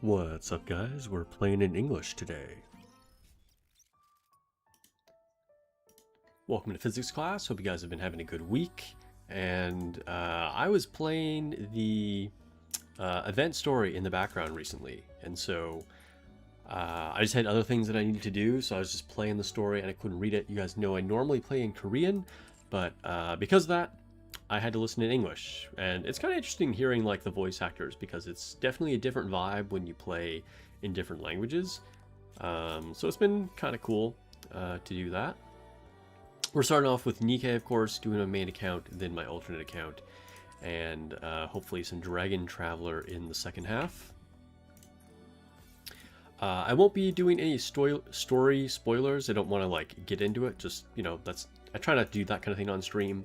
What's up, guys? We're playing in English today. Welcome to physics class. Hope you guys have been having a good week. And I was playing the event story in the background recently. And so I just had other things that I needed to do. So I was just playing the story and I couldn't read it. You guys know I normally play in Korean, but because of that, I had to listen in English, and it's kind of interesting hearing like the voice actors because it's definitely a different vibe when you play in different languages. So it's been kind of cool to do that. We're starting off with Nikkei, of course, doing a main account, then my alternate account, and hopefully some Dragon Traveler in the second half. I won't be doing any story spoilers. I don't want to like get into it. Just, you know, I try not to do that kind of thing on stream.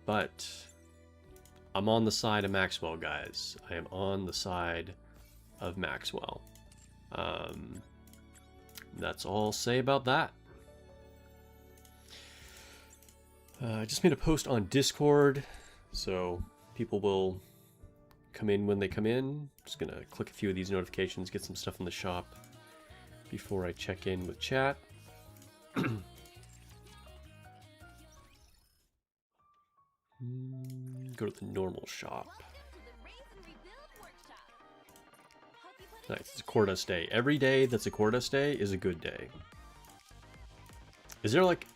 But I'm on the side of Maxwell, guys. I am on the side of Maxwell. That's all I'll say about that. I just made a post on Discord, so people will come in when they come in. Just gonna click a few of these notifications, get some stuff in the shop before I check in with chat. Go to the normal shop. Nice, it's a core dust day. Every day that's a core dust day is a good day. Is there like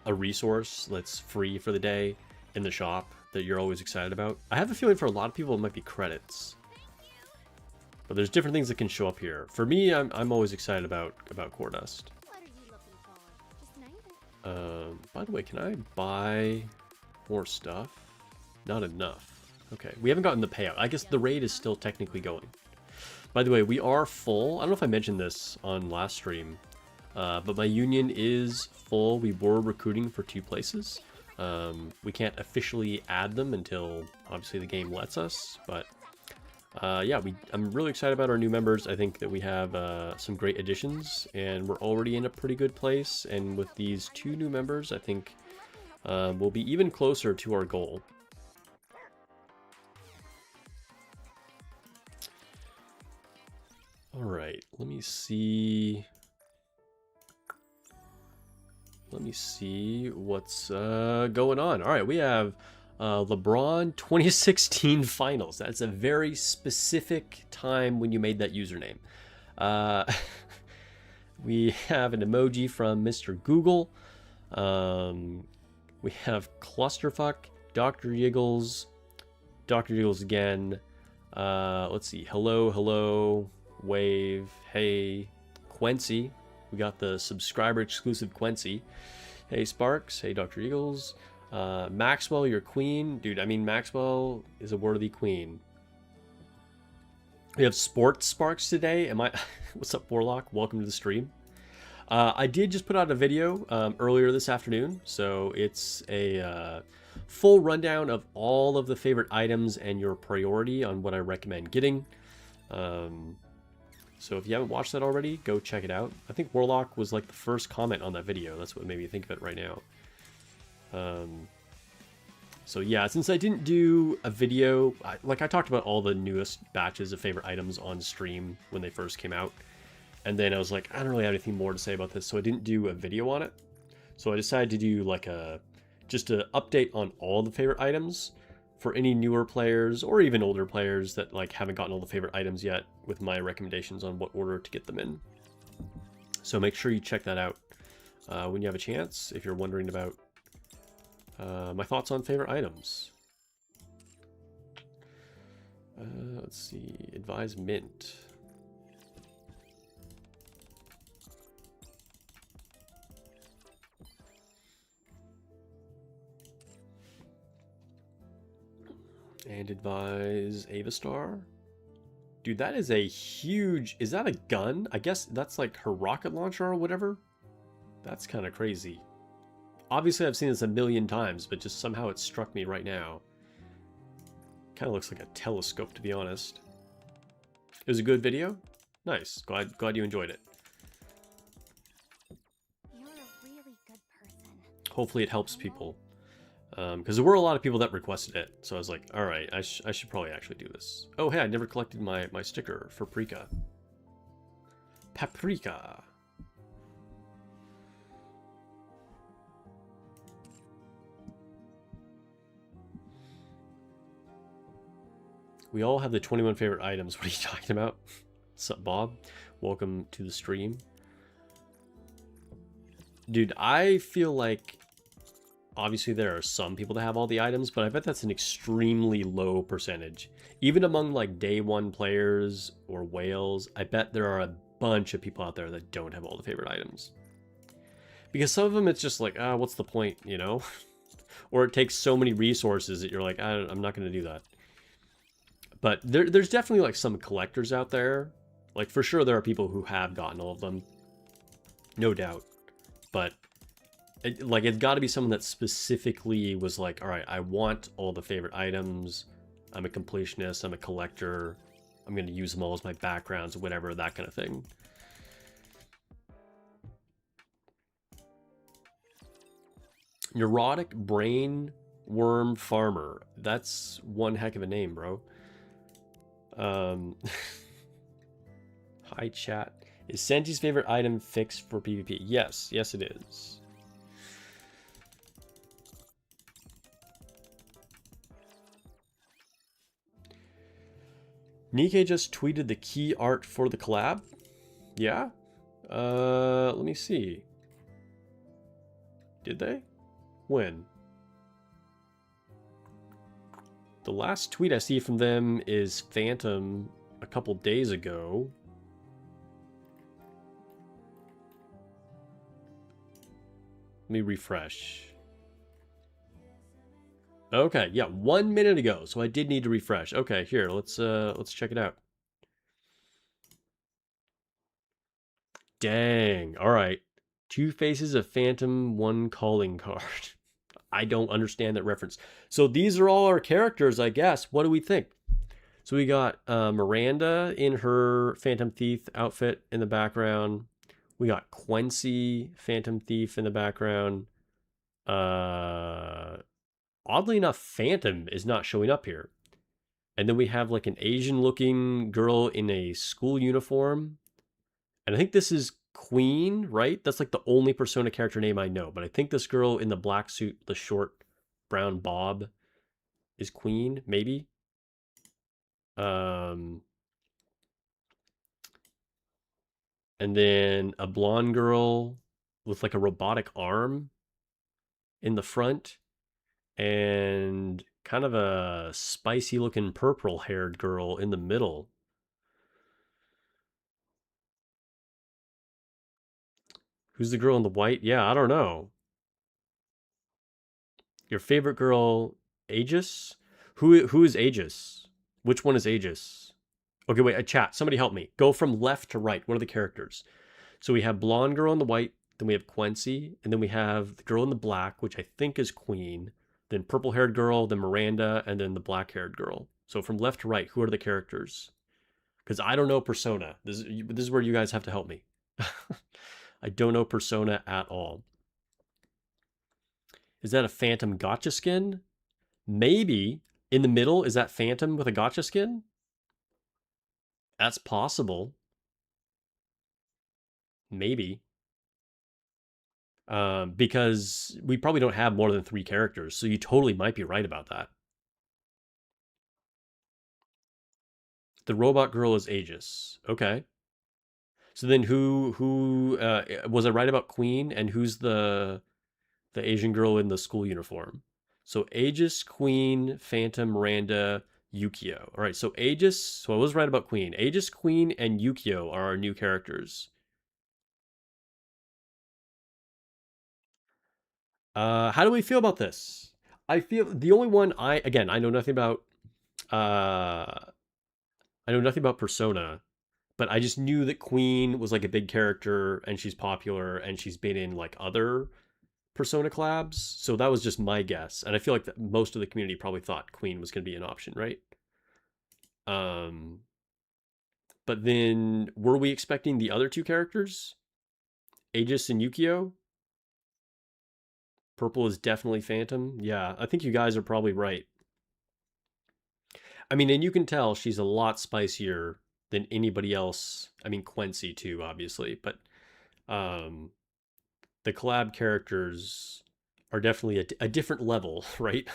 a resource that's free for the day in the shop that you're always excited about? I have a feeling for a lot of people it might be credits. But there's different things that can show up here. For me, I'm always excited about core dust. By the way, can I buy more stuff? Not enough. Okay, we haven't gotten the payout. I guess the raid is still technically going. By the way, we are full. I don't know if I mentioned this on last stream, but my union is full. We were recruiting for 2 places. We can't officially add them until obviously the game lets us, but yeah, I'm really excited about our new members. I think that we have some great additions, and we're already in a pretty good place. And with these 2 new members, I think we'll be even closer to our goal. All right, let me see what's going on. All right, we have LeBron 2016 finals. That's a very specific time when you made that username. We have an emoji from Mr. Google. We have Clusterfuck, Dr. Yiggles again. Let's see, hello, Wave, hey, Quincy. We got the subscriber exclusive Quincy. Hey, Sparks. Hey, Dr. Eagles. Maxwell, your queen. Dude, I mean, Maxwell is a worthy queen. We have Sports Sparks today. What's up, Warlock? Welcome to the stream. I did just put out a video earlier this afternoon. So it's a full rundown of all of the favorite items and your priority on what I recommend getting. So if you haven't watched that already, go check it out. I think Warlock was like the first comment on that video. That's what made me think of it right now. So yeah, since I didn't do a video, I talked about all the newest batches of favorite items on stream when they first came out. And then I was like, I don't really have anything more to say about this, so I didn't do a video on it. So I decided to do like just an update on all the favorite items for any newer players or even older players that like haven't gotten all the favorite items yet, with my recommendations on what order to get them in. So make sure you check that out when you have a chance, if you're wondering about my thoughts on favorite items. Let's see, advise mint. And advise Avastar. Dude, that is a huge... Is that a gun? I guess that's like her rocket launcher or whatever. That's kind of crazy. Obviously, I've seen this a million times, but just somehow it struck me right now. Kind of looks like a telescope, to be honest. It was a good video. Nice. Glad you enjoyed it. You're a really good person. Hopefully it helps people. Because there were a lot of people that requested it. So I was like, all right, I should probably actually do this. Oh, hey, I never collected my sticker for Paprika. Paprika. We all have the 21 favorite items. What are you talking about? What's up, Bob? Welcome to the stream. Dude, I feel like obviously there are some people that have all the items, but I bet that's an extremely low percentage. Even among like day one players or whales, I bet there are a bunch of people out there that don't have all the favorite items. Because some of them it's just like, what's the point, you know? Or it takes so many resources that you're like, I'm not going to do that. But there's definitely like some collectors out there. Like for sure there are people who have gotten all of them. No doubt. But it's got to be someone that specifically was like, all right, I want all the favorite items. I'm a completionist. I'm a collector. I'm going to use them all as my backgrounds, whatever, that kind of thing. Neurotic brain worm farmer. That's one heck of a name, bro. Hi, chat. Is Senti's favorite item fixed for PvP? Yes. Yes, it is. Nikkei just tweeted the key art for the collab? Yeah? Let me see. Did they? When? The last tweet I see from them is Phantom a couple days ago. Let me refresh. Okay, yeah, 1 minute ago, so I did need to refresh. Okay, here, let's check it out. Dang, all right. 2 faces of Phantom, 1 calling card. I don't understand that reference. So these are all our characters, I guess. What do we think? So we got Miranda in her Phantom Thief outfit in the background. We got Quincy, Phantom Thief in the background. Oddly enough, Phantom is not showing up here. And then we have like an Asian looking girl in a school uniform. And I think this is Queen, right? That's like the only Persona character name I know. But I think this girl in the black suit, the short brown bob, is Queen, maybe. And then a blonde girl with like a robotic arm in the front. And kind of a spicy looking purple haired girl in the middle. Who's the girl in the white? Yeah, I don't know. Your favorite girl, Aegis? Who is Aegis? Which one is Aegis? Okay, wait, chat. Somebody help me. Go from left to right. What are the characters? So we have blonde girl in the white, then we have Quincy, and then we have the girl in the black, which I think is Queen, then purple haired girl, then Miranda, and then the black haired girl. So from left to right, who are the characters? Because I don't know Persona. This is where you guys have to help me. I don't know Persona at all. Is that a Phantom gotcha skin? Maybe. In the middle, is that Phantom with a gotcha skin? That's possible. Maybe. Because we probably don't have more than 3 characters, so you totally might be right about that. The robot girl is Aegis. Okay. So then who was I right about Queen, and who's the Asian girl in the school uniform? So Aegis, Queen, Phantom, Miranda, Yukio. All right, so Aegis, so I was right about Queen. Aegis, Queen, and Yukio are our new characters. How do we feel about this? I feel the only one I know nothing about uh I know nothing about Persona, but I just knew that Queen was like a big character and she's popular and she's been in like other Persona collabs. So that was just my guess. And I feel like that most of the community probably thought Queen was going to be an option, right? Um but then were we expecting the other 2 characters? Aegis and Yukio? Purple is definitely Phantom. Yeah, I think you guys are probably right. I mean, and you can tell she's a lot spicier than anybody else. I mean, Quincy too, obviously, but um, the collab characters are definitely a different level, right?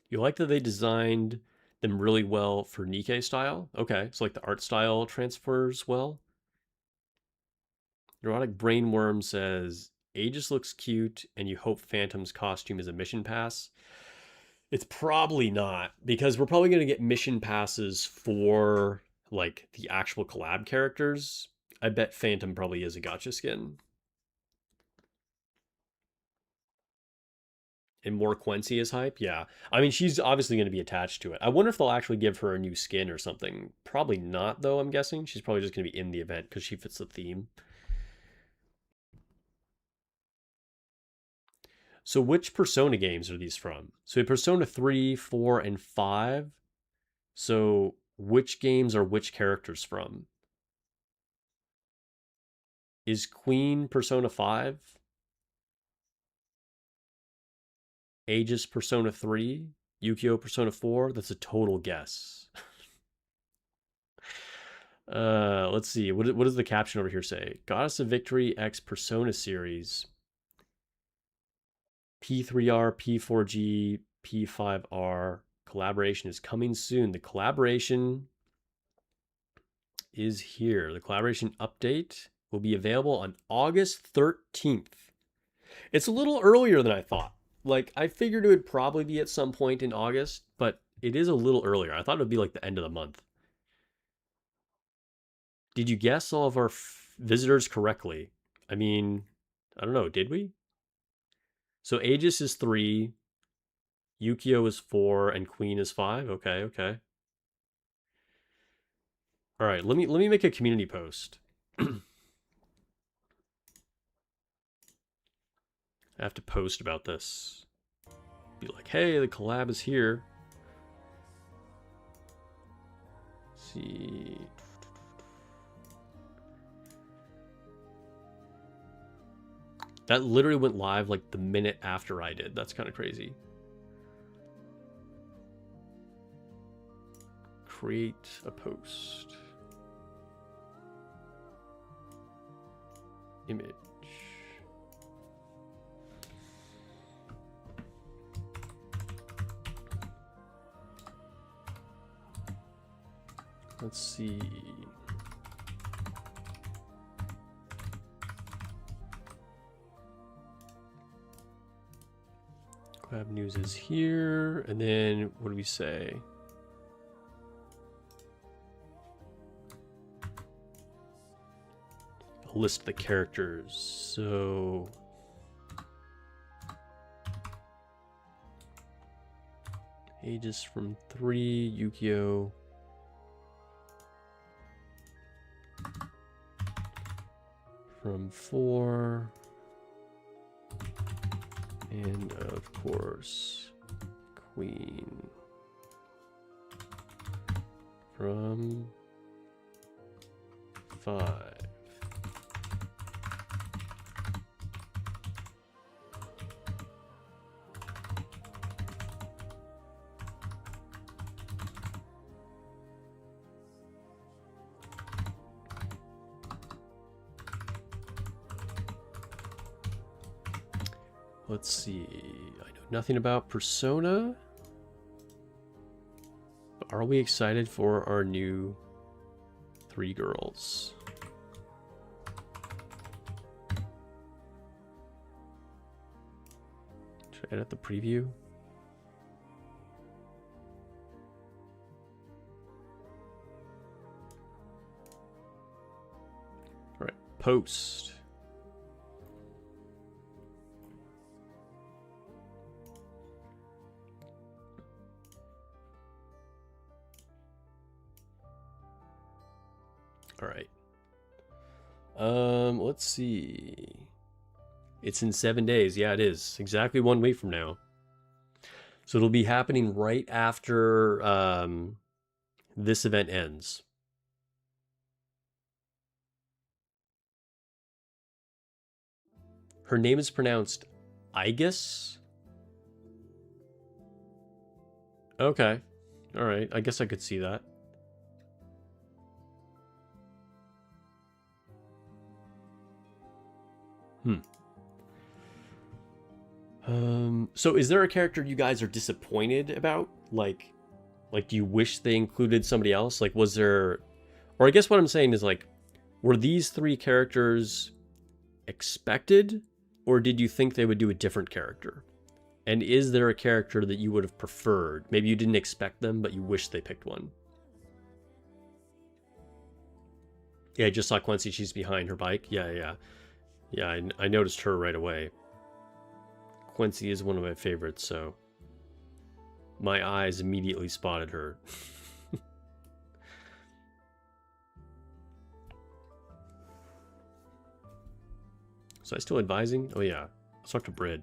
You like that they designed them really well for Nikkei style? Okay, so like the art style transfers well. Neurotic Brainworm says Aegis looks cute, and you hope Phantom's costume is a mission pass. It's probably not because we're probably going to get mission passes for like the actual collab characters. I bet Phantom probably is a gotcha skin. And more Quincy is hype. Yeah. I mean, she's obviously going to be attached to it. I wonder if they'll actually give her a new skin or something. Probably not, though, I'm guessing. She's probably just going to be in the event because she fits the theme. So, which Persona games are these from? So, Persona 3, 4, and 5. So, which games are which characters from? Is Queen Persona 5? Aegis Persona 3? Yukio Persona 4? That's a total guess. Let's see. What does the caption over here say? Goddess of Victory X Persona series. P3R, P4G, P5R. Collaboration is coming soon. The collaboration is here. The collaboration update will be available on August 13th. It's a little earlier than I thought. Like, I figured it would probably be at some point in August, but it is a little earlier. I thought it would be like the end of the month. Did you guess all of our visitors correctly? I mean, I don't know. Did we? So Aegis is 3, Yukio is 4, and Queen is 5. Okay, okay. All right, let me make a community post. I have to post about this. Be like, hey, the collab is here. Let's see. That literally went live like the minute after I did. That's kind of crazy. Create a post. Image. Let's see. Grab news is here. And then what do we say? I'll list the characters. So Aegis from 3, Yukio. From 4. And of course, Queen from 5. Let's see. I know nothing about Persona. But are we excited for our new 3 girls? Should I edit the preview? All right, post. All right. Let's see. It's in 7 days. Yeah, it is. Exactly 1 week from now. So it'll be happening right after this event ends. Her name is pronounced Igus? Okay. Alright, I guess I could see that. So is there a character you guys are disappointed about? Like, do you wish they included somebody else? Like, was there... Or I guess what I'm saying is, like, were these three characters expected? Or did you think they would do a different character? And is there a character that you would have preferred? Maybe you didn't expect them, but you wish they picked one. Yeah, I just saw Quincy. She's behind her bike. Yeah. Yeah, I noticed her right away. Quincy is one of my favorites, so my eyes immediately spotted her. So I still advising? Oh yeah, let's talk to Brid.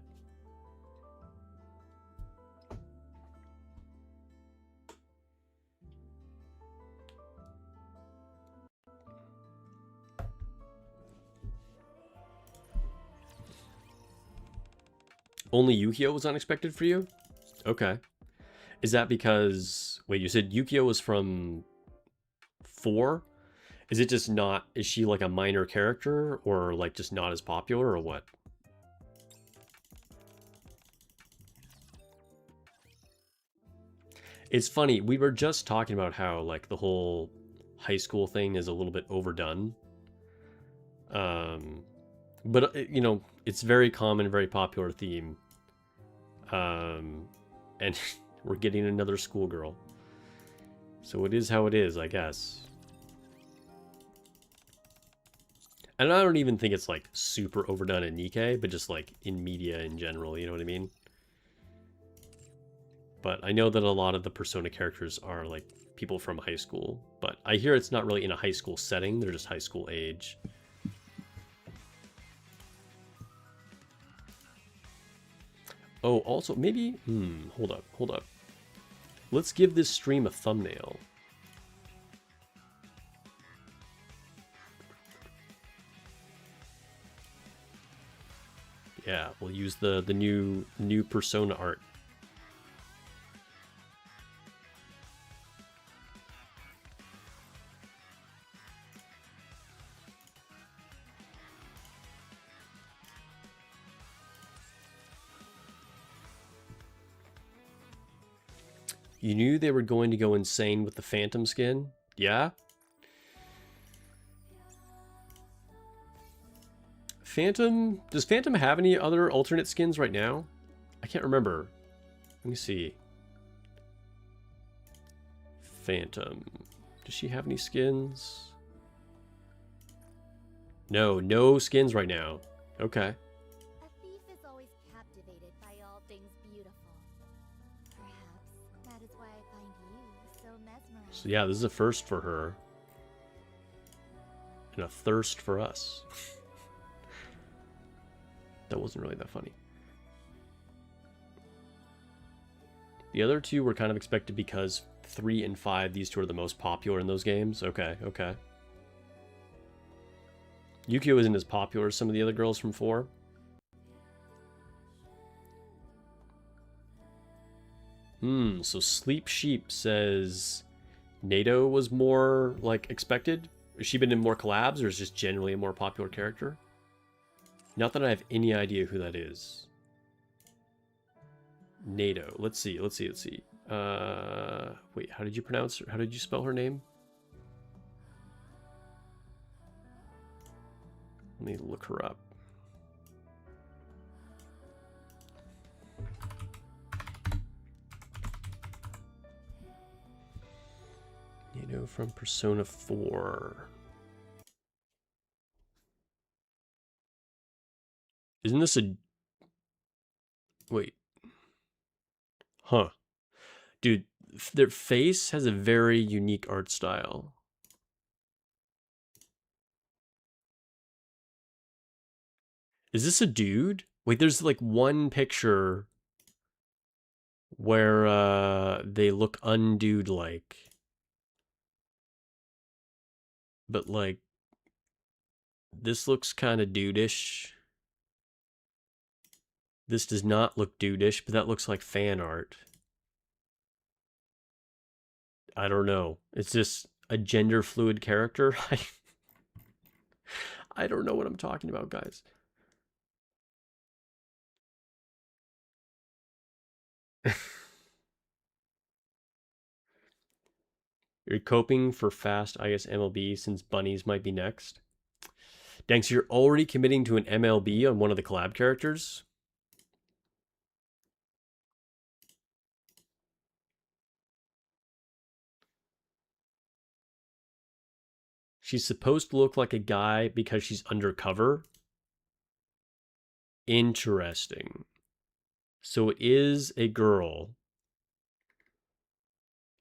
Only Yukio was unexpected for you? Okay. Is that because... Wait, you said Yukio was from 4? Is it just not... Is she like a minor character? Or like just not as popular or what? It's funny. We were just talking about how like the whole high school thing is a little bit overdone. But, you know, it's very common, very popular theme. And we're getting another schoolgirl. So it is how it is, I guess. And I don't even think it's, like, super overdone in Nikkei, but just, like, in media in general, you know what I mean? But I know that a lot of the Persona characters are, like, people from high school. But I hear it's not really in a high school setting, they're just high school age. Oh, also, maybe... hold up. Let's give this stream a thumbnail. Yeah, we'll use the new Persona art. You knew they were going to go insane with the Phantom skin? Yeah? Phantom... Does Phantom have any other alternate skins right now? I can't remember. Let me see. Phantom. Does she have any skins? No, no skins right now. Okay. A thief is always captivated by all things beautiful. Perhaps that is why I find you so mesmerizing. So yeah, this is a first for her. And a thirst for us. That wasn't really that funny. The other two were kind of expected because 3 and 5, these two are the most popular in those games. Okay. Yukio isn't as popular as some of the other girls from 4. So Sleep Sheep says Nato was more, like, expected? Has she been in more collabs, or is just generally a more popular character? Not that I have any idea who that is. Nato. Let's see. Wait, how did you pronounce her? How did you spell her name? Let me look her up. Nato from Persona 4. Isn't this a... Wait. Huh. Dude, their face has a very unique art style. Is this a dude? Wait, there's like one picture where they look undude-like. But like, this looks kind of dude-ish. This does not look dudeish, but that looks like fan art. I don't know. It's just a gender fluid character. I don't know what I'm talking about, guys. You're coping for fast, I guess, MLB since bunnies might be next. Dang, so you're already committing to an MLB on one of the collab characters? She's supposed to look like a guy because she's undercover. Interesting. So it is a girl,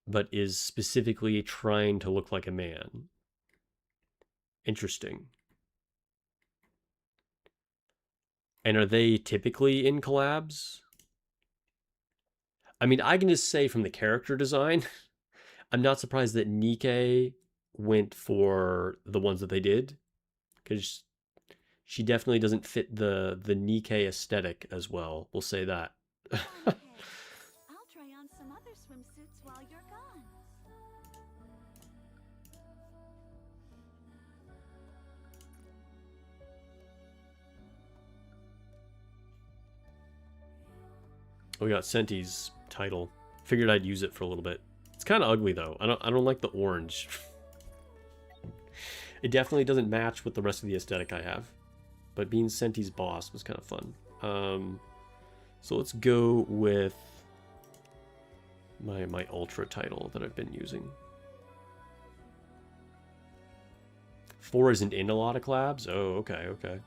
but is specifically trying to look like a man. Interesting. And are they typically in collabs? I mean, I can just say from the character design, I'm not surprised that Nikke went for the ones that they did, because she definitely doesn't fit the Nikke aesthetic as well. We'll say that. Okay. I'll try on some other swimsuits while you're gone. We got Senti's title. Figured I'd use it for a little bit. It's kind of ugly though. I don't like the orange. It definitely doesn't match with the rest of the aesthetic I have. But being Senti's boss was kind of fun. So let's go with my ultra title that I've been using. 4 isn't in a lot of collabs? Oh, okay, okay.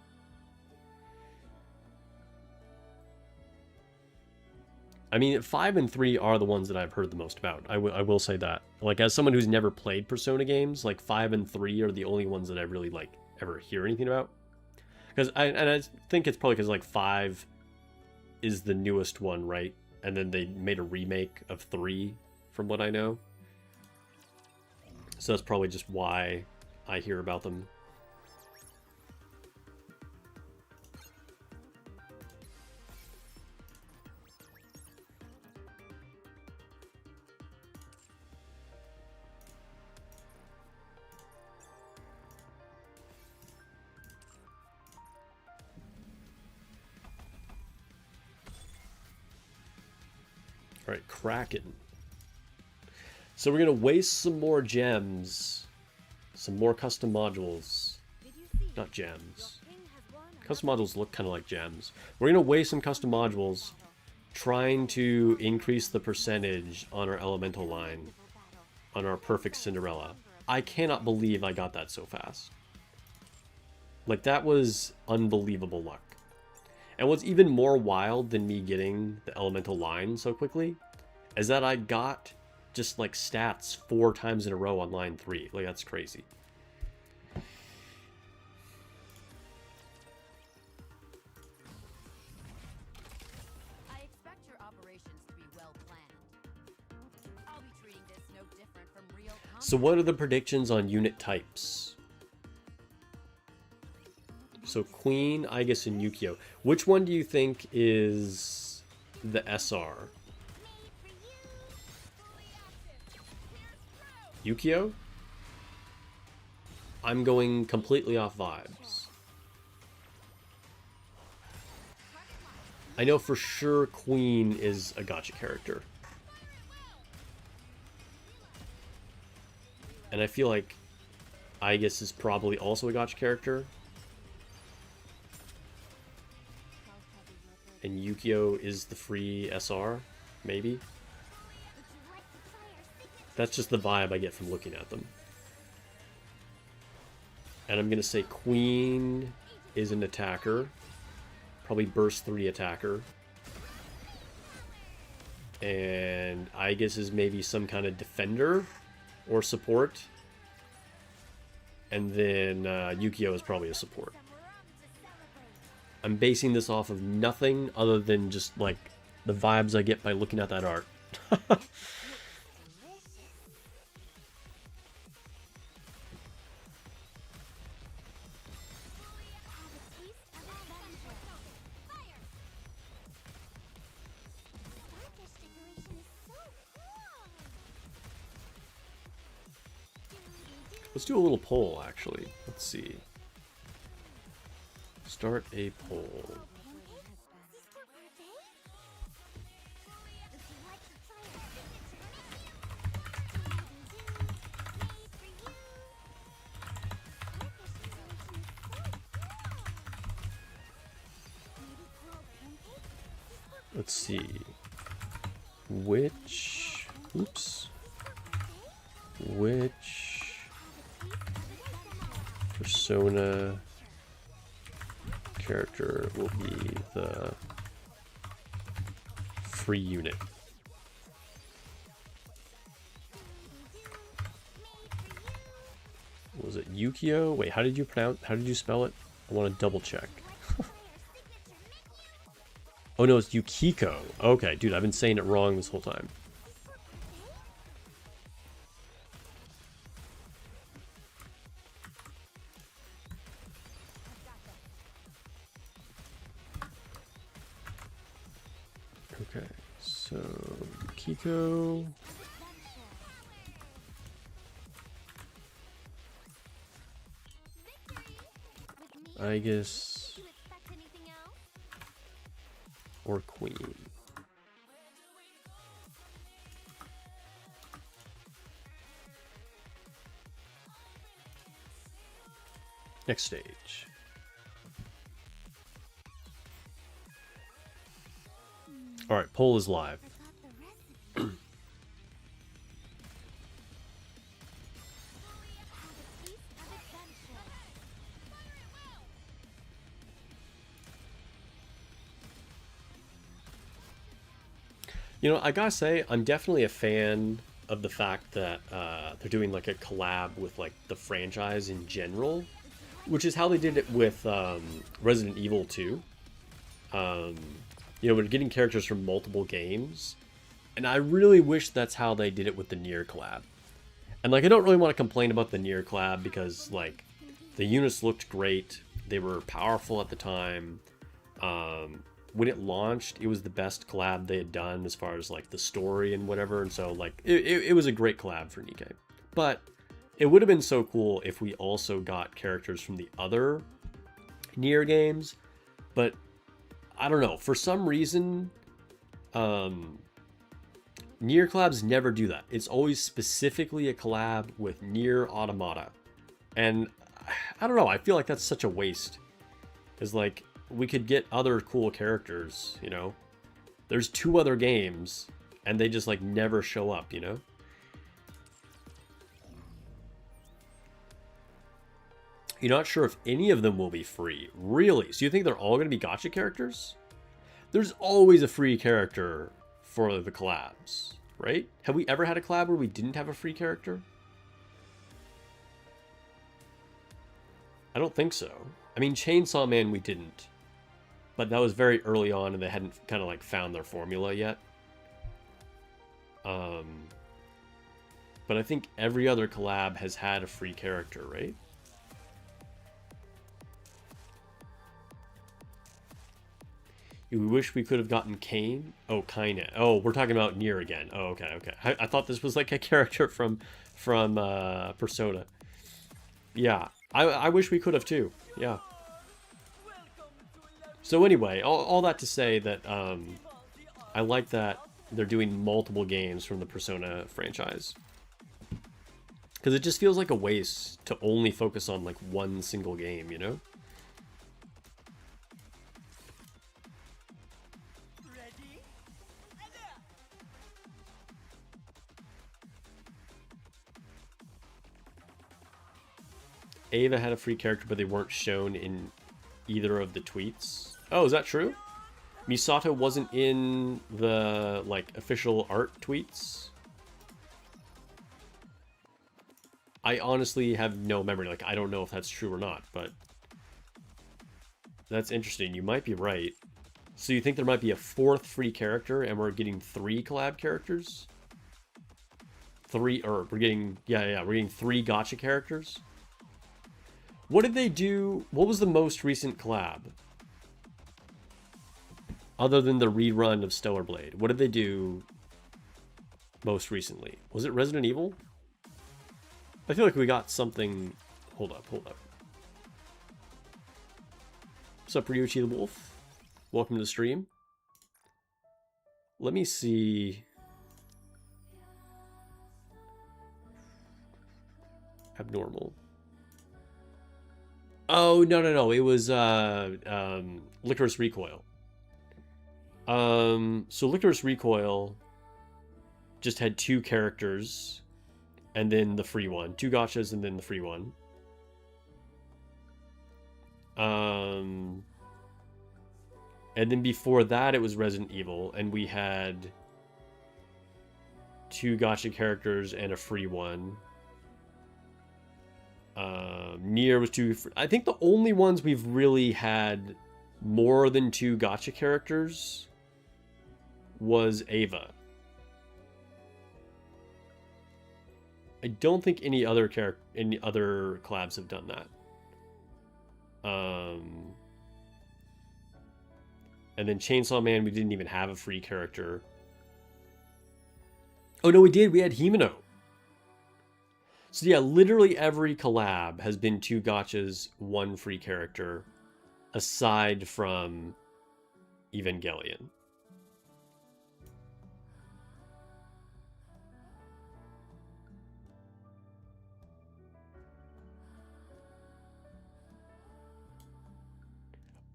I mean, 5 and 3 are the ones that I've heard the most about. I will say that. Like, as someone who's never played Persona games, like 5 and 3 are the only ones that I really like ever hear anything about. Because I think it's probably because like 5 is the newest one, right? And then they made a remake of 3, from what I know. So that's probably just why I hear about them. All right, Kraken. So we're going to waste some more gems. Some more custom modules. Not gems. Custom modules look kind of like gems. We're going to waste some custom modules trying to increase the percentage on our elemental line. On our perfect Cinderella. I cannot believe I got that so fast. Like, that was unbelievable luck. And what's even more wild than me getting the elemental line so quickly is that I got just like stats 4 times in a row on line 3. Like, that's crazy. I expect your operations to be well planned. I'll be treating this no different from real combat. So what are the predictions on unit types? So Queen, Aigis, and Yukio. Which one do you think is the SR? Yukio? I'm going completely off vibes. I know for sure Queen is a gacha character. And I feel like Aigis is probably also a gacha character. And Yukio is the free SR, maybe? That's just the vibe I get from looking at them. And I'm going to say Queen is an attacker. Probably burst 3 attacker. And Aigis is maybe some kind of defender or support. And then Yukio is probably a support. I'm basing this off of nothing other than just, like, the vibes I get by looking at that art. Let's do a little poll, actually. Let's see. Start a poll. Let's see. Which Persona character will be the free unit? Was it Yukio? Wait, how did you spell it? I want to double check. Oh no, it's Yukiko. Okay, dude, I've been saying it wrong this whole time. Okay, so Yukiko. I guess, or Queen. Next stage. All right, poll is live. You know, I gotta say, I'm definitely a fan of the fact that they're doing like a collab with like the franchise in general, which is how they did it with Resident Evil 2. You know, we're getting characters from multiple games, and I really wish that's how they did it with the Nier collab. And like, I don't really want to complain about the Nier collab because like the units looked great, they were powerful at the time. When it launched, it was the best collab they had done as far as like the story and whatever, and so like it was a great collab for Nikkei. But it would have been so cool if we also got characters from the other Nier games. But I don't know, for some reason Nier collabs never do that. It's always specifically a collab with Nier Automata, and I don't know, I feel like that's such a waste. It's like, we could get other cool characters, you know? There's 2 other games, and they just, like, never show up, you know? You're not sure if any of them will be free. Really? So you think they're all going to be gacha characters? There's always a free character for the collabs, right? Have we ever had a collab where we didn't have a free character? I don't think so. I mean, Chainsaw Man we didn't. But that was very early on, and they hadn't kind of like found their formula yet. But I think every other collab has had a free character, right? We wish we could have gotten Kane. Oh, Kaine. Oh, we're talking about Nier again. Oh, okay, okay. I thought this was like a character from Persona. Yeah, I wish we could have too. Yeah. So anyway, all that to say that I like that they're doing multiple games from the Persona franchise. Because it just feels like a waste to only focus on like one single game, you know? Ava had a free character, but they weren't shown in either of the tweets. Oh, is that true? Misato wasn't in the, like, official art tweets? I honestly have no memory. Like, I don't know if that's true or not, but that's interesting. You might be right. So you think there might be a 4th free character, and we're getting 3 collab characters? We're getting 3 gacha characters? What did they do? What was the most recent collab? Other than the rerun of Stellar Blade, what did they do most recently? Was it Resident Evil? I feel like we got something. Hold up, hold up. What's up, Ryuichi the Wolf? Welcome to the stream. Let me see. Abnormal. Oh, no. It was Licorice Recoil. So Licorice Recoil just had 2 characters and then the free one. 2 gachas and then the free one. And then before that it was Resident Evil, and we had 2 gacha characters and a free one. Nier was 2. I think the only ones we've really had more than 2 gacha characters was Ava. I don't think any other collabs have done that. And then Chainsaw Man, we didn't even have a free character. Oh no, we did. We had Himeno. So yeah, literally every collab has been 2 gachas, 1 free character, aside from Evangelion.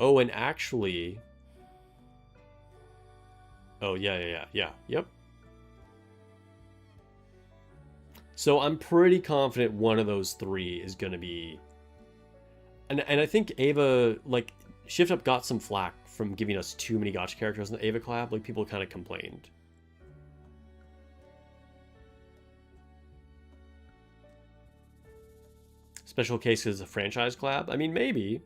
Oh, and actually... Oh, yeah. Yep. So I'm pretty confident one of those 3 is going to be... And I think Ava, like, Shift Up got some flack from giving us too many gacha characters in the Ava collab. Like, people kind of complained. Special case is a franchise collab? I mean, maybe.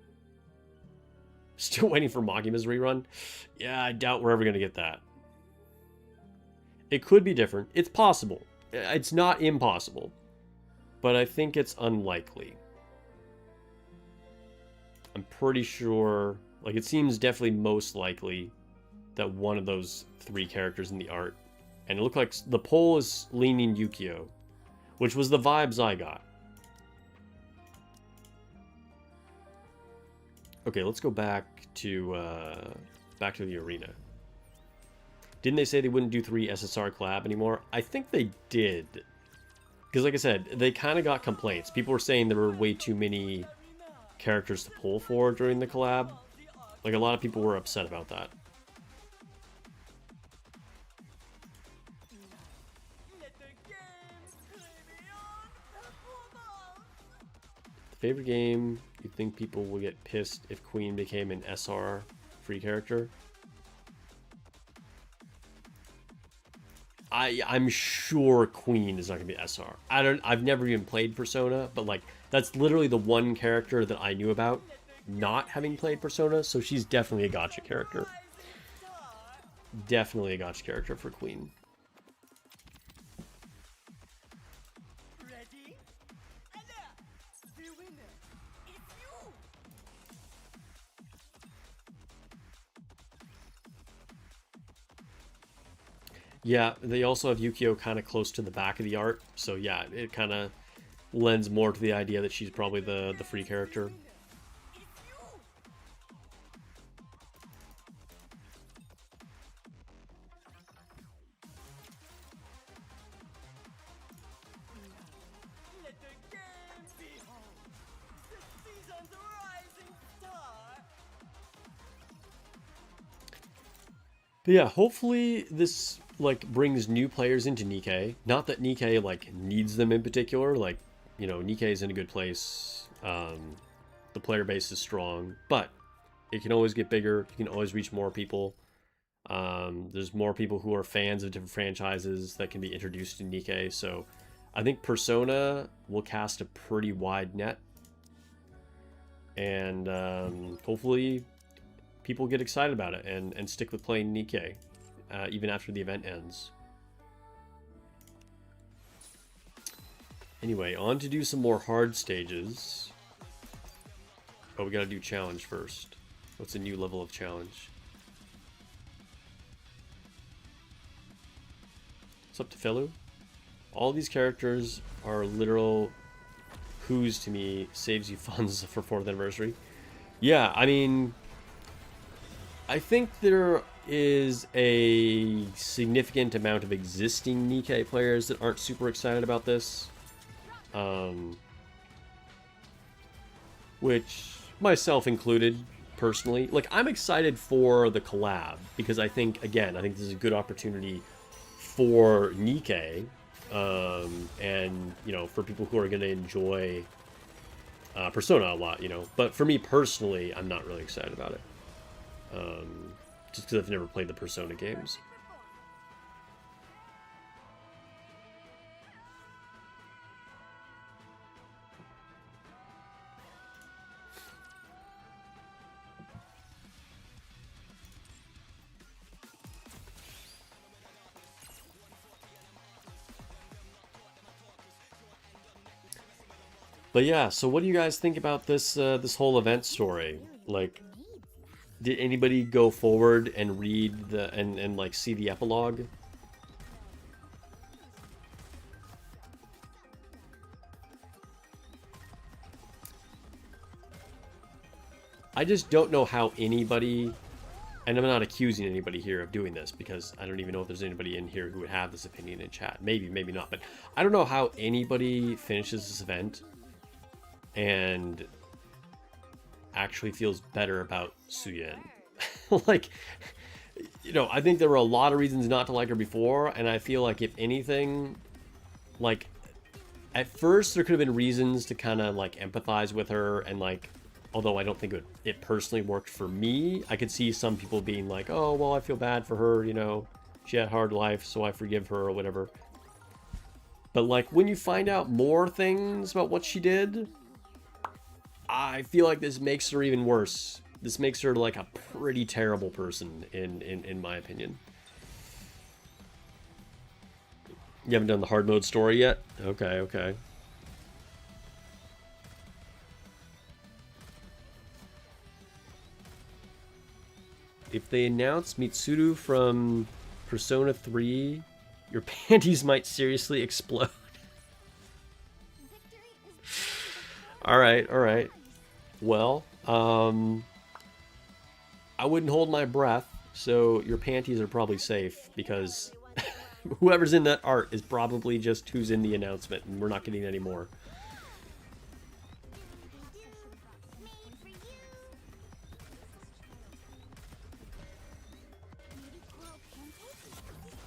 Still waiting for Makima's rerun? Yeah, I doubt we're ever going to get that. It could be different. It's possible. It's not impossible. But I think it's unlikely. I'm pretty sure... Like, it seems definitely most likely that one of those 3 characters in the art... And it looked like the poll is leaning Yukio, which was the vibes I got. Okay, let's go back to the arena. Didn't they say they wouldn't do 3 SSR collab anymore? I think they did. Because like I said, they kind of got complaints. People were saying there were way too many characters to pull for during the collab. Like, a lot of people were upset about that. Favorite game you think people will get pissed if Queen became an SR free character? I'm sure Queen is not gonna be SR. I've never even played Persona, but like that's literally the one character that I knew about not having played Persona, so she's definitely a gacha character. Definitely a gacha character for Queen. Yeah, they also have Yukio kind of close to the back of the art, so yeah, it kind of lends more to the idea that she's probably the free character. But yeah, hopefully this like brings new players into Nikkei. Not that Nikkei like needs them in particular. Like, you know, Nikkei is in a good place. The player base is strong, but it can always get bigger. You can always reach more people. There's more people who are fans of different franchises that can be introduced to Nikkei. So I think Persona will cast a pretty wide net. And hopefully people get excited about it and stick with playing Nikkei even after the event ends. Anyway, on to do some more hard stages. Oh, we gotta do challenge first. What's a new level of challenge? What's up to Felu? All these characters are literal who's to me saves you funds for 4th anniversary. Yeah, I mean, I think there is a significant amount of existing Nikkei players that aren't super excited about this. Which, myself included, personally. Like, I'm excited for the collab, because I think this is a good opportunity for Nikkei, and, you know, for people who are going to enjoy Persona a lot, you know. But for me personally, I'm not really excited about it. Just because I've never played the Persona games. But yeah, so what do you guys think about this this whole event story? Like, did anybody go forward and read the and like see the epilogue? I just don't know how anybody, and I'm not accusing anybody here of doing this, because I don't even know if there's anybody in here who would have this opinion in chat. Maybe, maybe not, but I don't know how anybody finishes this event and actually feels better about Suyen. Like, you know, I think there were a lot of reasons not to like her before, and I feel like if anything, like, at first there could have been reasons to kind of like empathize with her, and like, although I don't think it personally worked for me, I could see some people being like, oh, well, I feel bad for her, you know, she had a hard life, so I forgive her, or whatever. But like, when you find out more things about what she did, I feel like this makes her even worse. This makes her like a pretty terrible person, in my opinion. You haven't done the hard mode story yet? Okay, okay. If they announce Mitsuru from Persona 3, your panties might seriously explode. Alright, alright. Well, I wouldn't hold my breath, so your panties are probably safe, because whoever's in that art is probably just who's in the announcement, and we're not getting any more.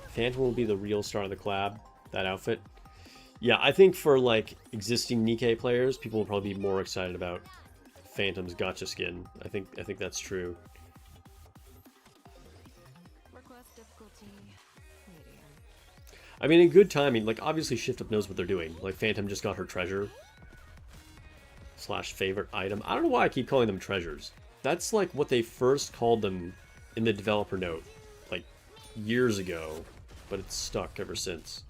Phantom will be the real star of the collab, that outfit. Yeah, I think for like existing Nikkei players, people will probably be more excited about Phantom's gotcha skin. I think that's true. I mean, in good timing, like obviously Shift Up knows what they're doing. Like Phantom just got her treasure / favorite item. I don't know why I keep calling them treasures. That's like what they first called them in the developer note, like years ago, but it's stuck ever since.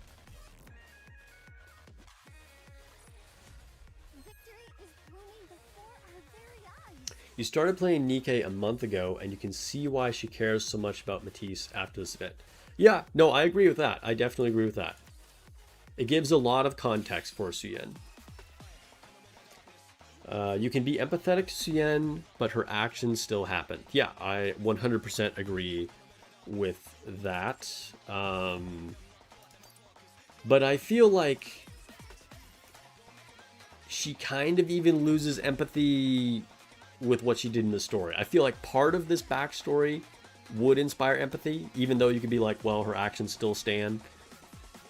You started playing Nikkei a month ago, and you can see why she cares so much about Matisse after this event. Yeah, no, I agree with that. I definitely agree with that. It gives a lot of context for Suyen. You can be empathetic to Suyen, but her actions still happen. Yeah, I 100% agree with that. But I feel like she kind of even loses empathy with what she did in the story. I feel like part of this backstory would inspire empathy, even though you could be like, well, her actions still stand.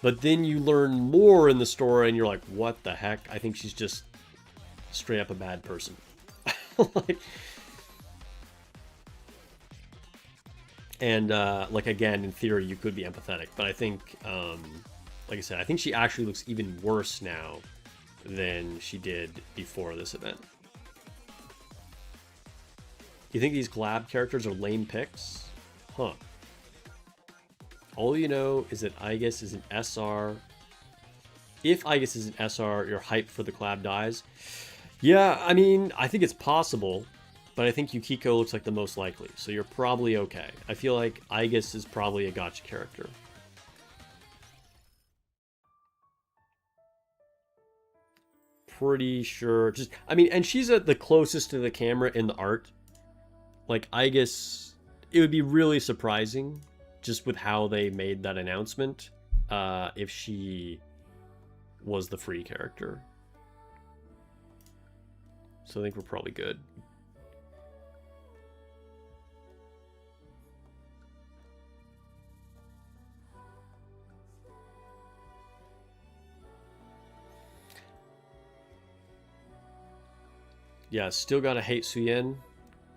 But then you learn more in the story and you're like, what the heck? I think she's just straight up a bad person. Like, and like, again, in theory, you could be empathetic, but I think, like I said, I think she actually looks even worse now than she did before this event. You think these collab characters are lame picks? Huh. All you know is that Aegis is an SR. If Aegis is an SR, you're hyped for the collab dies. Yeah, I mean, I think it's possible, but I think Yukiko looks like the most likely, so you're probably okay. I feel like Aegis is probably a gotcha character. pretty sure. Just, I mean, and she's at the closest to the camera in the art. Like, I guess it would be really surprising, just with how they made that announcement, if she was the free character. So I think we're probably good. Yeah, still gotta hate Suyen.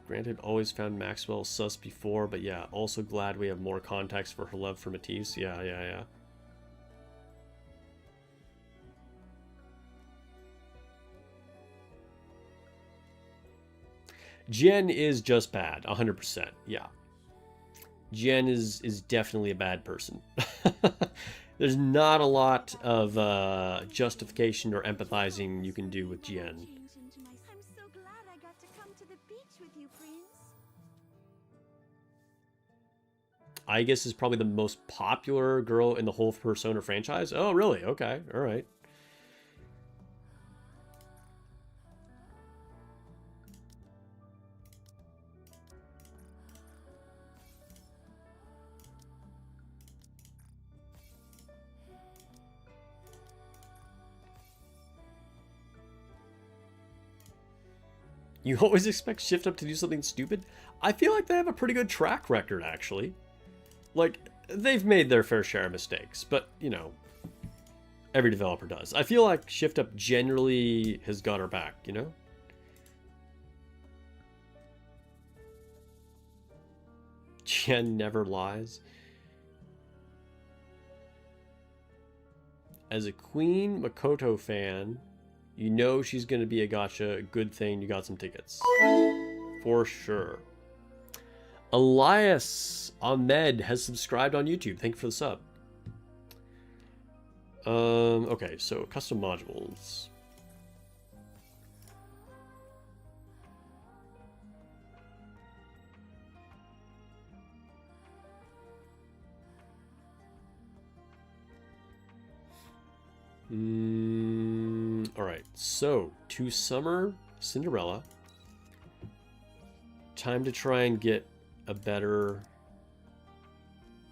Granted, always found Maxwell sus before, but yeah, also glad we have more context for her love for Matisse. Yeah. Jen is just bad, 100%. Yeah. Jen is definitely a bad person. There's not a lot of justification or empathizing you can do with Jen. I guess is probably the most popular girl in the whole Persona franchise. Oh, really? Okay. All right. You always expect Shift Up to do something stupid? I feel like they have a pretty good track record, actually. Like, they've made their fair share of mistakes, but, you know, every developer does. I feel like Shift Up generally has got our back, you know? Jen never lies. As a Queen Makoto fan, you know she's going to be a gacha. Good thing you got some tickets. For sure. Elias Ahmed has subscribed on YouTube. Thank you for the sub. Okay, so custom modules. Alright, so to Summer Cinderella. Time to try and get a better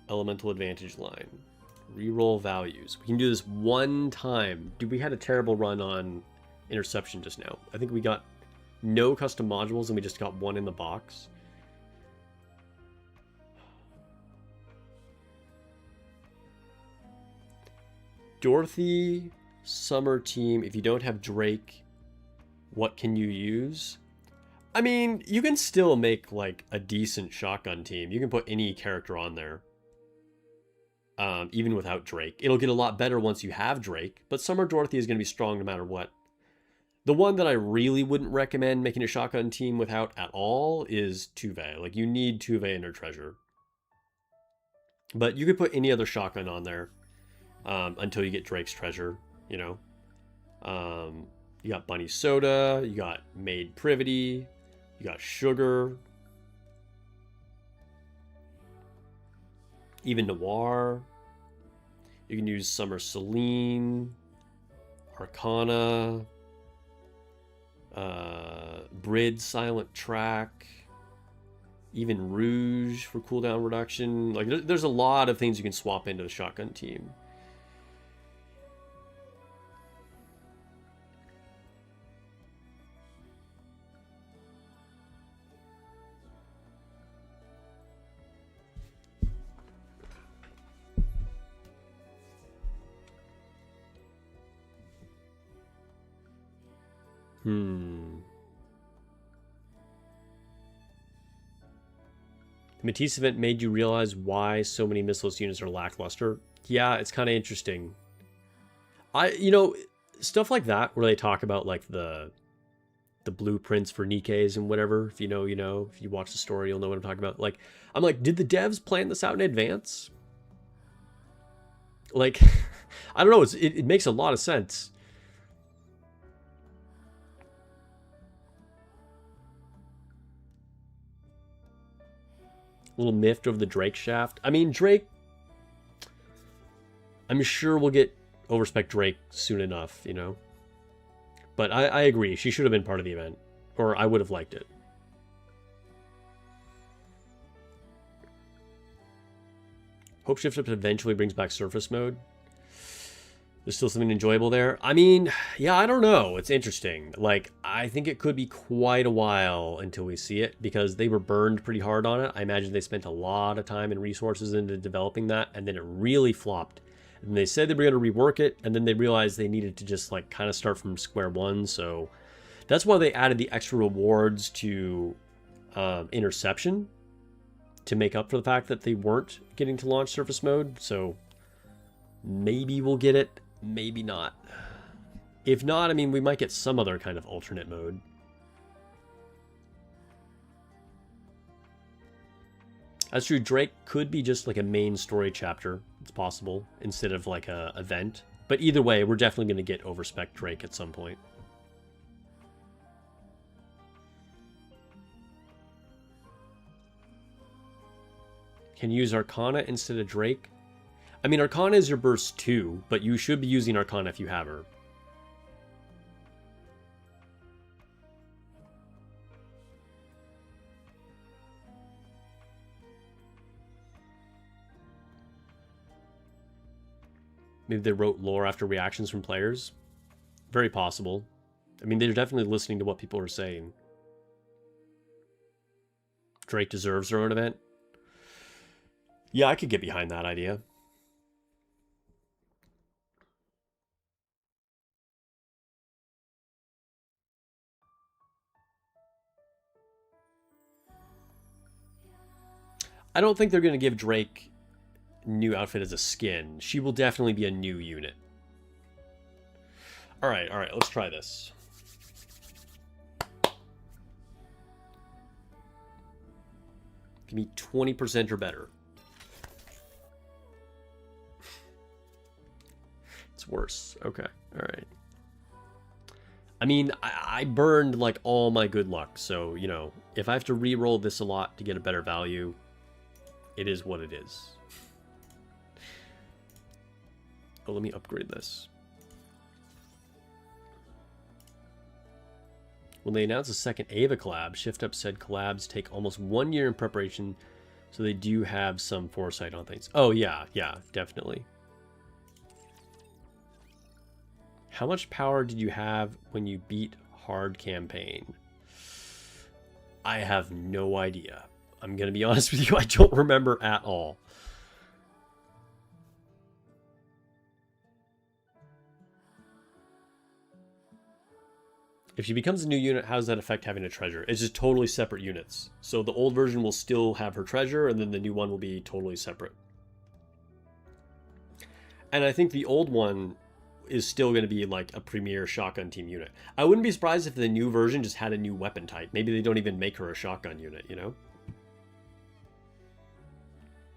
elemental advantage line. Reroll values. We can do this one time. Dude, we had a terrible run on interception just now. I think we got no custom modules and we just got one in the box. Dorothy, Summer team. If you don't have Drake, what can you use? I mean, you can still make like a decent shotgun team. You can put any character on there. Even without Drake. It'll get a lot better once you have Drake, but Summer Dorothy is going to be strong no matter what. The one that I really wouldn't recommend making a shotgun team without at all is Tuve. Like, you need Tuve and her treasure. But you could put any other shotgun on there until you get Drake's treasure, you know. You got Bunny Soda, you got Maid Privity, you got Sugar, even Noir. You can use Summer Celine, Arcana, Brid Silent Track, even Rouge for cooldown reduction. Like, there's a lot of things you can swap into the shotgun team. The Matisse event made you realize why so many Missless units are lackluster. Yeah, it's kind of interesting. You know, stuff like that where they talk about like the blueprints for Nikke's and whatever. If you know, you know. If you watch the story, you'll know what I'm talking about. Like, I'm like, did the devs plan this out in advance? Like, I don't know. It makes a lot of sense. Little miffed over the Drake shaft. I mean, Drake, I'm sure we'll get overspec Drake soon enough, you know? But I agree. She should have been part of the event. Or I would have liked it. Hope Shift Up eventually brings back surface mode. There's still something enjoyable there. I mean, yeah, I don't know. It's interesting. Like, I think it could be quite a while until we see it because they were burned pretty hard on it. I imagine they spent a lot of time and resources into developing that, and then it really flopped. And they said they were going to rework it, and then they realized they needed to just like kind of start from square one. So that's why they added the extra rewards to Interception to make up for the fact that they weren't getting to launch surface mode. So maybe we'll get it, maybe not. If not, I mean, we might get some other kind of alternate mode. That's true. Drake could be just like a main story chapter. It's possible, instead of like a event. But either way, we're definitely going to get overspec Drake at some point. Can you use Arcana instead of Drake? I mean, Arcana is your burst too, but you should be using Arcana if you have her. Maybe they wrote lore after reactions from players. Very possible. I mean, they're definitely listening to what people are saying. Drake deserves their own event. Yeah, I could get behind that idea. I don't think they're going to give Drake new outfit as a skin. She will definitely be a new unit. All right, let's try this. Give me 20% or better. It's worse. Okay, all right. I mean, I burned like all my good luck, so, you know, if I have to re-roll this a lot to get a better value, it is what it is. Oh, let me upgrade this. When they announced a second Ava collab, Shift Up said collabs take almost 1 year in preparation, so they do have some foresight on things. Oh, yeah, definitely. How much power did you have when you beat hard campaign? I have no idea. I'm going to be honest with you, I don't remember at all. If she becomes a new unit, how does that affect having a treasure? It's just totally separate units. So the old version will still have her treasure, and then the new one will be totally separate. And I think the old one is still going to be like a premier shotgun team unit. I wouldn't be surprised if the new version just had a new weapon type. Maybe they don't even make her a shotgun unit, you know?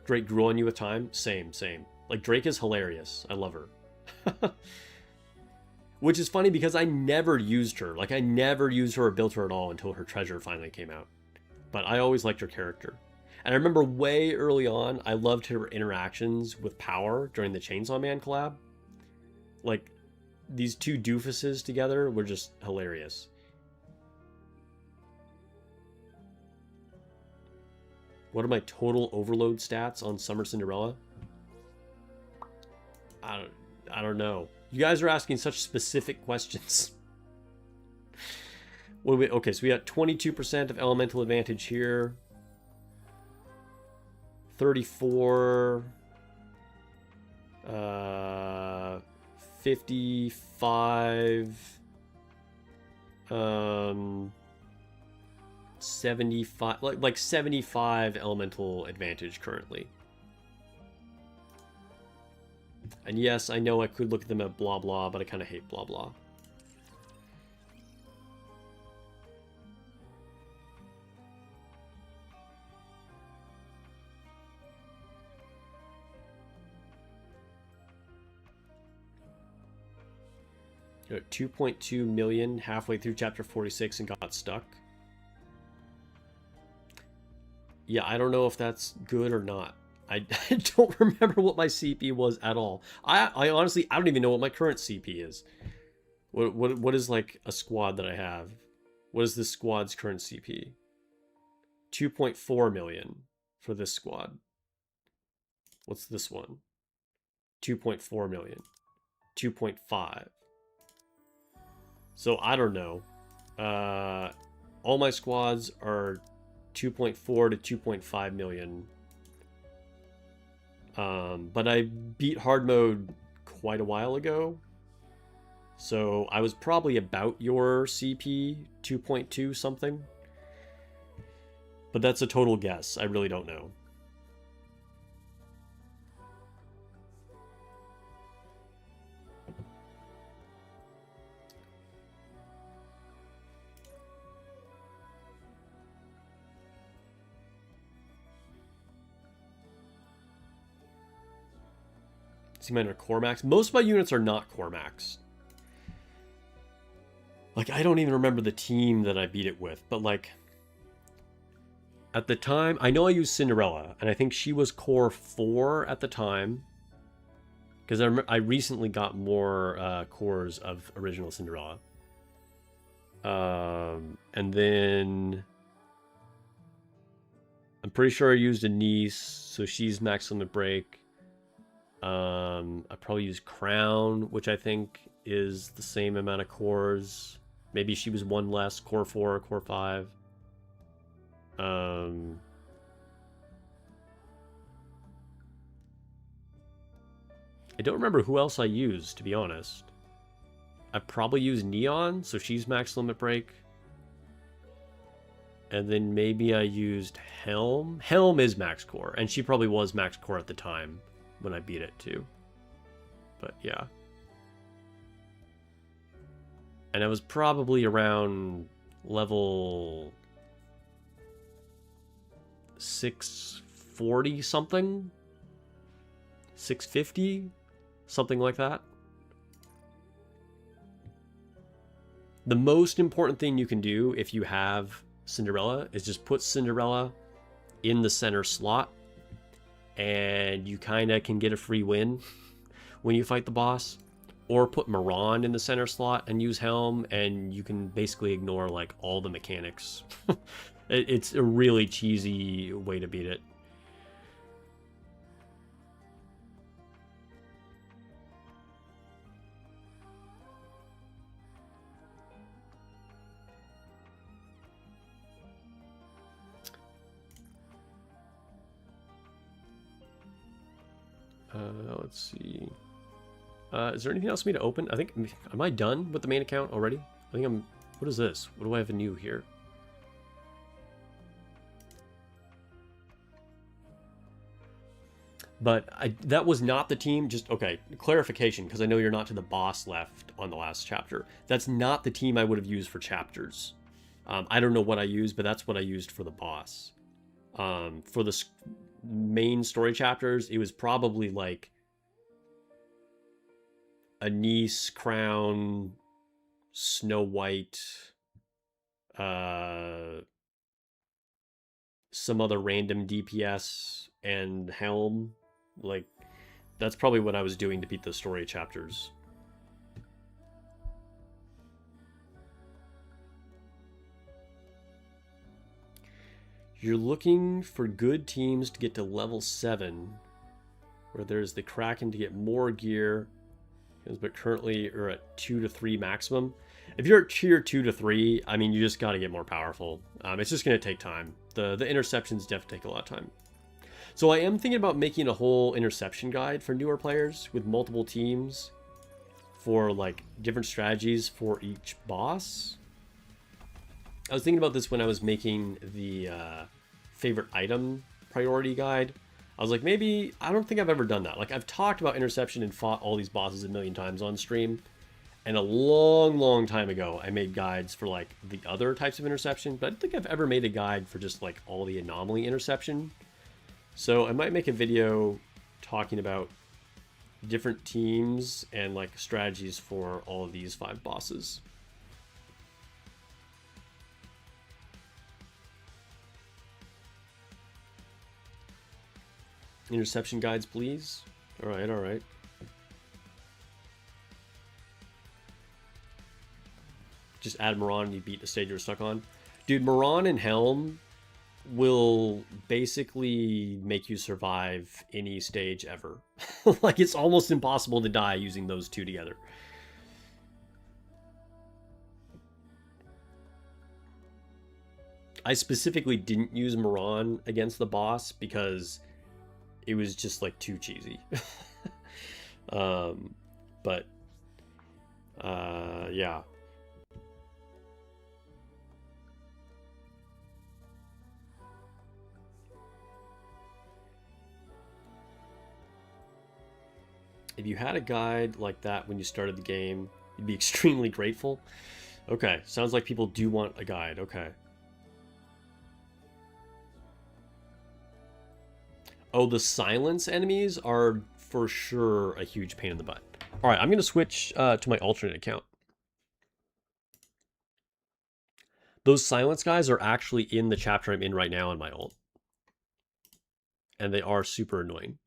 Drake grew on you with time? Same. Like, Drake is hilarious. I love her. Which is funny because I never used her. Like, I never used her or built her at all until her treasure finally came out. But I always liked her character. And I remember way early on, I loved her interactions with Power during the Chainsaw Man collab. Like, these two doofuses together were just hilarious. What are my total overload stats on Summer Cinderella? I don't know. You guys are asking such specific questions. Okay, so we got 22% of elemental advantage here. 34. 55. 75. Like 75 elemental advantage currently. And yes, I know I could look at them at blah blah, but I kind of hate blah blah. You're at 2.2 million halfway through chapter 46 and got stuck. Yeah, I don't know if that's good or not. I don't remember what my CP was at all. I honestly, I don't even know what my current CP is. What is like a squad that I have? What is this squad's current CP? 2.4 million for this squad. What's this one? 2.4 million. 2.5. So I don't know. All my squads are 2.4 to 2.5 million. But I beat hard mode quite a while ago. So I was probably about your CP 2.2 something. But that's a total guess. I really don't know. See, mine are core max. Most of my units are not core max. Like, I don't even remember the team that I beat it with, but like, at the time, I know I used Cinderella, and I think she was core 4 at the time, because I recently got more cores of original Cinderella. And then I'm pretty sure I used Anise, so she's max limit break. I probably used Crown, which I think is the same amount of cores. Maybe she was one less, core 4, core 5. I don't remember who else I used, to be honest. I probably used Neon, so she's max limit break. And then maybe I used Helm. Helm is max core, and she probably was max core at the time when I beat it too. But yeah. And I was probably around level 640 something? 650? Something like that. The most important thing you can do if you have Cinderella is just put Cinderella in the center slot, and you kind of can get a free win when you fight the boss. Or put Miran in the center slot and use Helm, and you can basically ignore like all the mechanics. It's a really cheesy way to beat it. Let's see. Is there anything else for me to open? I think, am I done with the main account already? I think I'm, what is this? What do I have new here? But that was not the team, just, okay, clarification, because I know you're not to the boss left on the last chapter. That's not the team I would have used for chapters. I don't know what I used, but that's what I used for the boss. For the main story chapters, it was probably like Anise, Crown, Snow White, some other random DPS, and Helm. Like, that's probably what I was doing to beat the story chapters. You're looking for good teams to get to level 7, where there's the Kraken to get more gear, but currently are at 2 to 3 maximum. If you're at tier 2 to 3, I mean, you just got to get more powerful. It's just going to take time. The interceptions definitely take a lot of time. So I am thinking about making a whole interception guide for newer players with multiple teams for like different strategies for each boss. I was thinking about this when I was making the favorite item priority guide. I was like, maybe, I don't think I've ever done that. Like, I've talked about interception and fought all these bosses a million times on stream. And a long, long time ago, I made guides for like the other types of interception, but I don't think I've ever made a guide for just like all the anomaly interception. So I might make a video talking about different teams and like strategies for all of these 5 bosses. Interception guides, please. All right, all right. just add Moran and you beat the stage you're stuck on. Dude, Moran and Helm will basically make you survive any stage ever. Like, it's almost impossible to die using those two together. I specifically didn't use Moran against the boss because it was just like too cheesy. But yeah. If you had a guide like that when you started the game, you'd be extremely grateful. Okay, sounds like people do want a guide. Okay. Oh, the silence enemies are for sure a huge pain in the butt. All right, I'm going to switch to my alternate account. Those silence guys are actually in the chapter I'm in right now on my ult. And they are super annoying.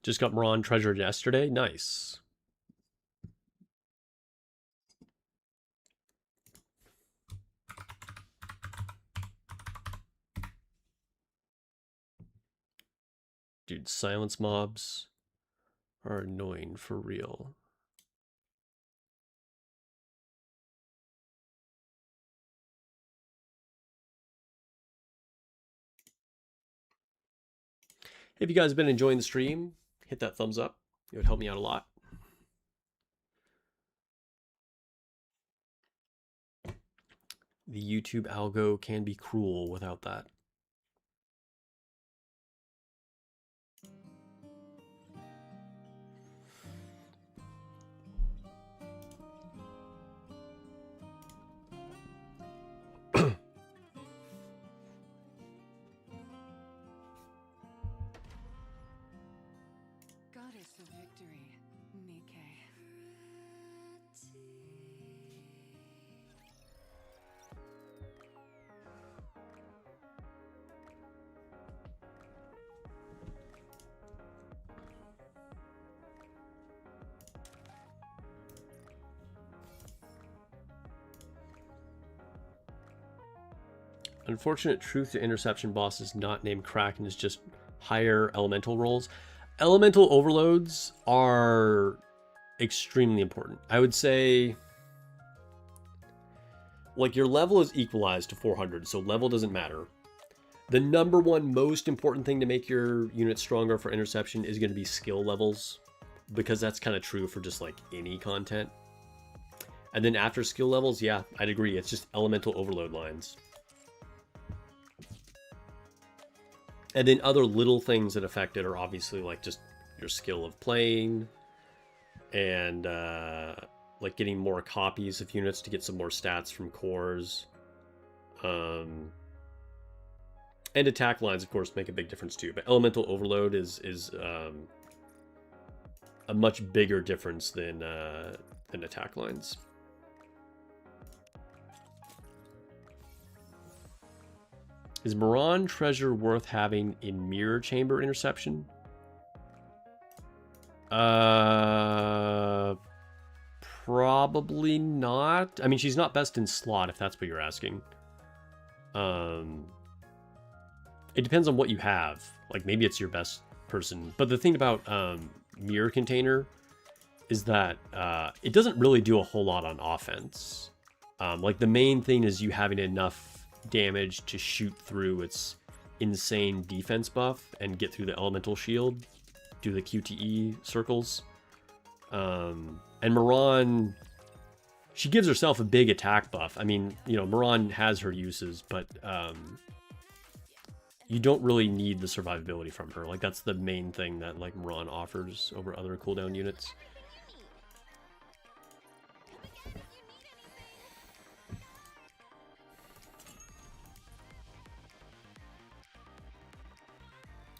Just got Moran treasured yesterday. Nice. Dude, silence mobs are annoying for real. If you guys have been enjoying the stream, hit that thumbs up. It would help me out a lot. The YouTube algo can be cruel without that. Goddess of victory, Nike. Unfortunate truth to interception boss is not named Kraken, is just higher elemental rolls. Elemental overloads are extremely important. I would say, like, your level is equalized to 400, so level doesn't matter. The number one most important thing to make your unit stronger for interception is going to be skill levels, because that's kind of true for just like any content. And then after skill levels, yeah, I'd agree. It's just elemental overload lines. And then other little things that affect it are obviously like just your skill of playing and like getting more copies of units to get some more stats from cores. And attack lines, of course, make a big difference too. But elemental overload is a much bigger difference than attack lines. Is Moran treasure worth having in mirror chamber interception? Probably not. I mean, she's not best in slot, if that's what you're asking. It depends on what you have. Like, maybe it's your best person. But the thing about mirror container is that it doesn't really do a whole lot on offense. Like, the main thing is you having enough damage to shoot through its insane defense buff and get through the elemental shield, do the QTE circles. And Moran, she gives herself a big attack buff. I mean, you know, Moran has her uses, but you don't really need the survivability from her. Like, that's the main thing that like Moran offers over other cooldown units.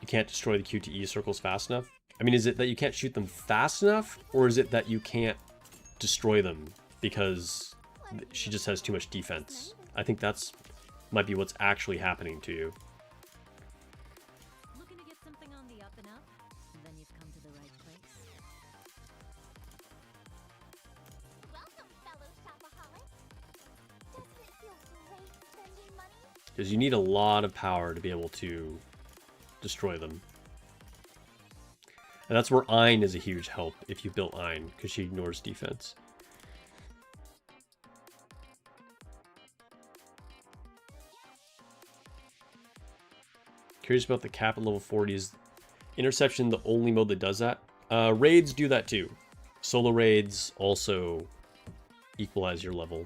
You can't destroy the QTE circles fast enough. I mean, is it that you can't shoot them fast enough, or is it that you can't destroy them because she just has too much defense? I think that's might be what's actually happening to you. Looking to get something on the up and up? Then you've come to the right place. Welcome, fellow shopaholics. Doesn't it feel great spending money? Because you need a lot of power to be able to destroy them. And that's where Ein is a huge help if you built Ein, because she ignores defense. Curious about the cap at level 40. Is interception the only mode that does that? Raids do that too. Solo raids also equalize your level.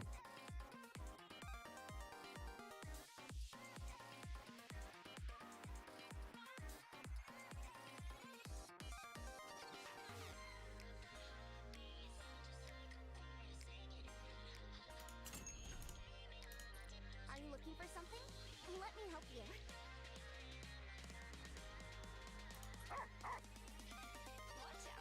Are you looking for something? Let me help you. Watch out.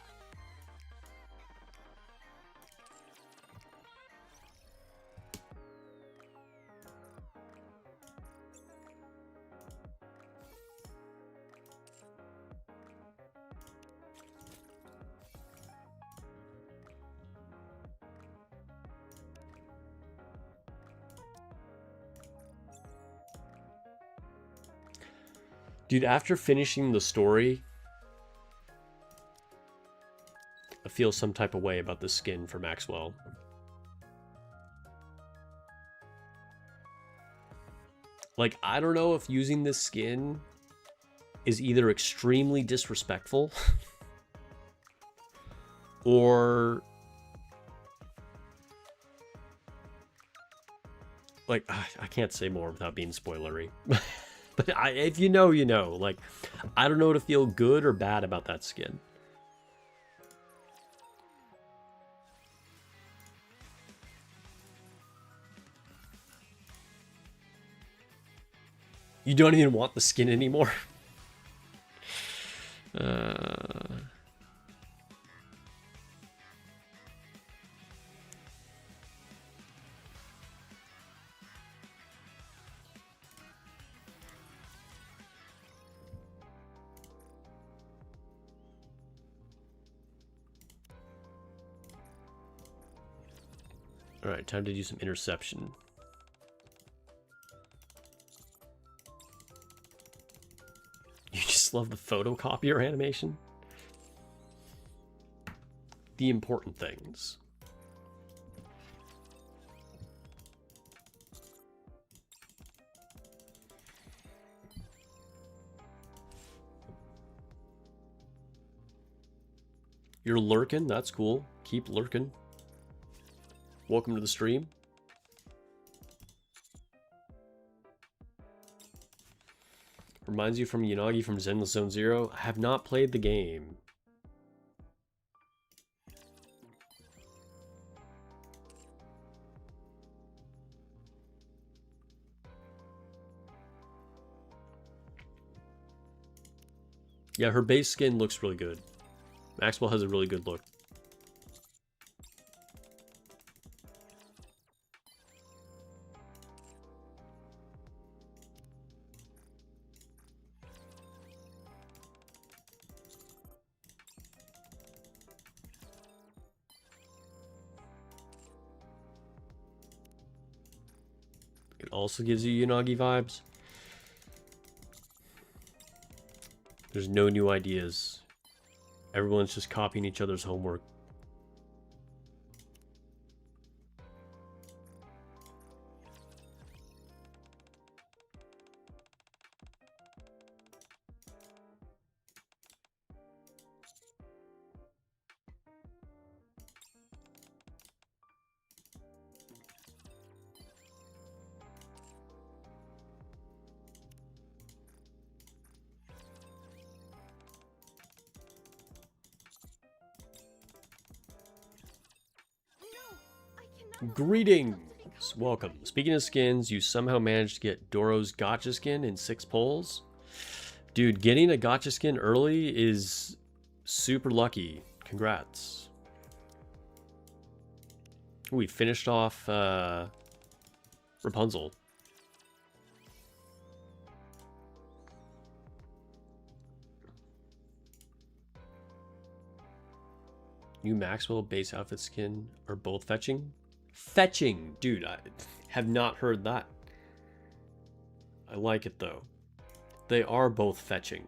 Dude, after finishing the story, I feel some type of way about the skin for Maxwell. Like, I don't know if using this skin is either extremely disrespectful or like, I can't say more without being spoilery. But if you know, you know. Like, I don't know to feel good or bad about that skin. You don't even want the skin anymore. All right, time to do some interception. You just love the photocopier animation? The important things. You're lurking? That's cool. Keep lurking. Welcome to the stream. Reminds you from Yanagi from Zenless Zone Zero. I have not played the game. Yeah, her base skin looks really good. Maxwell has a really good look. It also gives you Unagi vibes. There's no new ideas. Everyone's just copying each other's homework. Greetings! Welcome. Speaking of skins, you somehow managed to get Doro's gotcha skin in 6 pulls. Dude, getting a gotcha skin early is Super lucky. Congrats. We finished off Rapunzel. New Maxwell base outfit skin are both fetching? Fetching! Dude, I have not heard that. I like it though. They are both fetching.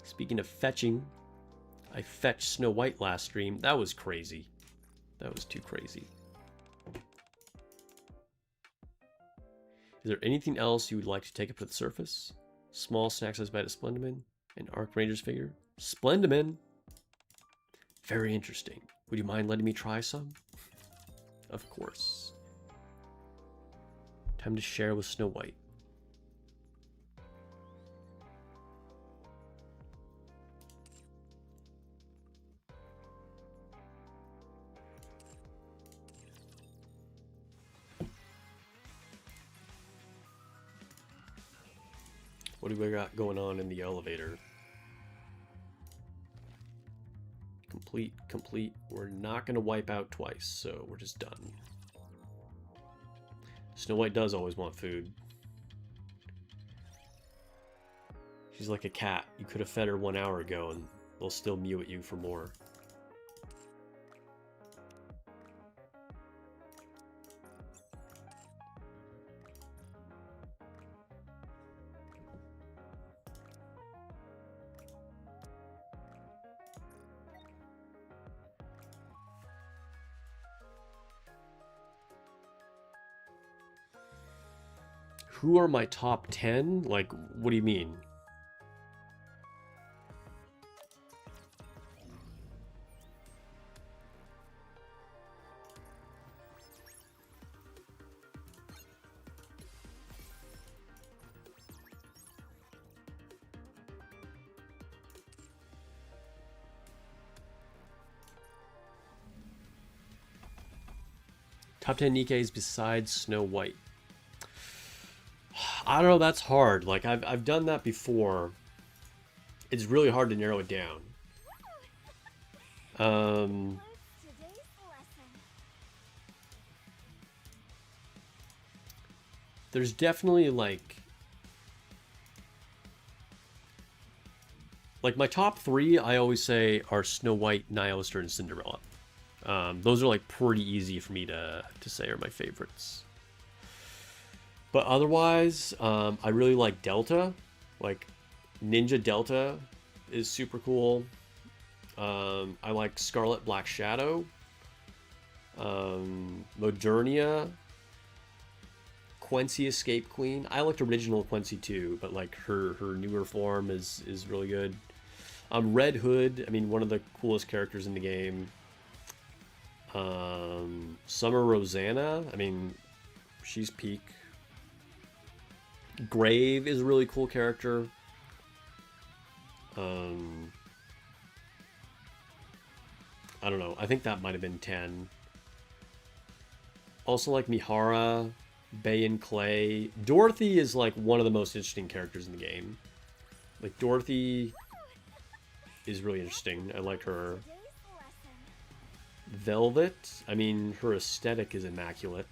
Speaking of fetching, I fetched Snow White last stream. That was crazy. That was too crazy. Is there anything else you would like to take up to the surface? Small snack size bite of Splendiman? An Archranger's figure? Splendiman! Very interesting. Would you mind letting me try some? Of course. Time to share with Snow White. What do we got going on in the elevator? Complete, complete. We're not going to wipe out twice, so we're just done. Snow White does always want food. She's like a cat. You could have fed her 1 hour ago and they'll still mew at you for more. Who are my top 10? Like, what do you mean? Top 10 Nikkeis besides Snow White. I don't know, that's hard. Like, I've done that before. It's really hard to narrow it down. There's definitely, like my top 3, I always say, are Snow White, Nihilister, and Cinderella. Those are, like, pretty easy for me to say are my favorites. But otherwise, I really like Delta. Like, Ninja Delta is super cool. I like Scarlet Black Shadow. Modernia. Quincy Escape Queen. I liked original Quincy too, but like her newer form is really good. Red Hood, I mean, one of the coolest characters in the game. Summer Rosanna, I mean, she's peak. Grave is a really cool character. I don't know. I think that might have been 10. Also like Mihara, Bay and Clay. Dorothy is like one of the most interesting characters in the game. Like Dorothy is really interesting. I like her. Velvet, I mean, her aesthetic is immaculate.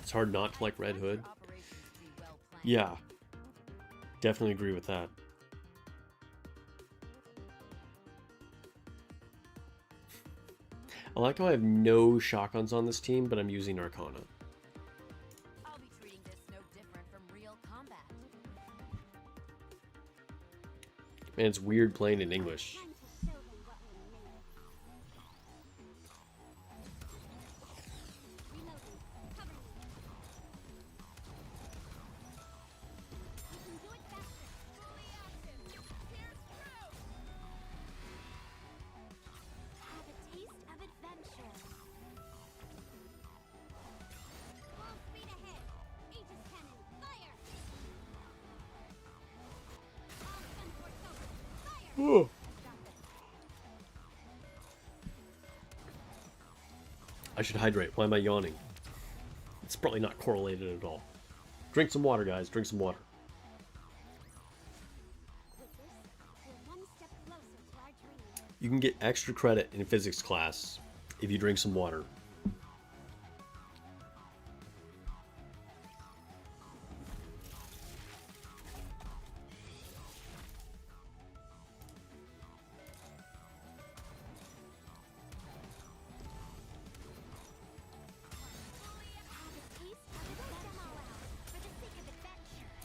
It's hard not to like Red Hood. Yeah, definitely agree with that. I like how I have no shotguns on this team, but I'm using Arcana. I'll be treating this no different from real combat. Man, it's weird playing in English. Oh. I should hydrate. Why am I yawning? It's probably not correlated at all. Drink some water, guys. Drink some water. You can get extra credit in physics class if you drink some water.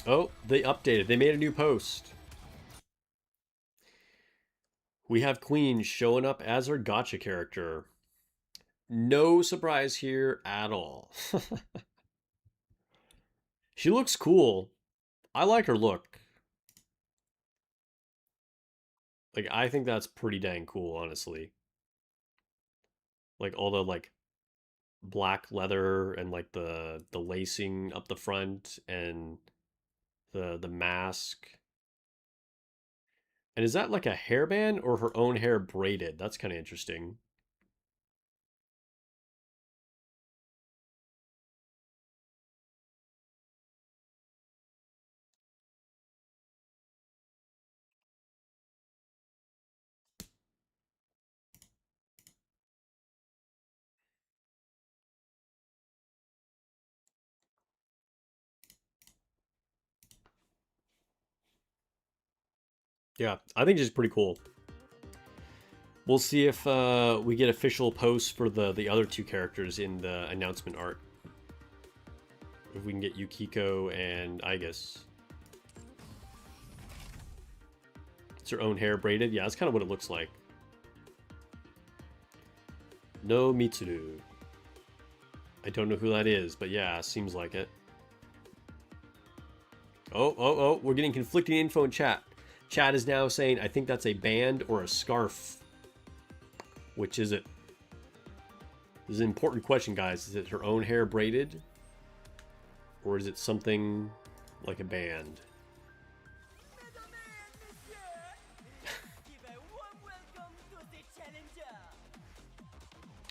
Oh, they updated. They made a new post. We have Queen showing up as her gotcha character. No surprise here at all. She looks cool. I like her look. Like, I think that's pretty dang cool, honestly. Like, all the, like, black leather and, like, the lacing up the front and the mask. And is that, like, a hairband or her own hair braided? That's kind of interesting. Yeah, I think she's pretty cool. We'll see if we get official posts for the other two characters in the announcement art. If we can get Yukiko and Aigis. It's her own hair braided. Yeah, that's kind of what it looks like. No Mitsuru. I don't know who that is, but yeah, seems like it. Oh, we're getting conflicting info in chat. Chat is now saying, I think that's a band or a scarf. Which is it? This is an important question, guys. Is it her own hair braided? Or is it something like a band?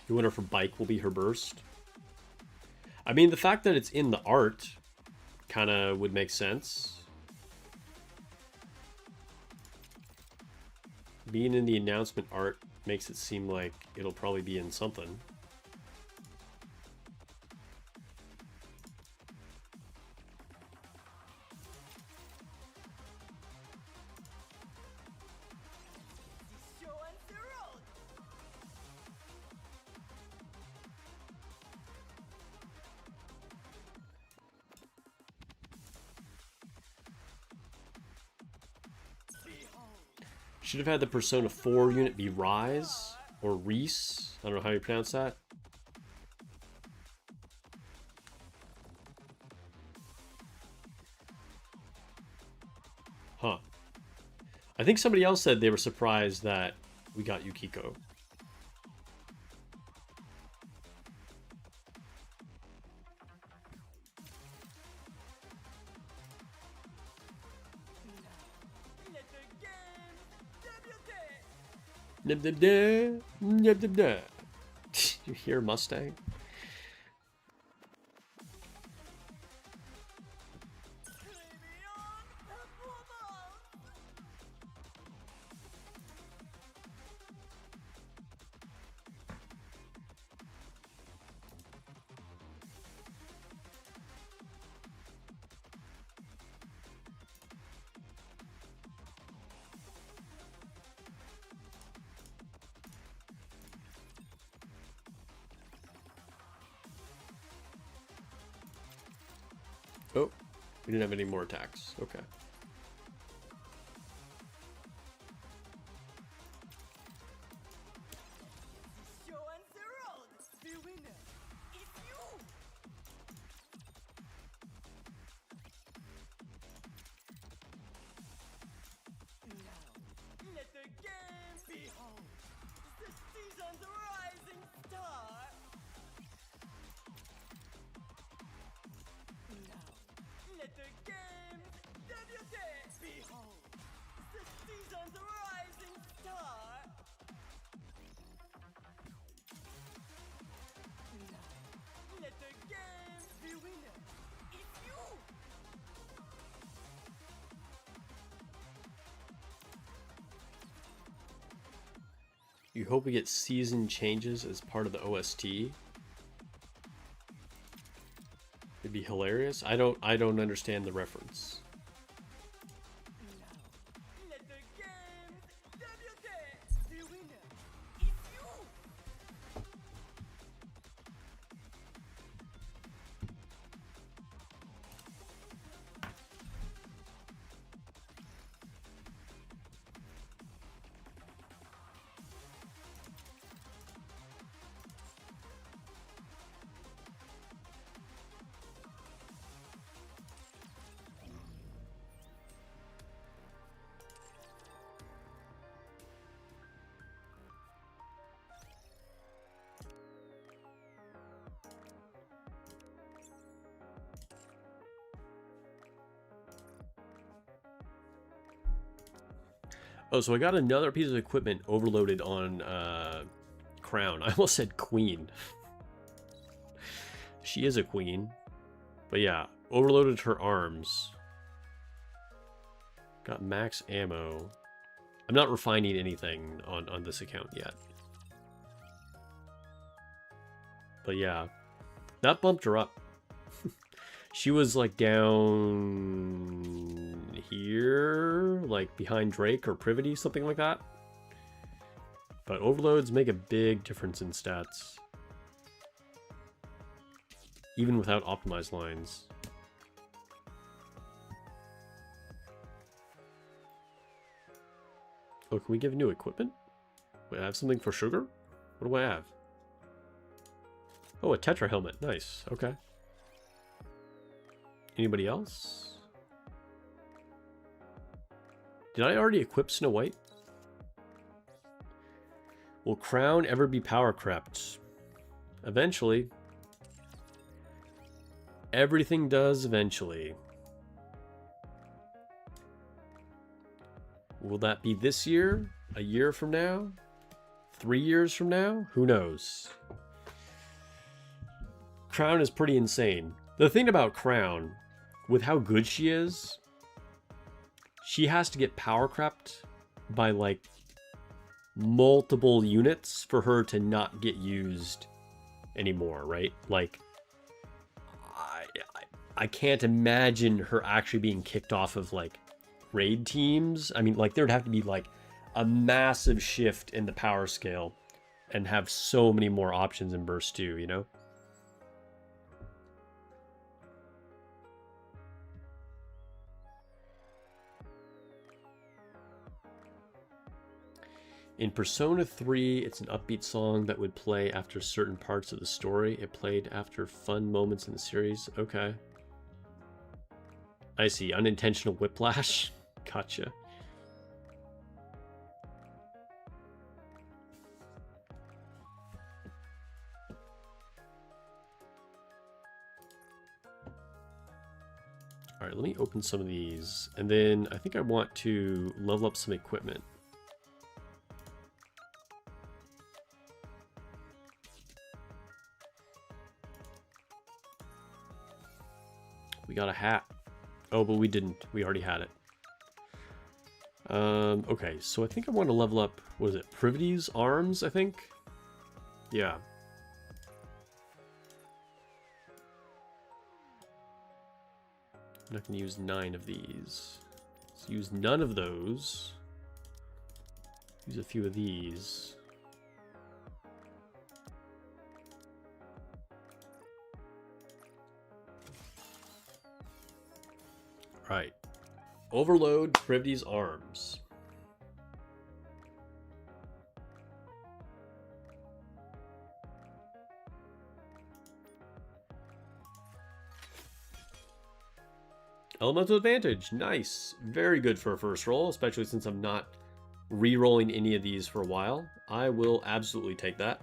The winner for Bike will be her burst. I mean, the fact that it's in the art kind of would make sense. Being in the announcement art makes it seem like it'll probably be in something. Should have had the Persona 4 unit be Rise or Reese. I don't know how you pronounce that. Huh. I think somebody else said they were surprised that we got Yukiko. You hear Mustang? Oh, we didn't have any more attacks. Okay. Behold, the season's rising star. Now, let the game be winner. It's you. You hope we get season changes as part of the OST. It'd be hilarious. I don't understand the reference. Now, let the game's debut be winner. It's you. Oh, so I got another piece of equipment overloaded on Crown. I almost said Queen. She is a queen. But yeah, overloaded her arms. Got max ammo. I'm not refining anything on this account yet. But yeah, that bumped her up. She was like down here, like behind Drake or Privity, something like that. But overloads make a big difference in stats. Even without optimized lines. Oh, can we give new equipment? Wait, I have something for sugar? What do I have? Oh, a Tetra helmet. Nice. Okay. Anybody else? Did I already equip Snow White? Will Crown ever be power crept? Eventually. Everything does eventually. Will that be this year? A year from now? 3 years from now? Who knows? Crown is pretty insane. The thing about Crown, with how good she is, she has to get power crept by like multiple units for her to not get used anymore, right? Like, I can't imagine her actually being kicked off of like raid teams. I mean, like there'd have to be like a massive shift in the power scale and have so many more options in Burst 2, you know? In Persona 3, it's an upbeat song that would play after certain parts of the story. It played after fun moments in the series. Okay. I see. Unintentional whiplash. Gotcha. All right, let me open some of these. And then I think I want to level up some equipment. We got a hat. Oh, but we didn't. We already had it. Okay, so I think I want to level up, what is it, Privity's arms, I think? Yeah. I'm not going to use 9 of these. Let's use none of those. Use a few of these. Right. Overload Privity's arms. Elemental advantage. Nice. Very good for a first roll, especially since I'm not re-rolling any of these for a while. I will absolutely take that.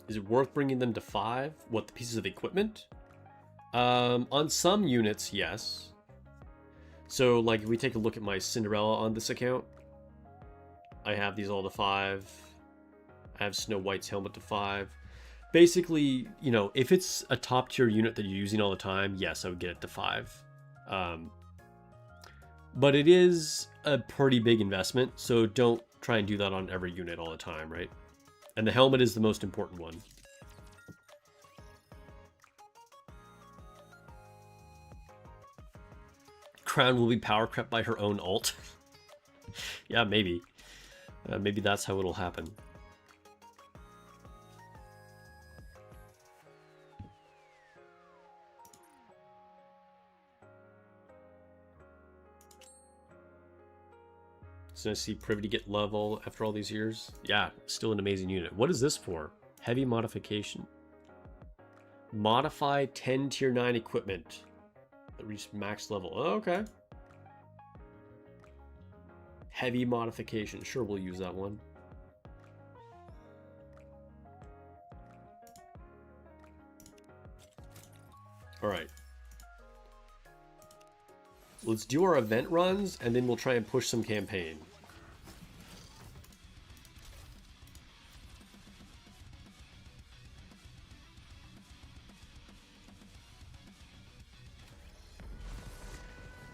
Is it worth bringing them to 5? What, the pieces of equipment? On some units, yes. So, like, if we take a look at my Cinderella on this account, I have these all to 5. I have Snow White's helmet to 5. Basically, you know, if it's a top tier unit that you're using all the time, yes, I would get it to 5. But it is a pretty big investment, so don't try and do that on every unit all the time, right? And the helmet is the most important one. Crown will be power crept by her own ult. Yeah, maybe. Maybe that's how it'll happen. So I see Privy get level after all these years. Yeah, still an amazing unit. What is this for? Heavy modification. Modify 10 tier 9 equipment that reached max level. Oh, okay. Heavy modification. Sure, we'll use that one. All right. Let's do our event runs, and then we'll try and push some campaign.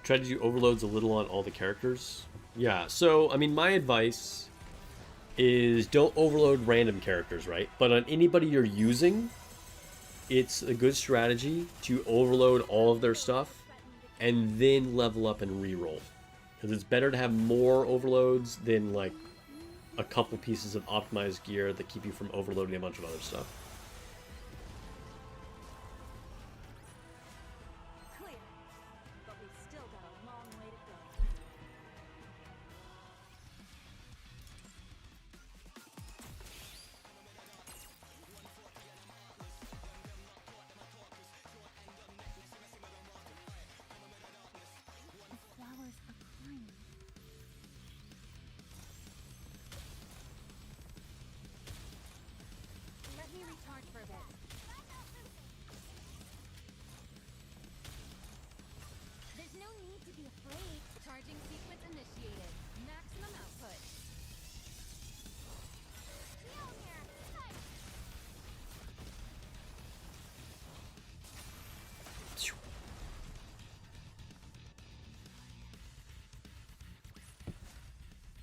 Try to do overloads a little on all the characters. Yeah, so, I mean, my advice is don't overload random characters, right? But on anybody you're using, it's a good strategy to overload all of their stuff and then level up and reroll. Because it's better to have more overloads than, like, a couple pieces of optimized gear that keep you from overloading a bunch of other stuff.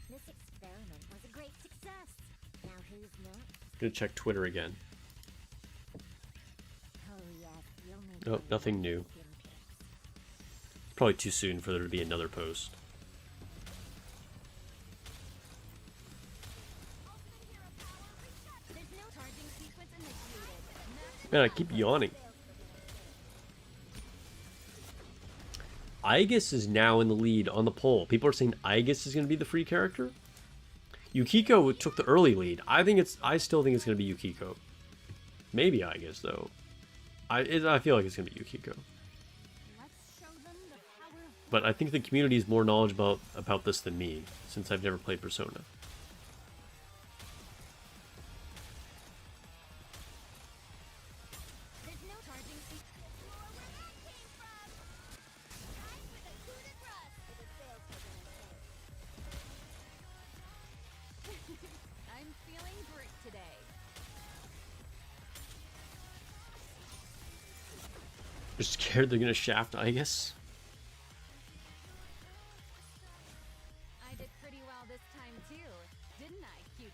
This experiment was a great success. Now who's next? Gonna check Twitter again. Oh yes, you'll make Oh, nothing new. Probably too soon for there to be another post. Man, I keep yawning. Aegis is now in the lead on the poll. People are saying Aegis is going to be the free character. Yukiko took the early lead. I still think it's going to be Yukiko. Maybe Aegis though. I feel like it's going to be Yukiko. But I think the community is more knowledgeable about this than me, since I've never played Persona. You're scared they're gonna shaft Aegis? I did pretty well this time too, didn't I, cutie?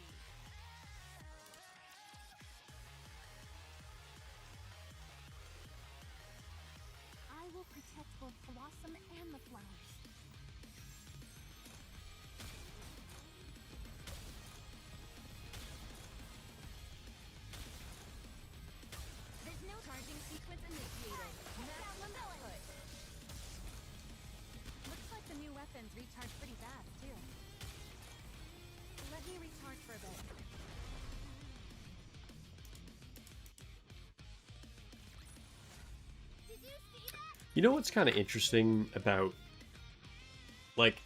I will protect both Blossom and the flowers. There's no charging sequence initiated. Maximum output. Looks like the new weapons recharge pretty fast too. Let me recharge for a bit. Did you see that? You know what's kind of interesting about, like,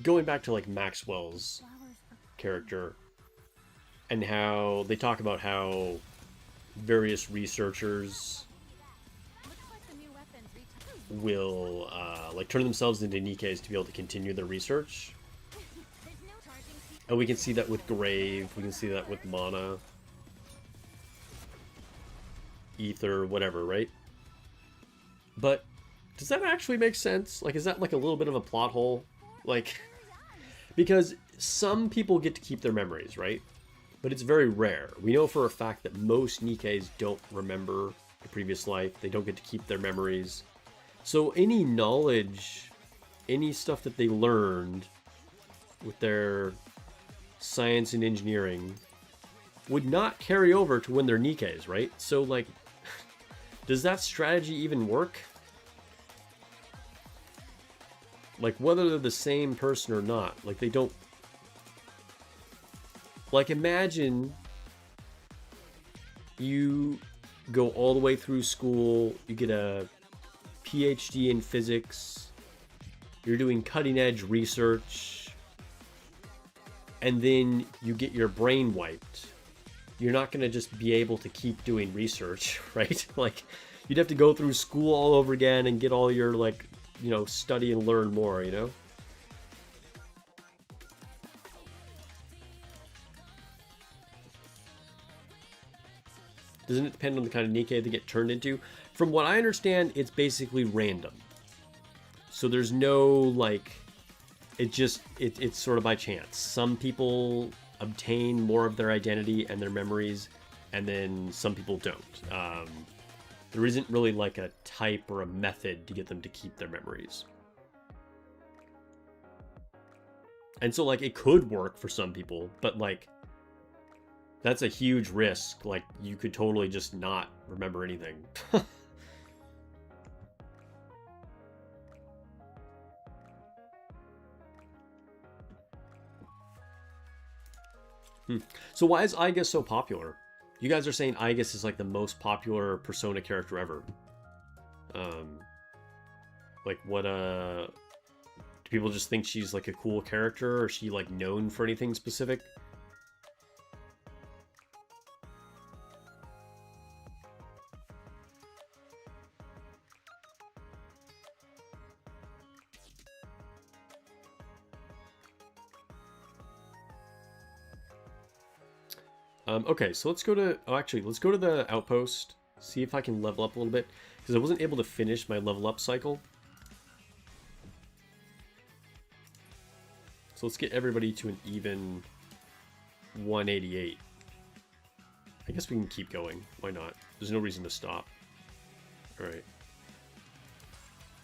going back to like Maxwell's Flowers are character, and how they talk about how various researchers Looks like the new weapons reach. will like turn themselves into Nikes to be able to continue their research. There's no charging seat. And we can see that with Grave, we can see that with Mana, Ether, whatever, right? But does that actually make sense? Like, is that like a little bit of a plot hole? Like, because some people get to keep their memories, right? But it's very rare. We know for a fact that most Nikkei's don't remember the previous life. They don't get to keep their memories. So any knowledge, any stuff that they learned with their science and engineering would not carry over to when they're Nikkeis, right? So, like, does that strategy even work? Like, whether they're the same person or not, like, they don't... Like, imagine you go all the way through school, you get a PhD in physics, you're doing cutting-edge research, and then you get your brain wiped. You're not going to just be able to keep doing research, right? Like, you'd have to go through school all over again and get all your, like, you know, study and learn more, you know? Doesn't it depend on the kind of Nikkei they get turned into? From what I understand, it's basically random. So there's no, like, it's sort of by chance. Some people obtain more of their identity and their memories, and then some people don't. There isn't really like a type or a method to get them to keep their memories. And so, like, it could work for some people, but, like, that's a huge risk. Like, you could totally just not remember anything. So why is Aigis so popular? You guys are saying Aigis is like the most popular Persona character ever. Like, what, do people just think she's like a cool character, or is she like known for anything specific? Okay, so let's go to... Oh, actually, let's go to the outpost. See if I can level up a little bit. Because I wasn't able to finish my level up cycle. So let's get everybody to an even 188. I guess we can keep going. Why not? There's no reason to stop. Alright.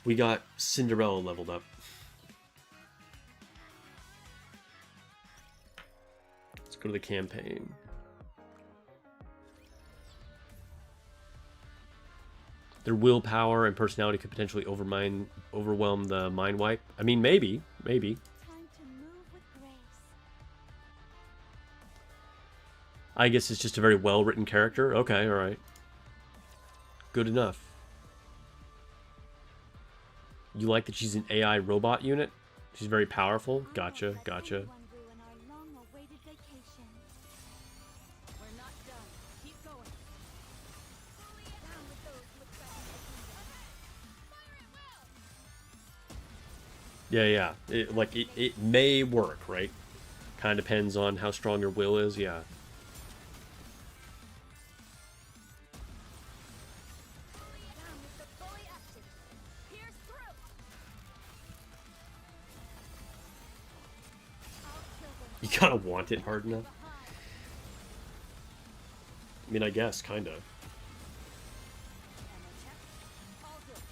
We got Cinderella leveled up. Let's go to the campaign. Their willpower and personality could potentially overwhelm the mind wipe. I mean, maybe. Time to move with grace. I guess it's just a very well-written character. Okay, alright. Good enough. You like that she's an AI robot unit? She's very powerful? Gotcha, gotcha. Everyone ruin our long-awaited vacation. We're not done. Keep going. Down with those who would threaten the kingdom. Yeah. It may work, right? Kind of depends on how strong your will is, yeah. Down with the fully active. Pierce through. I'll kill them. You gotta want it hard enough. I mean, I guess, kinda. Ammo check. All good.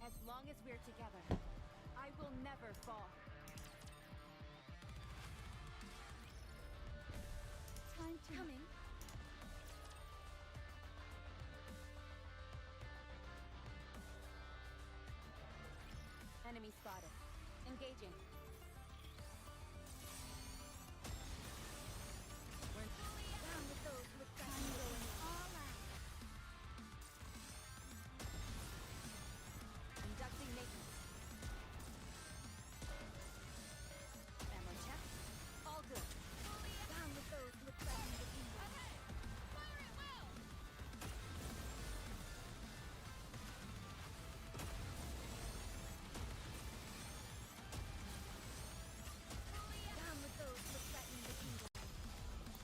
As long as we're together, I will never fall. Time to coming. Enemy spotted. Engaging. Down with those who would threaten going all out. Conducting maintenance.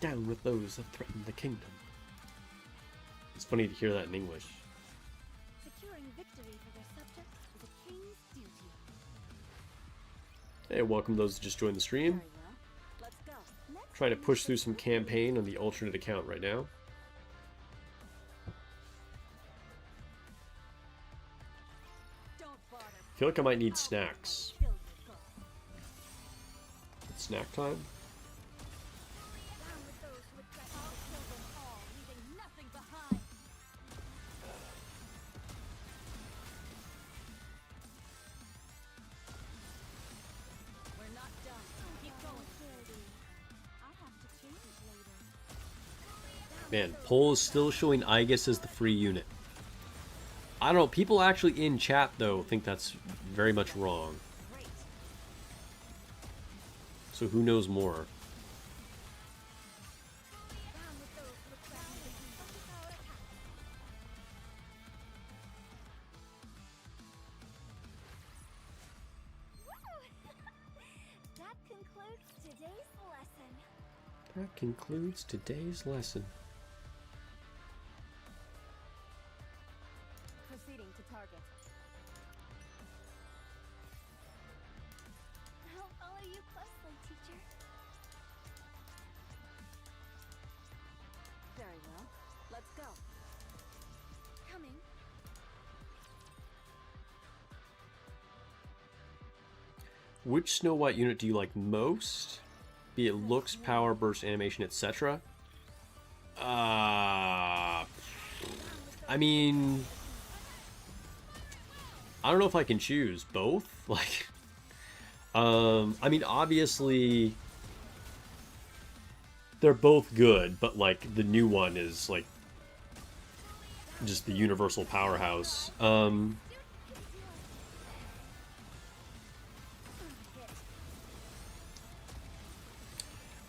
Down with those that threaten the kingdom. It's funny to hear that in English. Securing victory for their subjects is a king's duty. Hey, welcome those that just joined the stream. Very well. Let's go. Next, Trying to push through some campaign on the alternate account right now. Don't bother. I feel like I might need snacks. Kill your foe. It's snack time. down with those who would threaten I'll the kill them all, leaving nothing behind. We're not done. Keep going. security. I'll have to change later. Man, poll is still showing Aegis as the free unit. I don't know, people actually in chat though think that's very much wrong. Great. So who knows more? Down with those who would threaten the kingdom. That concludes today's lesson. That concludes today's lesson. Proceeding to target. I'll follow you closely, teacher. Very well. Let's go. Coming. Which Snow White unit do you like most? Be it looks, power, burst, animation, etc. I mean, I don't know if I can choose both. Like, I mean, obviously, they're both good, but like the new one is like just the universal powerhouse.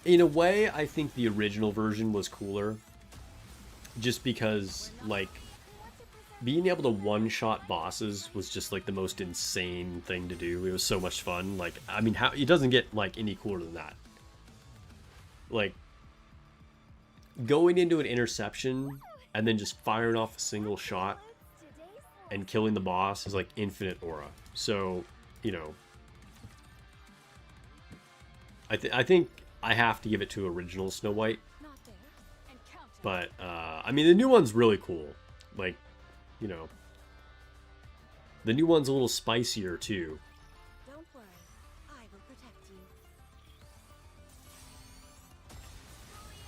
In a way, I think the original version was cooler. Just because, like, being able to one-shot bosses was just, like, the most insane thing to do. It was so much fun. Like, I mean, how it doesn't get, like, any cooler than that. Like, going into an interception and then just firing off a single shot and killing the boss is, like, infinite aura. So, you know, I think I have to give it to original Snow White, Not there. Encounter. but I mean the new one's really cool. Like, you know, the new one's a little spicier too. Don't worry. I will protect you.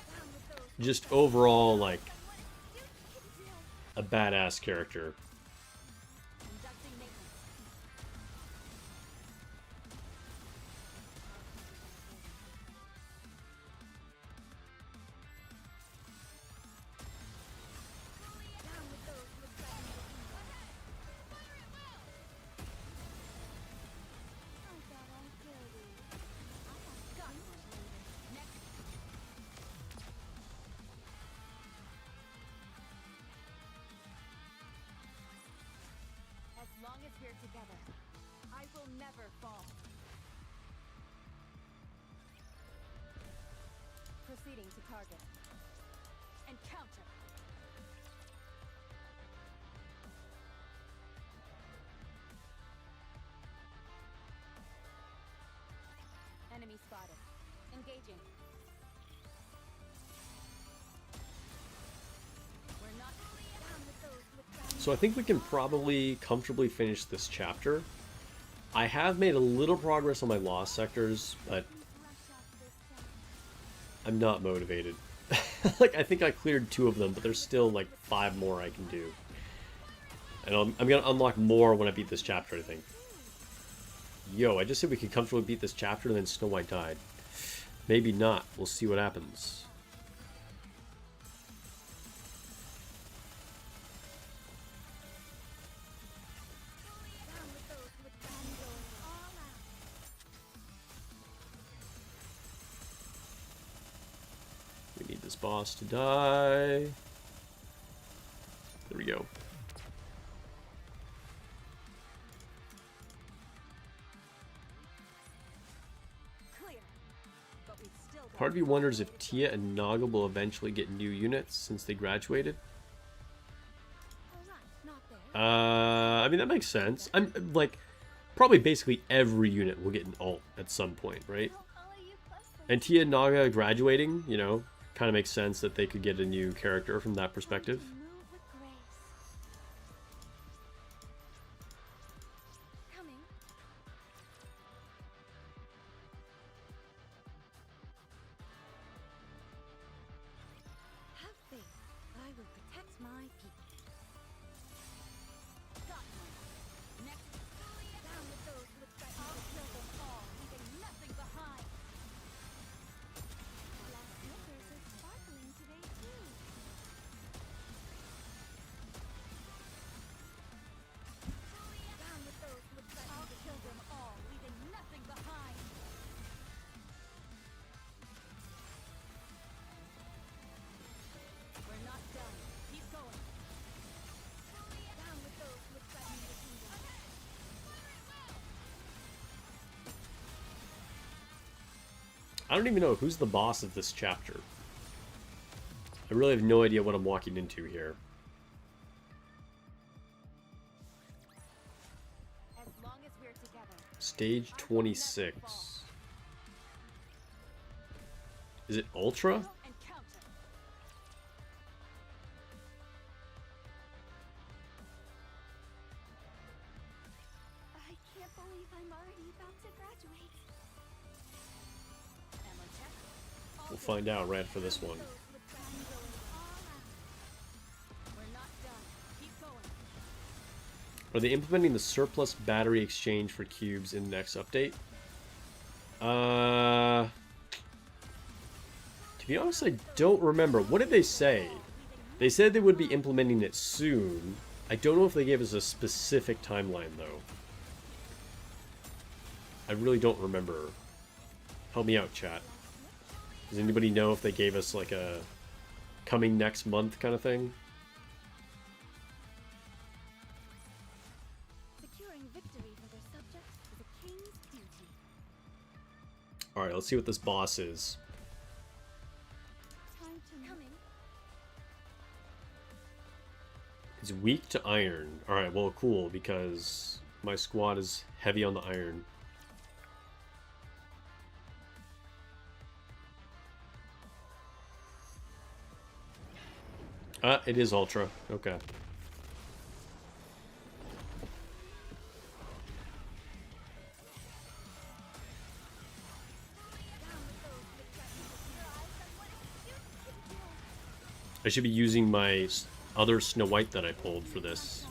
Down with those Just overall, like, you can do. a badass character. Conducting maintenance. Down with those who would threaten the kingdom. I thought I killed you. I'll have to change later. Next. As long as we're together, I will never fall. Proceeding to target. Encounter. Enemy spotted. Engaging. We're not Down with those who would threaten So I think we can probably comfortably finish this chapter. I have made a little progress on my lost sectors, but to rush off this time. I'm not motivated. Like, I think I cleared 2 of them, but there's still like 5 more I can do. And I'm gonna unlock more when I beat this chapter, I think. Yo, I just said we could comfortably beat this chapter and then Snow White died. Maybe not. We'll see what happens. Down with those who would threaten going all out. We need this boss to die. There we go. clear. But we've still Part of me wonders if Tia and Naga will eventually get new units since they graduated. I mean, that makes sense. I'm like, probably basically every unit will get an alt at some point, right? And Tia and Naga graduating, you know, kind of makes sense that they could get a new character from that perspective. I don't even know who's the boss of this chapter. I really have no idea what I'm walking into here. As long as we're together. Stage 26. Is it Ultra? I can't believe I'm already about to graduate. We'll find out right after this one. Are they implementing the surplus battery exchange for cubes in the next update? To be honest, I don't remember. What did they say? They said they would be implementing it soon. I don't know if they gave us a specific timeline, though. I really don't remember. Help me out, chat. Does anybody know if they gave us like a coming next month kind of thing? Securing victory for their subjects is a king's duty. Alright, let's see what this boss is. Time to coming. He's weak to iron. Alright, well, cool, because my squad is heavy on the iron. It is Ultra. Okay. I should be using my other Snow White that I pulled for this.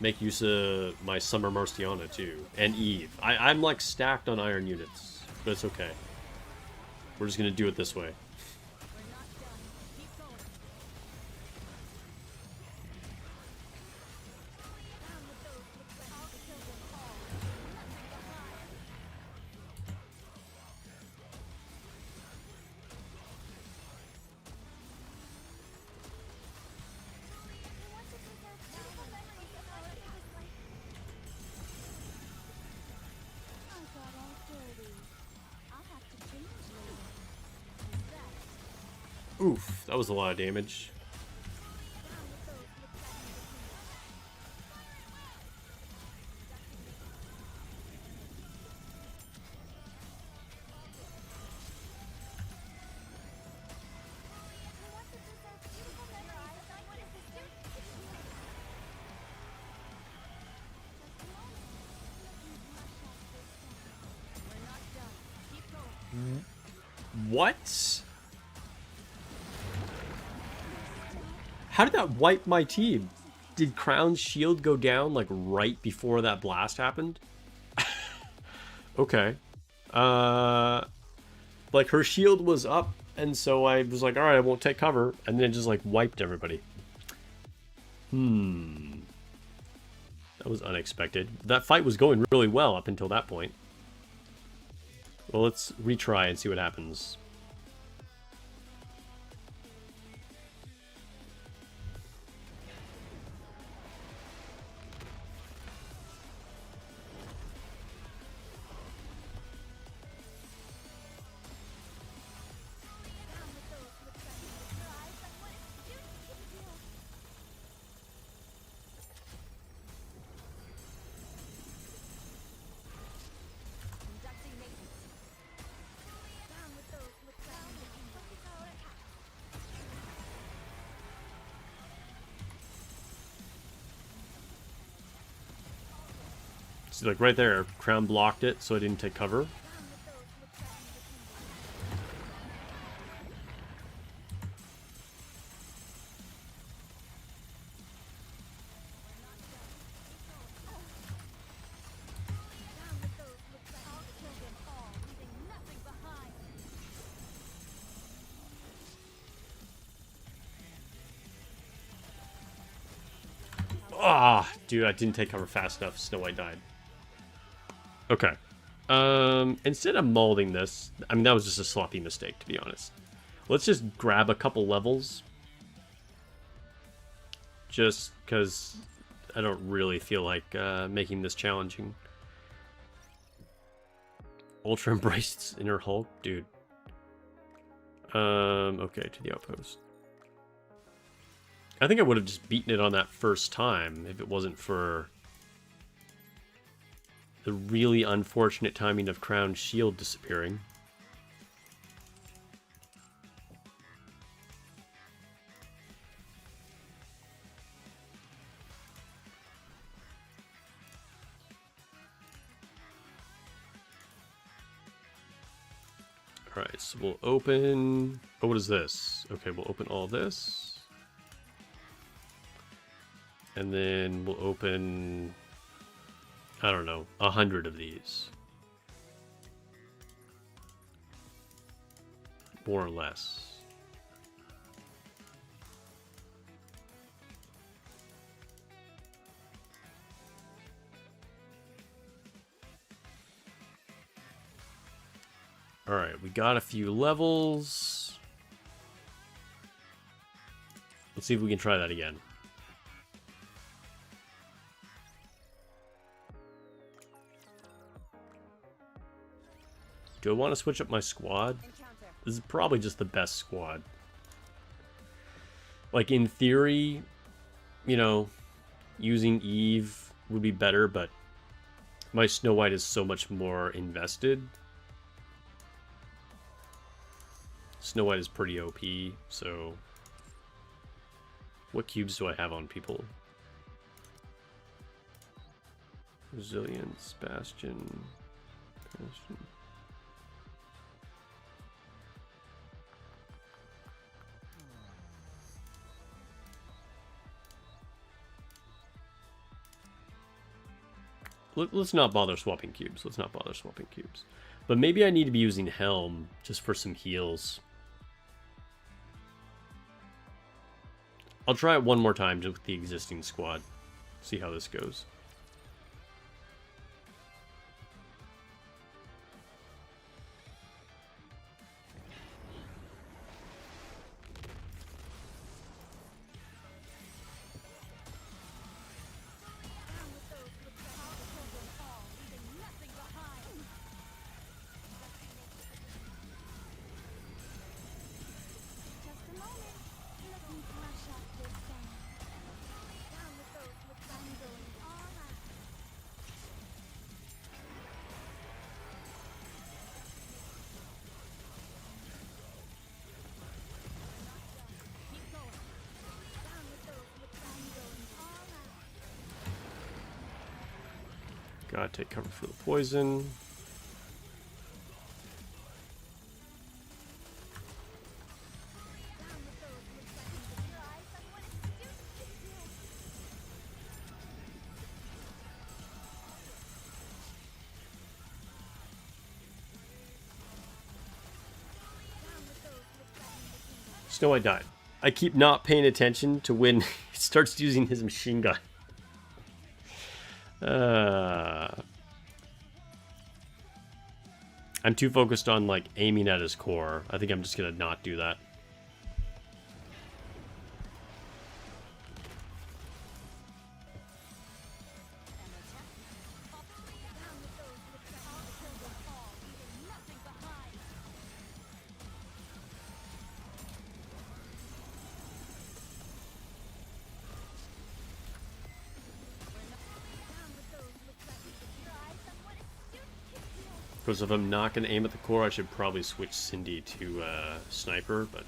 Make use of my Summer Marciana too. And Eve. I'm like stacked on iron units. But it's okay. We're just gonna do it this way. Oof, that was a lot of damage. What? How did that wipe my team? Did Crown's shield go down like right before that blast happened? Okay. Like her shield was up, and so I was like, alright, I won't take cover, and then it just like wiped everybody. That was unexpected. That fight was going really well up until that point. Well, let's retry and see what happens. See, like right there, Crown blocked it, so I didn't take cover. Ah, dude, I didn't take cover fast enough. Snow White died. Okay. Instead of molding this, I mean, that was just a sloppy mistake, to be honest. Let's just grab a couple levels. Just because I don't really feel like making this challenging. Ultra embraced inner Hulk, dude. Okay, to the outpost. I think I would have just beaten it on that first time if it wasn't for the really unfortunate timing of Crown's shield disappearing. Alright, so we'll open... Oh, what is this? Okay, we'll open all this. And then we'll open... I don't know, 100 of these. More or less. Alright, we got a few levels. Let's see if we can try that again. Do I want to switch up my squad? This is probably just the best squad. Like, in theory, you know, using Eve would be better, but my Snow White is so much more invested. Snow White is pretty OP, so... What cubes do I have on people? Resilience, Bastion... Let's not bother swapping cubes. Let's not bother swapping cubes. But maybe I need to be using Helm just for some heals. I'll try it one more time just with the existing squad. See how this goes. Gotta take cover for the poison. Snow White died. I keep not paying attention to when he starts using his machine gun. I'm too focused on, like, aiming at his core. I think I'm just gonna not do that. Because if I'm not going to aim at the core, I should probably switch Cindy to Sniper, but...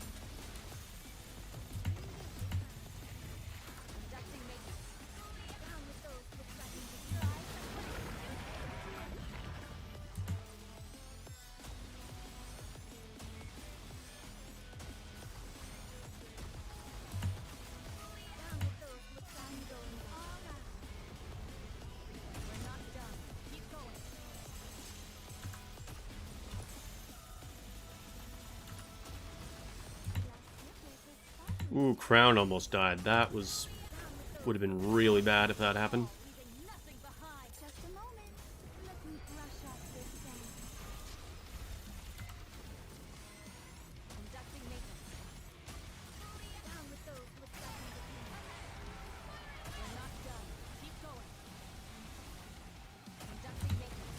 Ooh, Crown almost died. That would have been really bad if that happened. Leaving nothing behind. Just a moment. Let me brush off this sand. Conducting maintenance. Down with those who threaten the king. We're not done. Keep going. Conducting maintenance.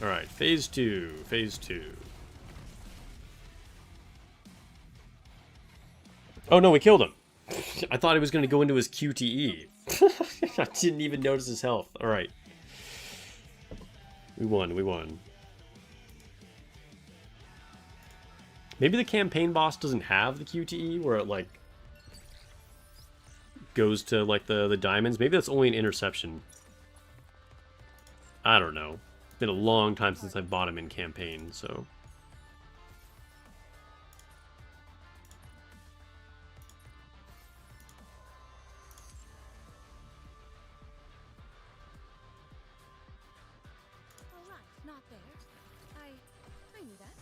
All right, phase 2. Phase 2. Oh no, we killed him. I thought he was going to go into his QTE. I didn't even notice his health. All right. We won. We won. Maybe the campaign boss doesn't have the QTE where it like goes to like the diamonds. Maybe that's only an interception. I don't know. It's been a long time since I bought him in campaign, so. All right, not there. I knew that.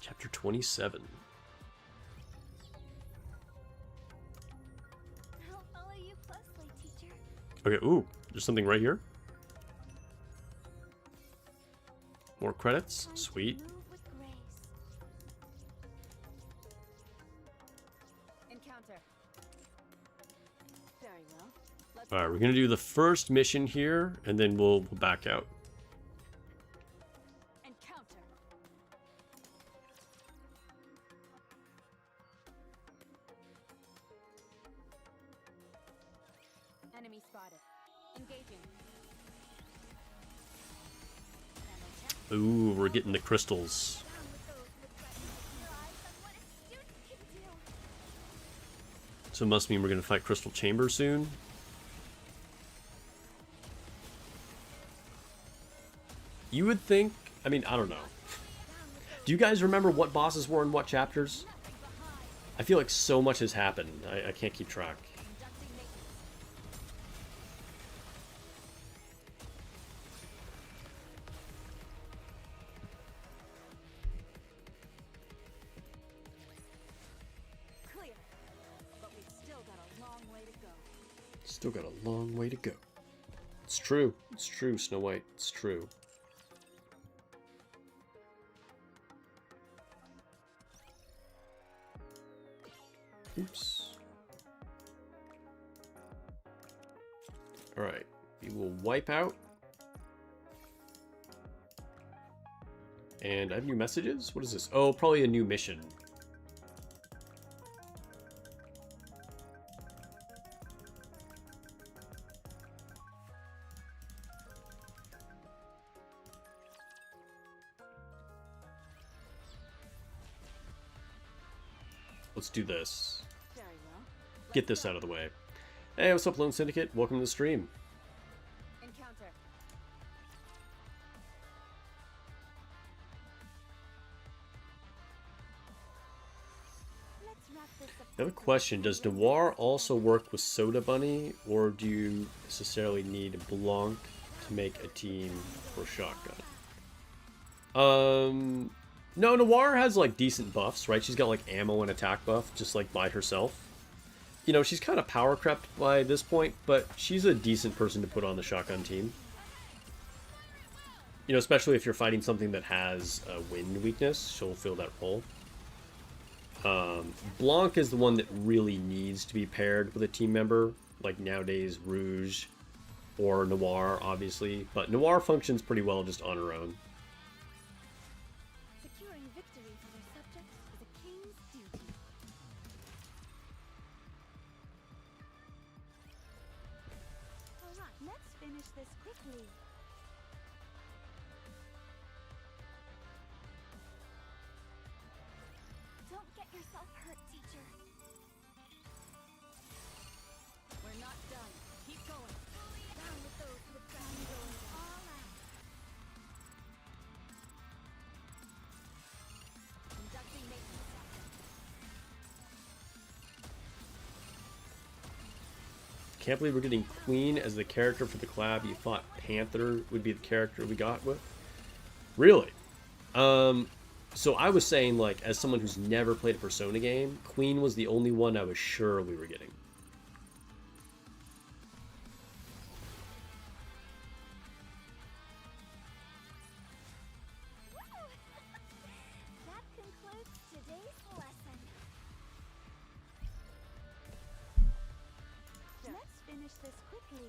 Chapter 27. I'll follow you closely, teacher. Okay, ooh, there's something right here. More credits. Time to Sweet. move with grace. Encounter. Very well. Let's Alright, we're gonna do the first mission here, and then we'll back out. encounter. Enemy spotted. Engaging. Ammo check. Ooh, we're getting the crystals. Down with those who threaten the king. Your eyes on what a student can do. So it must mean we're gonna fight Crystal Chamber soon. You would think, I mean, I don't know. Do you guys remember what bosses were in what chapters? I feel like so much has happened. I can't keep track. Conducting maintenance. Clear. But we've still got a long way to go. Still got a long way to go. It's true. It's true, Snow White. It's true. Oops. Alright. We will wipe out. And I have new messages? What is this? Oh, probably a new mission. Let's do this. Very well. Get this out of the way. Hey, what's up, Lone Syndicate? Welcome to the stream. Encounter. Let's wrap this up. I have a question. Does Noir also work with Soda Bunny, or do you necessarily need Blanc to make a team for Shotgun? No, Noir has, like, decent buffs, right? She's got, like, ammo and attack buff, just, like, by herself. You know, she's kind of power crept by this point, but she's a decent person to put on the Shotgun team. You know, especially if you're fighting something that has a wind weakness, she'll fill that role. Blanc is the one that really needs to be paired with a team member, like nowadays Rouge or Noir, obviously. But Noir functions pretty well just on her own. Securing victory for their subjects is a king's duty. All right, let's finish this quickly. Don't get yourself hurt, teacher. We're not done. Keep going. Down with those who threaten the king. All out. Conducting maintenance. Can't believe we're getting Queen as the character for the collab. You thought Panther would be the character we got with? Really? So I was saying, like, as someone who's never played a Persona game, Queen was the only one I was sure we were getting. That concludes today's lesson. Let's finish this quickly.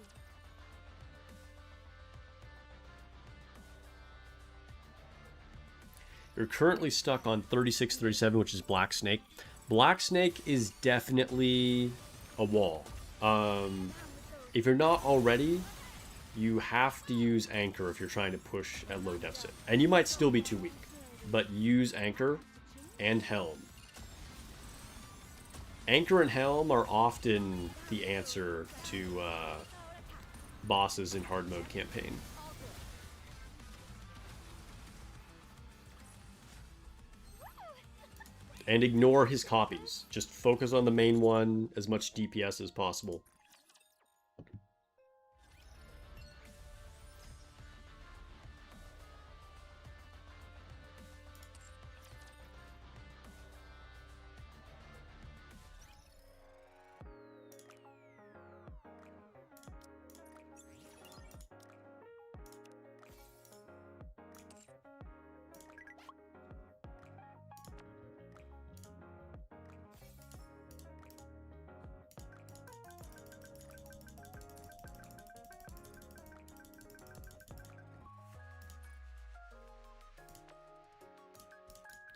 You're currently stuck on 3637, which is Black Snake. Black Snake is definitely a wall. If you're not already, you have to use Anchor if you're trying to push at low deficit. And you might still be too weak, but use Anchor and Helm. Anchor and Helm are often the answer to bosses in hard mode campaign. And ignore his copies. Just focus on the main one, as much DPS as possible.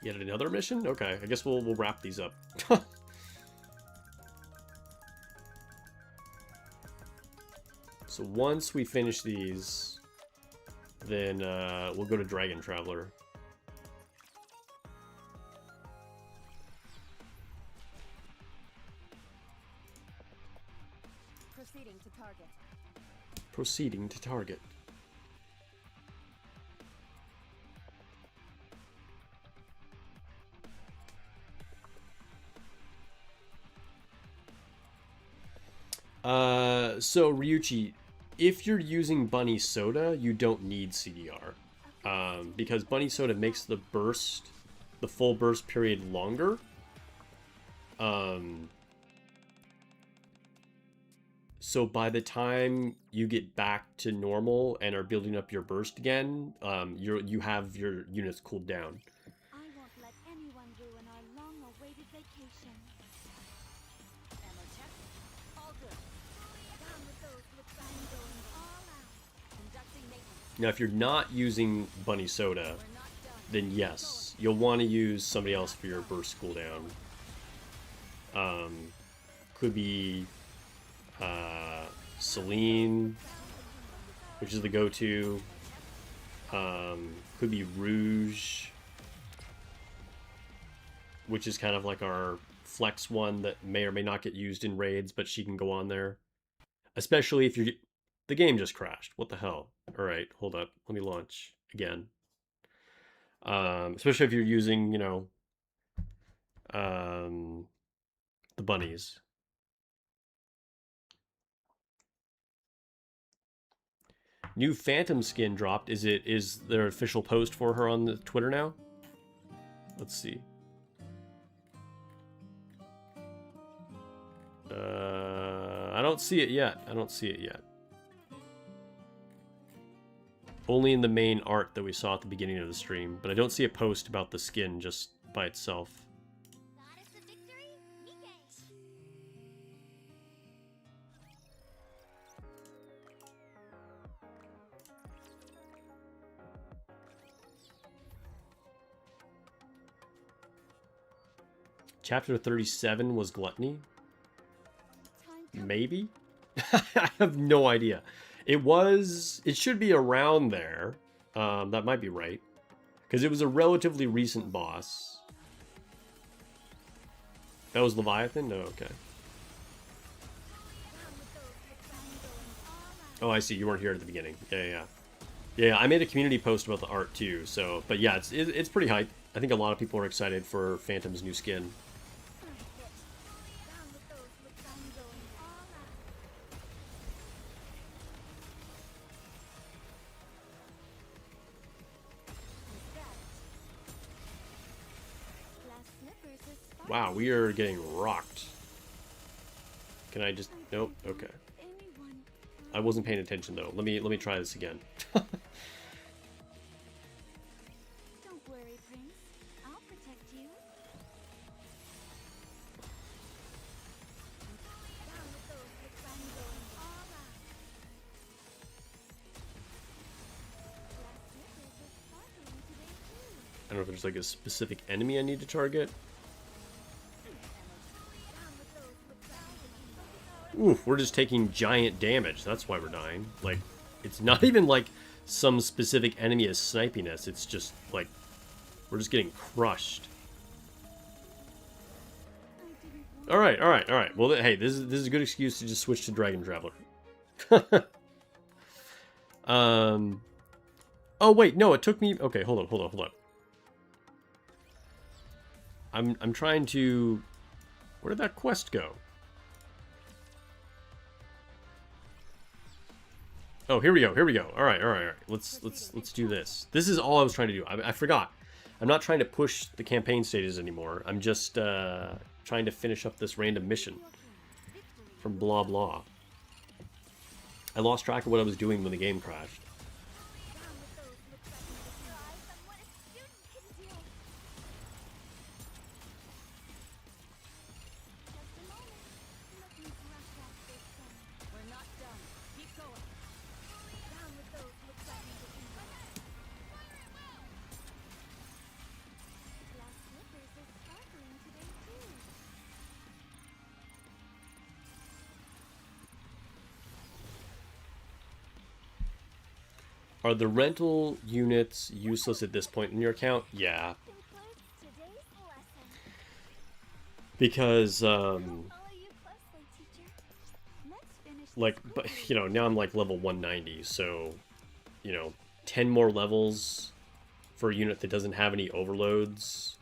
Yet another mission? Okay, I guess we'll wrap these up. So once we finish these, then we'll go to Dragon Traveler. Proceeding to target. Proceeding to target. So Ryuchi, if you're using Bunny Soda, you don't need CDR. Because Bunny Soda makes the full burst period longer. So by the time you get back to normal and are building up your burst again, you have your units cooled down. I won't let anyone ruin our long-awaited vacation. Ammo check. All good. Down with those with time going all out. Conducting maintenance. Now, if you're not using Bunny Soda, We're not done. then yes, you'll want to use somebody else for your burst cooldown. Could be Celine, which is the go-to. Could be Rouge, which is kind of like our flex one that may or may not get used in raids, but she can go on there. Especially if you're... The game just crashed. What the hell? Alright, hold up. Let me launch again. Especially if you're using, you know, the bunnies. New Phantom skin dropped. Is there official post for her on the Twitter now? Let's see. I don't see it yet. I don't see it yet. Only in the main art that we saw at the beginning of the stream, but I don't see a post about the skin just by itself. That is the victory, Mike. Chapter 37 was Gluttony? Time to Maybe? I have no idea. It should be around there. That might be right. Because it was a relatively recent boss. That was Leviathan? No, okay. Oh, I see. You weren't here at the beginning. Yeah. Yeah, I made a community post about the art too. So, but yeah, it's pretty hype. I think a lot of people are excited for Phantom's new skin. down with those with time going all out. Wow, we are getting rocked. Can I just... Nope. Okay. Anyone. I wasn't paying attention, though. Let me try this again. Don't worry, Prince. I'll protect you. Down with those with fun going all out. Glass slippers are sparkling today too. I don't know if there's like a specific enemy I need to target. Down with those with fun going. Oof, we're just taking giant damage. That's why we're dying. Like, it's not even like some specific enemy is sniping us. It's just like we're just getting crushed. All right. Well, hey, this is a good excuse to just switch to Dragon Traveler. Oh wait, no, it took me. Okay, hold on. I'm trying to. Where did that quest go? Oh, here we go. All right. Let's do this. This is all I was trying to do. I forgot. I'm not trying to push the campaign stages anymore. I'm just trying to finish up this random mission from blah blah. I lost track of what I was doing when the game crashed. Down with those with fun going. Your eyes on what a student can do. Just a moment. Let me brush off this sun. We're not done. Keep going. Down with those with fun going. Glass slippers are sparkling today too. Are the rental units useless at this point in your account? Yeah, Concludes today's lesson. because Follow you closely, teacher. Let's finish. like, but you know, now I'm like level 190, so you know, 10 more levels for a unit that doesn't have any overloads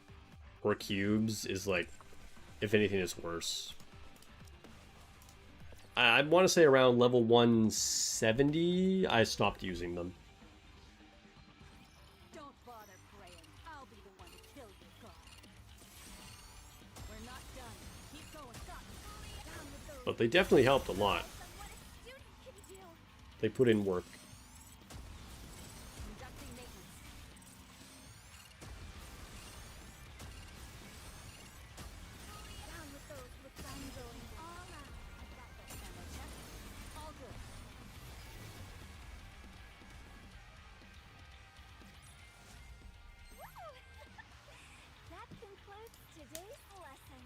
or cubes is like, if anything, is worse. I want to say around level 170, I stopped using them. Don't bother praying. I'll be the one to kill your god. We're not done. Keep going. Stop. Down with those But they definitely helped a lot. on what a student can do. They put in work. Conducting maintenance. Down with those with fun going all out. I've got this. Ammo check. All good. Woo! That concludes today's lesson.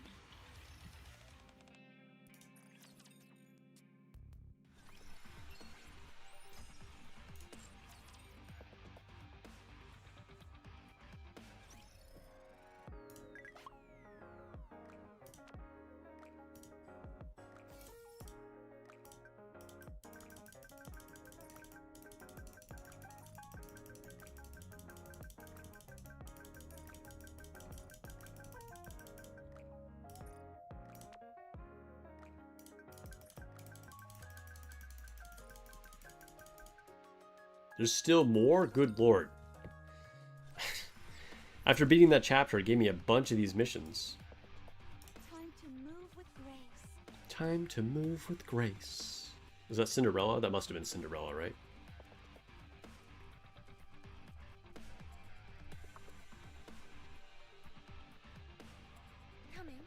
There's still more? Good lord. After beating that chapter, it gave me a bunch of these missions. Time to move with grace. Time to move with grace. Was that Cinderella? That must have been Cinderella, right? Coming.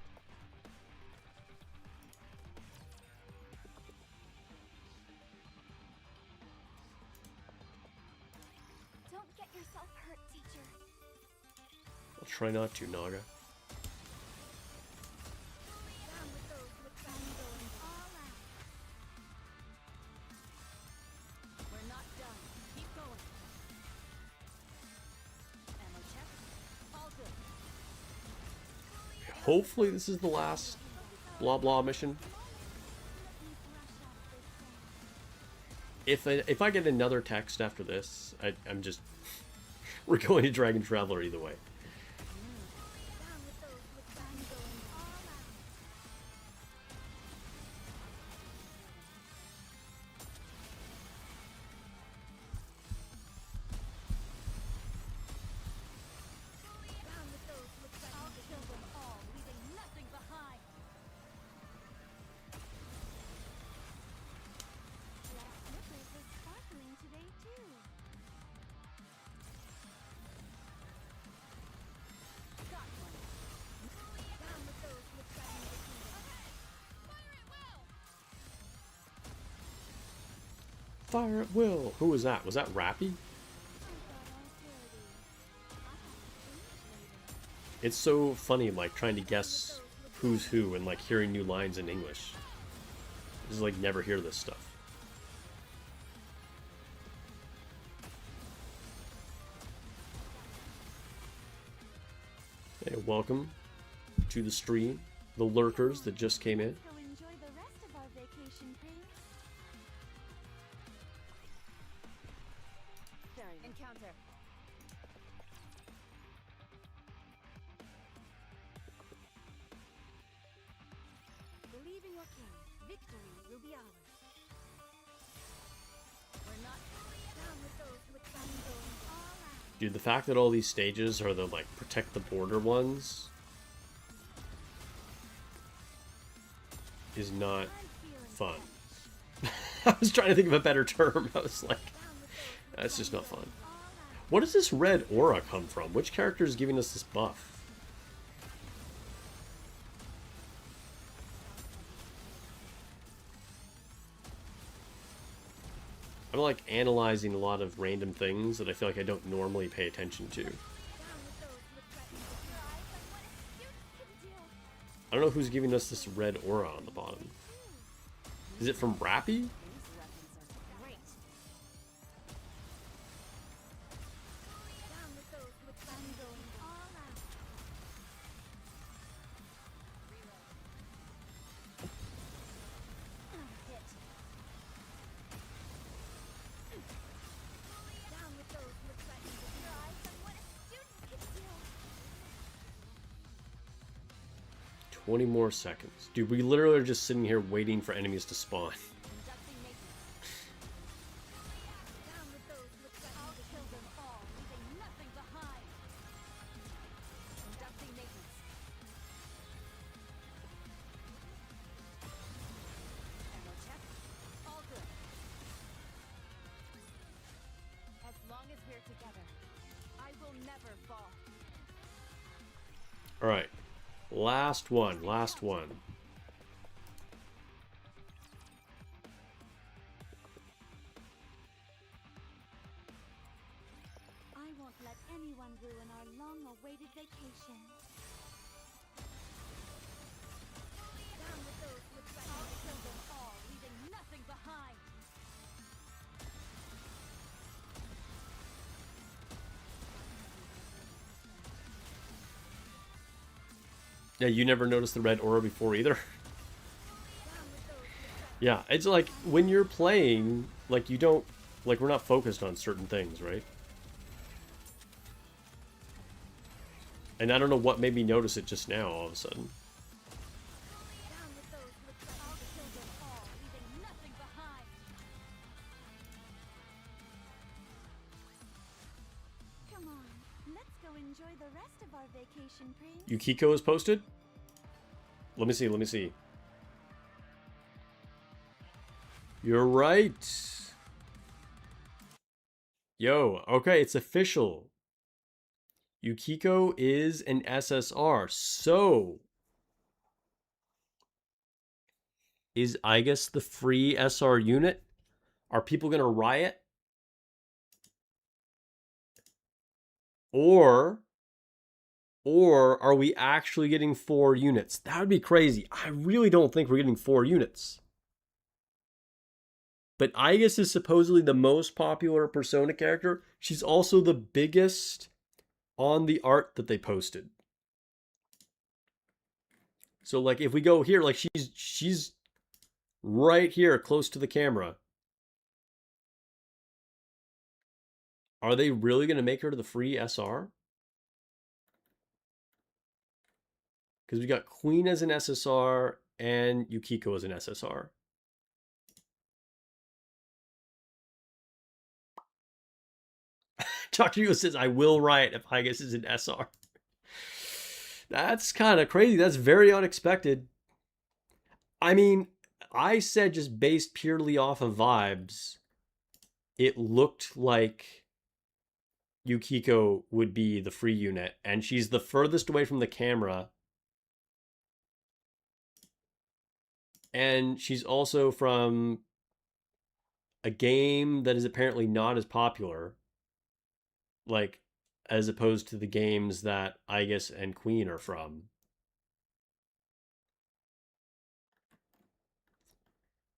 Don't get yourself hurt, teacher. I'll try not to, Naga. Down with those with fun going all out. We're not done. Keep going. Ammo check. All good. Hopefully this is the last blah blah mission. If I get another text after this, I'm just... We're going to Dragon Traveler either way. Down with those with fun going all out. Down with those with fun I'll kill them all, leaving nothing Fire at will. Who was that? Was that Rappy? It's so funny, like, trying to guess who's who and, like, hearing new lines in English. Just, like, never hear this stuff. Hey, welcome to the stream. The lurkers that just came in. Go enjoy the rest of our vacation, Prince. Encounter. Believe in your king. Victory will be ours. We're not Down with those who would try and go all out. Dude, the fact that all these stages are the, like, protect the border ones is not fun. I was trying to think of a better term. I was like, that's just not fun. What does this red aura come from? Which character is giving us this buff? I'm like analyzing a lot of random things that I feel like I don't normally pay attention to. I don't know who's giving us this red aura on the bottom. Is it from Rappy? great. Down with those who would try and go all out. Hit. Down with those who would try and go your eyes on what a student can do. 20 more seconds. Dude, we literally are just sitting here waiting for enemies to spawn. Conducting maintenance. Down with those who would try I'll and kill them all, leaving nothing behind. Conducting maintenance. Ammo check. All good. As long as we're together, I will never fall. Alright. Last one. Last one. I won't let anyone ruin our long-awaited vacation. Down with those who would try I'll and kill them all, leaving nothing behind. Yeah, you never noticed the red aura before either? Yeah, it's like when you're playing, like you don't, like we're not focused on certain things, right? And I don't know what made me notice it just now all of a sudden. down with those who would try I'll kill them all, leaving nothing behind. Come on, let's go enjoy the rest of our vacation, Prince. Yukiko is posted? Let me see, let me see. You're right. Yo, okay, it's official. Yukiko is an SSR. So, is Igus the free SR unit? Are people going to riot? Or are we actually getting 4 units? That would be crazy. I really don't think we're getting 4 units. But Igus is supposedly the most popular Persona character. She's also the biggest on the art that they posted. So like if we go here, like she's right here close to the camera. Are they really going to make her to the free SR? Because we got Queen as an SSR and Yukiko as an SSR. Dr. Yu says, I will riot if Igus is an SR. That's kind of crazy. That's very unexpected. I mean, I said just based purely off of vibes, it looked like Yukiko would be the free unit, and she's the furthest away from the camera. And she's also from a game that is apparently not as popular, like, as opposed to the games that Aegis and Queen are from.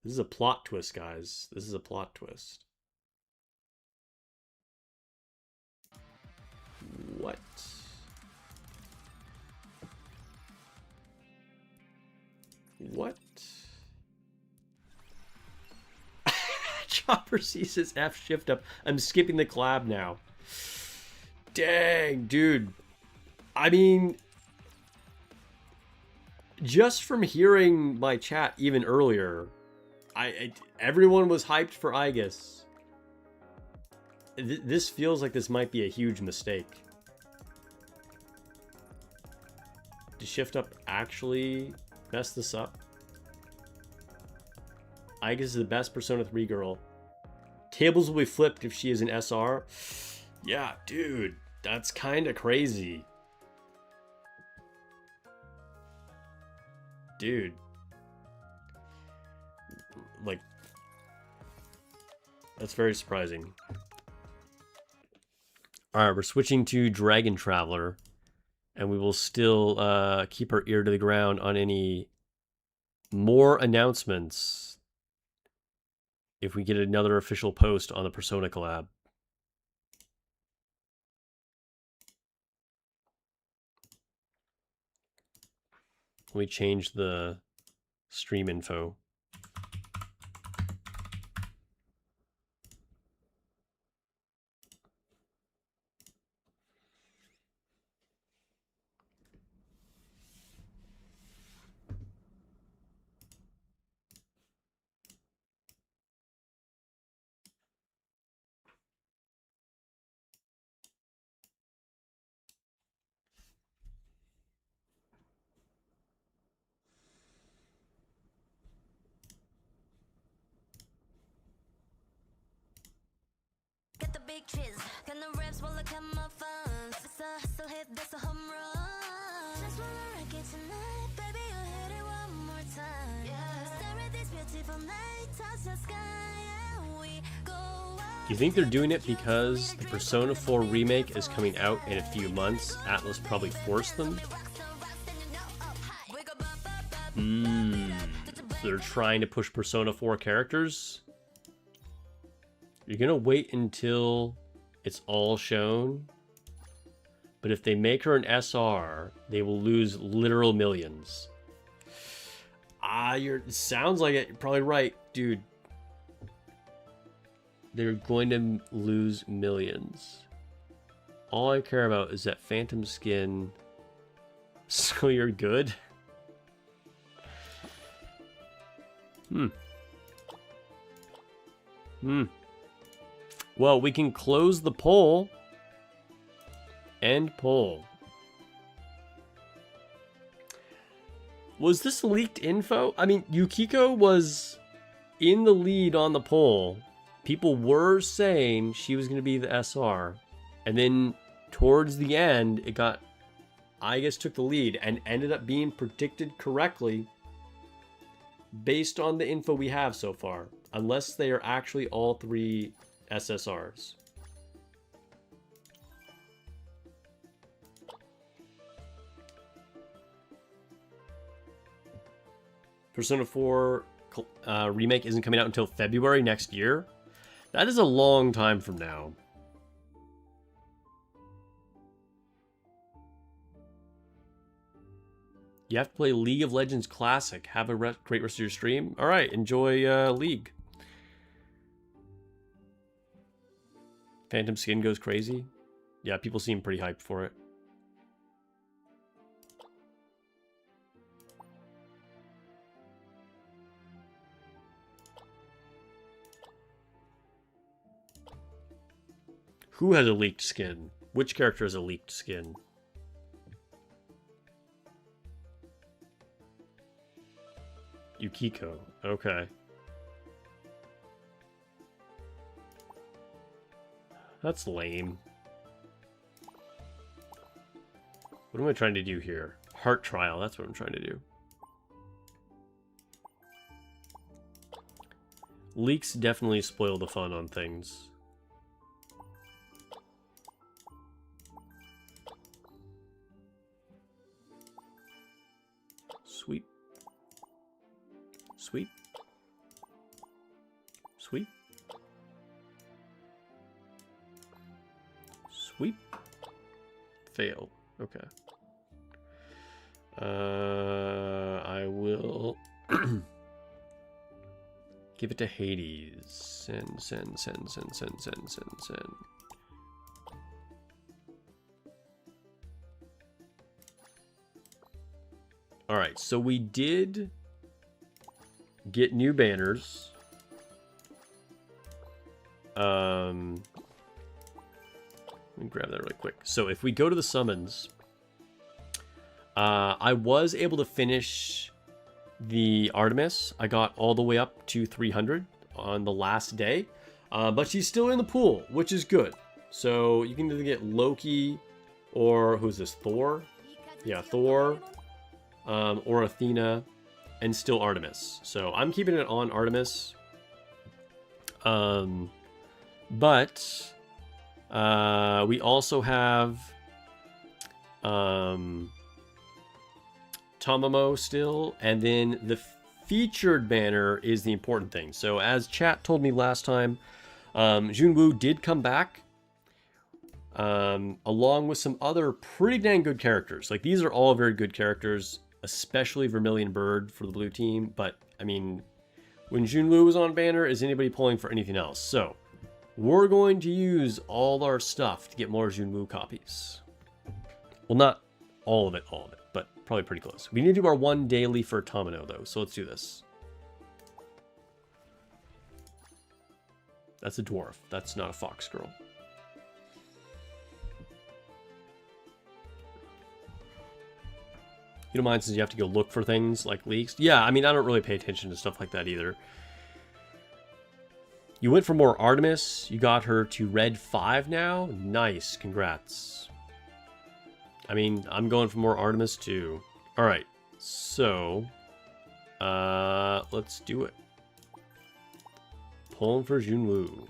This is a plot twist, guys. This is a plot twist. What? What? Chopper sees his F shift up. I'm skipping the collab now. Dang, dude. I mean, just from hearing my chat even earlier, everyone was hyped for Aegis. This feels like this might be a huge mistake. Did shift up actually mess this up? Aegis is the best Persona 3 girl. Tables will be flipped if she is an SR. Yeah, dude, that's kind of crazy. Dude. Like, that's very surprising. Alright, we're switching to Dragon Traveler. And we will still keep our ear to the ground on any more announcements if we get another official post on the Persona collab. Let me change the stream info. Get the big cheese, gonna reps while I count my funds. It's a hustle hit, that's a home run. Just wanna wreck it tonight, baby, you hit it one more time. Yeah. Stare at this beautiful night, touch the sky, and we go out. Do you think they're doing it because the Persona 4 remake is coming out in a few months? Atlus probably forced them? They're trying to push Persona 4 characters? You're gonna wait until it's all shown? But if they make her an SR, they will lose literal millions. Sounds like it. You're probably right, dude. They're going to lose millions. All I care about is that Phantom skin. So you're good? Well, we can close the poll. End poll. Was this leaked info? I mean, Yukiko was in the lead on the poll. People were saying she was going to be the SR. And then towards the end, I guess took the lead and ended up being predicted correctly based on the info we have so far. Unless they are actually all three SSRs. Persona 4 remake isn't coming out until February next year. That is a long time from now. You have to play League of Legends Classic. Have a great rest of your stream. All right, enjoy League. Phantom skin goes crazy. Yeah, people seem pretty hyped for it. Who has a leaked skin? Which character has a leaked skin? Yukiko. Okay. That's lame. What am I trying to do here? Heart trial, that's what I'm trying to do. Leaks definitely spoil the fun on things. Sweep. Sweep. Sweep. Sweep. Fail. Okay. I will give it to Hades. Send. Alright, so we did get new banners. Let me grab that really quick. So if we go to the summons, I was able to finish the Artemis. I got all the way up to 300 on the last day, but she's still in the pool, which is good. So you can either get Loki or who's this? Thor? Yeah, Thor, or Athena, and still Artemis. So I'm keeping it on Artemis. But we also have Tamamo still, and then the featured banner is the important thing. So as chat told me last time, Junwoo did come back, along with some other pretty dang good characters. Like, these are all very good characters, especially Vermilion Bird for the blue team. But I mean, when Junwoo was on banner, is anybody pulling for anything else? So we're going to use all our stuff to get more Junwoo copies. Well, not all of it, but probably pretty close. We need to do our one daily for Tamino, though, so let's do this. That's a dwarf. That's not a fox girl. You don't mind since you have to go look for things like leaks? Yeah, I mean, I don't really pay attention to stuff like that either. You went for more Artemis. You got her to red 5 now. Nice. Congrats. I mean, I'm going for more Artemis too. All right. So, let's do it. Pulling for Junwoo.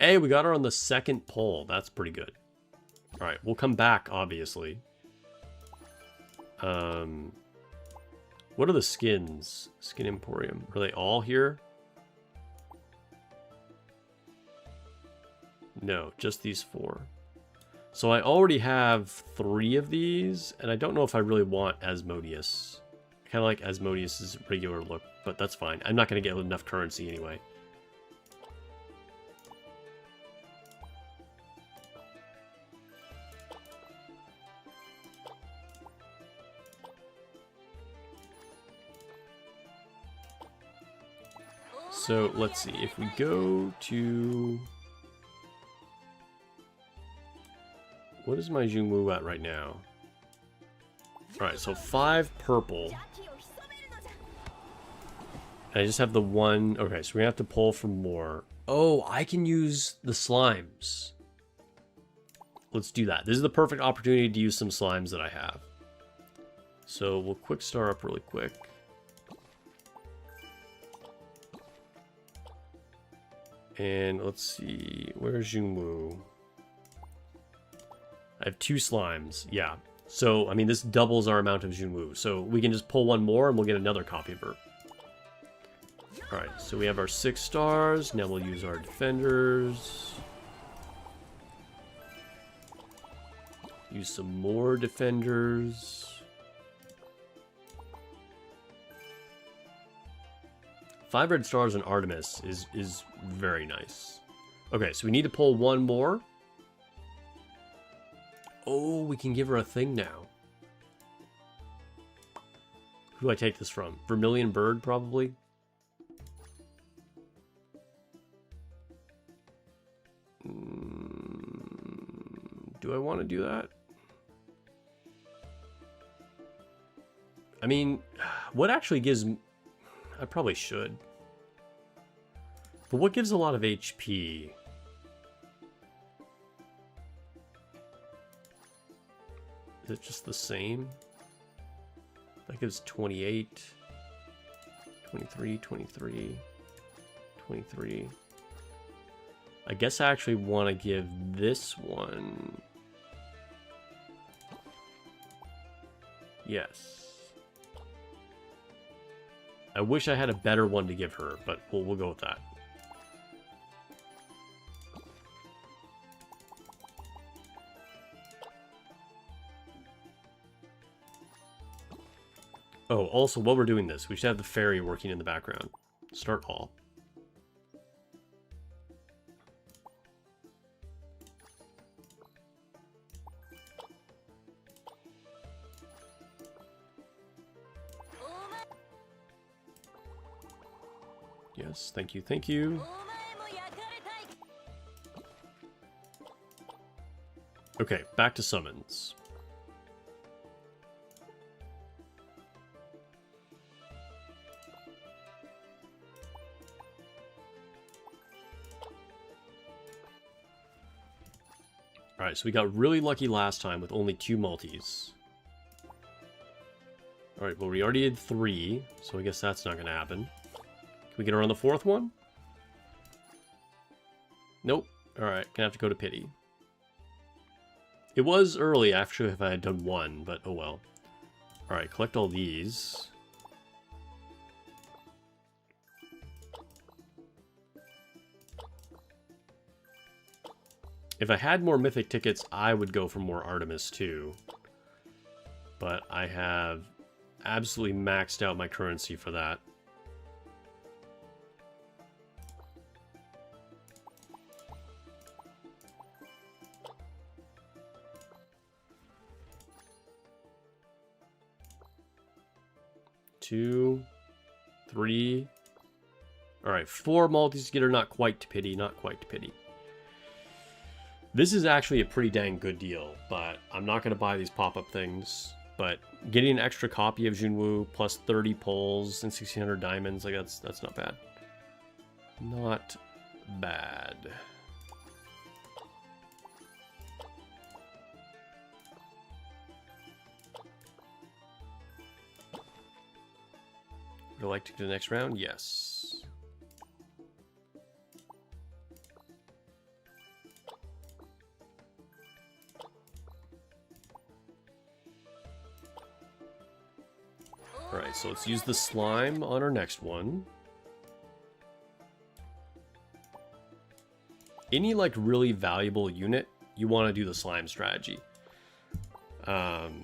Hey, we got her on the second pull. That's pretty good. All right, we'll come back, obviously. What are the skins? Skin Emporium. Are they all here? No, just these 4. So I already have 3 of these, and I don't know if I really want Asmodeus. I kind of like Asmodeus' regular look, but that's fine. I'm not going to get enough currency anyway. So let's see, if we go to... What is my Junwoo at right now? Alright, so 5 purple. And I just have the 1... Okay, so we have to pull for more. Oh, I can use the slimes. Let's do that. This is the perfect opportunity to use some slimes that I have. So we'll quick star up really quick. And let's see, where's Junwoo? I have 2 slimes, yeah. So, I mean, this doubles our amount of Junwoo. So we can just pull 1 more and we'll get another copy of her. Alright, so we have our 6 stars. Now we'll use our defenders. Use some more defenders. 5 red stars on Artemis is very nice. Okay, so we need to pull 1 more. Oh, we can give her a thing now. Who do I take this from? Vermilion Bird, probably? Do I want to do that? I mean, what actually gives... I probably should. But what gives a lot of HP? Is it just the same? think it was 28, 23, 23, 23. I guess I actually want to give this one. Yes. I wish I had a better one to give her, but we'll go with that. Oh, also, while we're doing this, we should have the fairy working in the background. Start all. Yes, thank you, thank you. Okay, back to summons. Alright, so we got really lucky last time with only 2 multis. Alright, well we already did 3, so I guess that's not going to happen. Can we get her on the 4th one? Nope. Alright, gonna have to go to pity. It was early actually if I had done 1, but oh well. Alright, collect all these. If I had more mythic tickets, I would go for more Artemis too. But I have absolutely maxed out my currency for that. Two, 3. Alright, 4 multis to get her, not quite to pity, not quite to pity. This is actually a pretty dang good deal, but I'm not going to buy these pop-up things. But getting an extra copy of Junwoo plus 30 pulls and 1600 diamonds, like that's not bad. Not bad. Would you like to do the next round? Yes. Alright, so let's use the slime on our next one. Any, like, really valuable unit, you want to do the slime strategy. Because,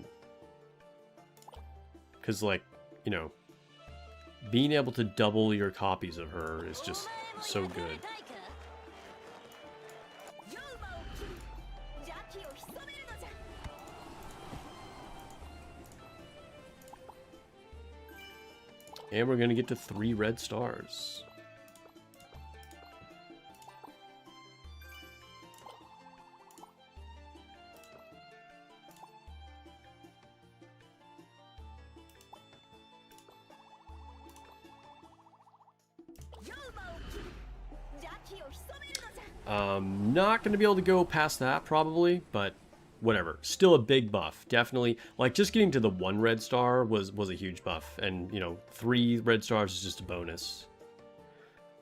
like, you know, being able to double your copies of her is just so good. And we're going to get to 3 red stars. Not going to be able to go past that probably, but whatever. Still a big buff. Definitely. Like, just getting to the 1 red star was a huge buff. And, you know, 3 red stars is just a bonus.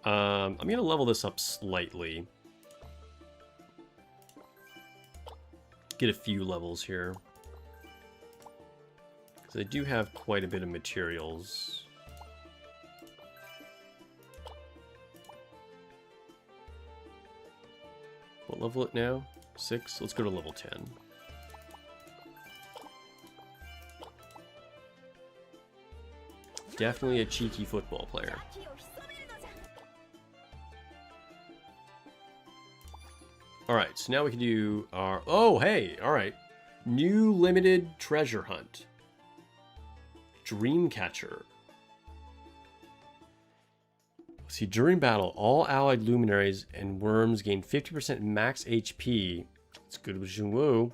I'm going to level this up slightly. Get a few levels here. Because I do have quite a bit of materials. What level it now? 6? Let's go to level 10. Definitely a cheeky football player. Alright, so now we can do our... Oh, hey! Alright. New limited treasure hunt. Dreamcatcher. See, during battle, all allied luminaries and worms gain 50% max HP. It's good with Junwoo.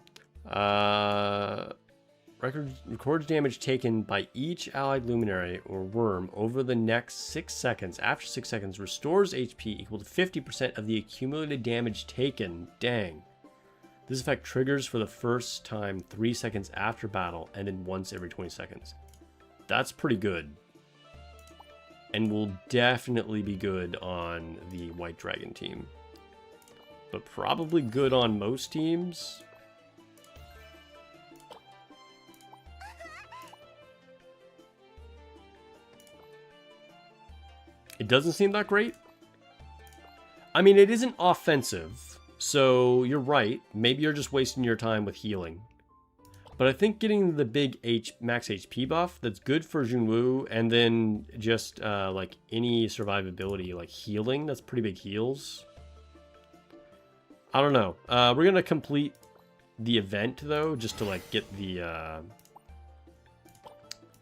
Records damage taken by each allied luminary or worm over the next 6 seconds. After 6 seconds, restores HP equal to 50% of the accumulated damage taken. Dang. This effect triggers for the first time 3 seconds after battle and then once every 20 seconds. That's pretty good. And will definitely be good on the White Dragon team. But probably good on most teams. It doesn't seem that great. I mean, it isn't offensive. So you're right. Maybe you're just wasting your time with healing. But I think getting the big max HP buff, that's good for Junwoo, and then just like any survivability, like healing, that's pretty big heals. I don't know. We're gonna complete the event though, just to like get the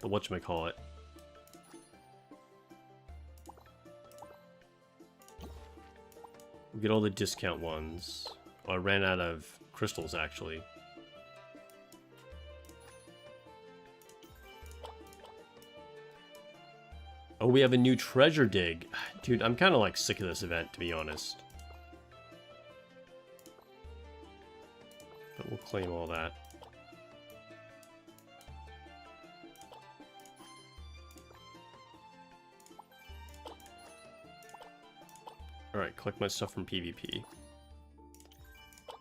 whatchamacallit. Get all the discount ones. Oh, I ran out of crystals actually. Oh, we have a new treasure dig. Dude, I'm kind of like sick of this event, to be honest. But we'll claim all that. Alright, collect my stuff from PvP.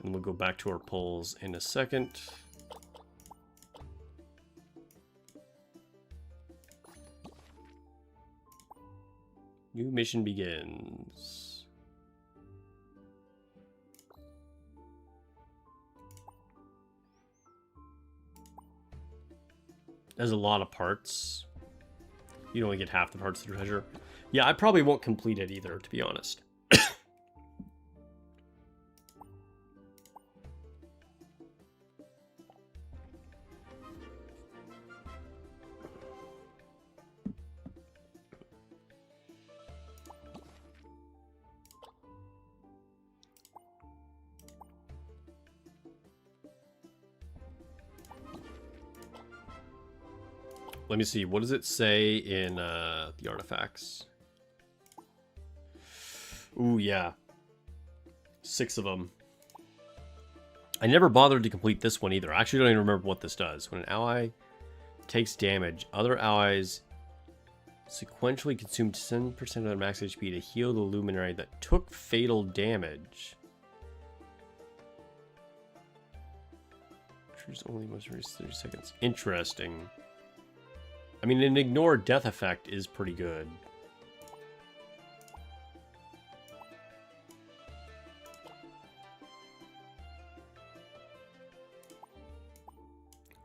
And we'll go back to our polls in a second. New mission begins. There's a lot of parts. You only get half the parts of the treasure. Yeah, I probably won't complete it either, to be honest. Let me see. What does it say in the artifacts? Ooh, yeah. 6 of them. I never bothered to complete this one either. I actually don't even remember what this does. When an ally takes damage, other allies sequentially consume 10% of their max HP to heal the luminary that took fatal damage. Only must reach 30 seconds. Interesting. I mean, an ignore death effect is pretty good.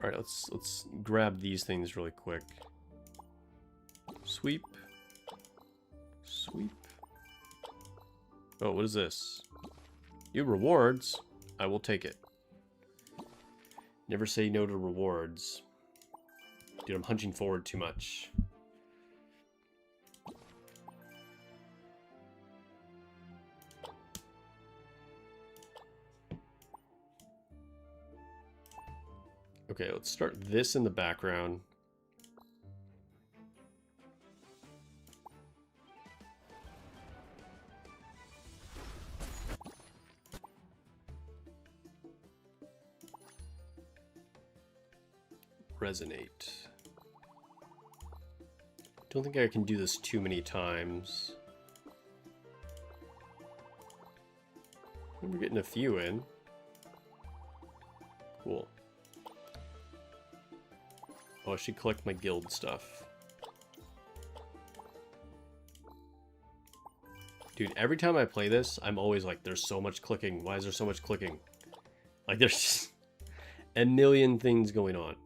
All right, let's grab these things really quick. Sweep. Sweep. Oh, what is this? New rewards. I will take it. Never say no to rewards. Dude, I'm hunching forward too much. Okay, let's start this in the background. Resonate. Don't think I can do this too many times. We're getting a few in. Cool. Oh, I should collect my guild stuff. Dude, every time I play this, I'm always like, there's so much clicking. Why is there so much clicking? Like, there's just a million things going on.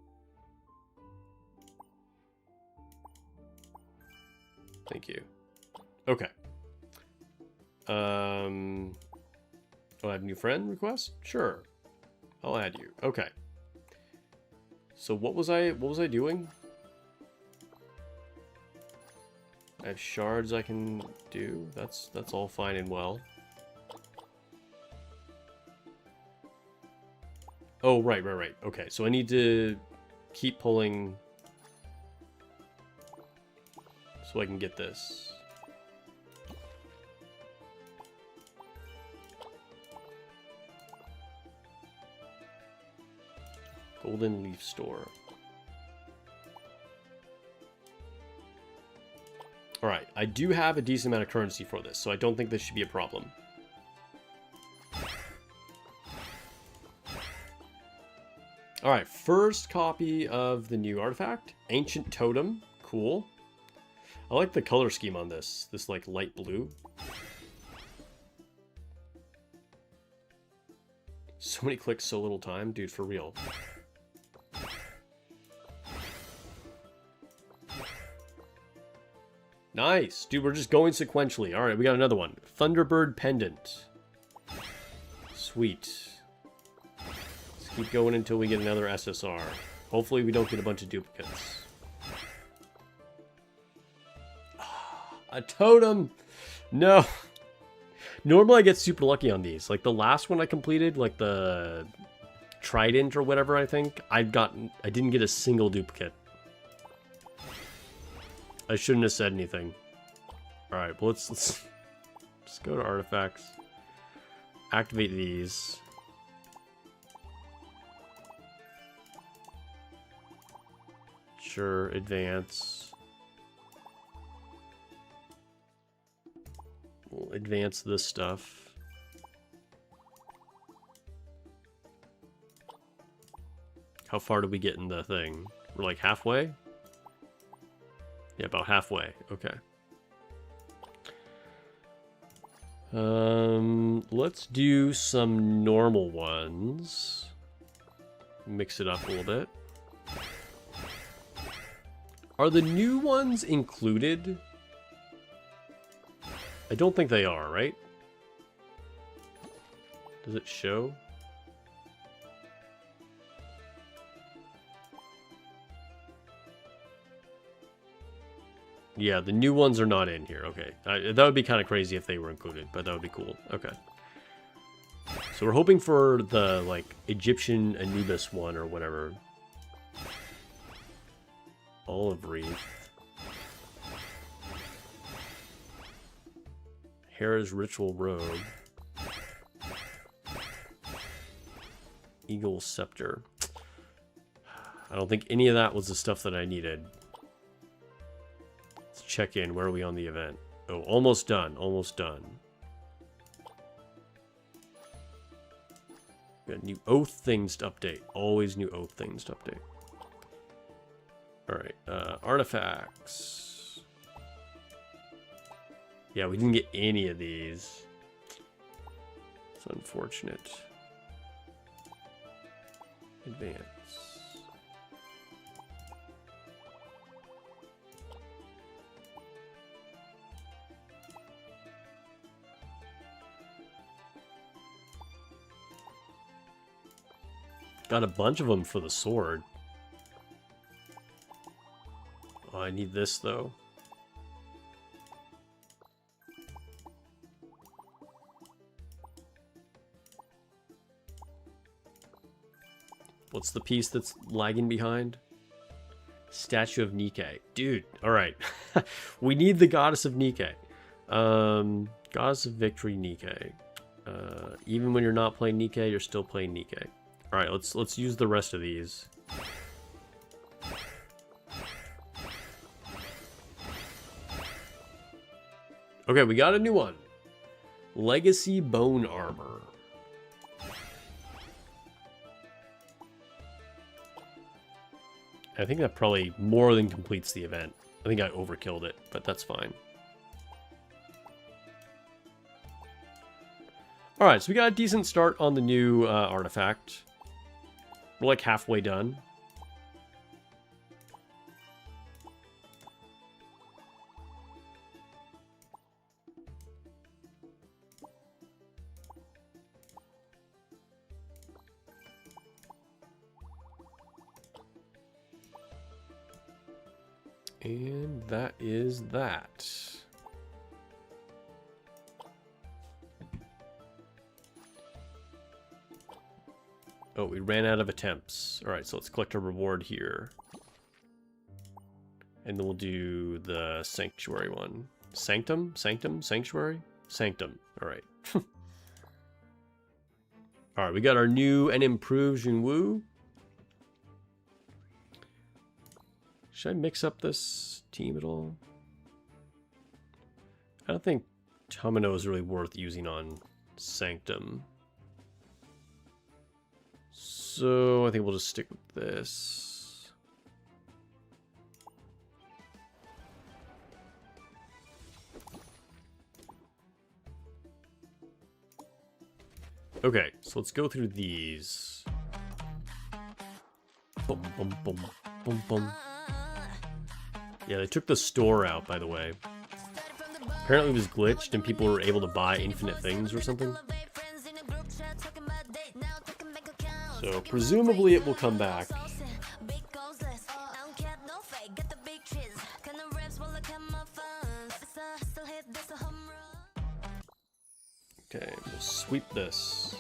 Thank you. Okay. Oh, I have a new friend request? Sure. I'll add you. Okay. So what was I doing? I have shards I can do. That's all fine and well. Oh, right. Okay, so I need to keep pulling so I can get this. Golden Leaf Store. Alright, I do have a decent amount of currency for this, so I don't think this should be a problem. Alright, first copy of the new artifact. Ancient Totem. Cool. I like the color scheme on this. This, like, light blue. So many clicks, so little time. Dude, for real. Nice. Dude, we're just going sequentially. Alright, we got another one. Thunderbird Pendant. Sweet. Let's keep going until we get another SSR. Hopefully we don't get a bunch of duplicates. A totem! No! Normally I get super lucky on these. Like the last one I completed, like the Trident or whatever, I think, I didn't get a single duplicate. I shouldn't have said anything. Alright, well let's go to artifacts. Activate these. Sure, advance. We'll advance this stuff. How far did we get in the thing? We're like halfway? Yeah, about halfway. Okay. Let's do some normal ones. Mix it up a little bit. Are the new ones included? I don't think they are, right? Does it show? Yeah, the new ones are not in here. Okay. That would be kind of crazy if they were included, but that would be cool. Okay. So we're hoping for the, like, Egyptian Anubis one or whatever. Olive Wreath. Hera's Ritual Robe. Eagle Scepter. I don't think any of that was the stuff that I needed. Let's check in. Where are we on the event? Oh, almost done. Almost done. We got new oath things to update. Always new oath things to update. Alright, artifacts. Yeah, we didn't get any of these. It's unfortunate. Advance. Got a bunch of them for the sword. Oh, I need this though. What's the piece that's lagging behind? Statue of Nike. Dude, alright. We need the Goddess of Nike. Goddess of Victory Nike. Even when you're not playing Nike, you're still playing Nike. Alright, let's use the rest of these. Okay, we got a new one. Legacy Bone Armor. I think that probably more than completes the event. I think I overkilled it, but that's fine. Alright, so we got a decent start on the new artifact. We're like halfway done. And that is that. Oh, we ran out of attempts. Alright, so let's collect our reward here. And then we'll do the Sanctuary one. Sanctum? Sanctum? Sanctuary? Sanctum. Alright. Alright, we got our new and improved Jinwoo. Should I mix up this team at all? I don't think Tomino is really worth using on Sanctum. So I think we'll just stick with this. Okay, so let's go through these. Boom, boom, boom, boom, boom. Yeah, they took the store out, by the way. Apparently it was glitched and people were able to buy infinite things or something. So presumably it will come back. Okay, we'll sweep this.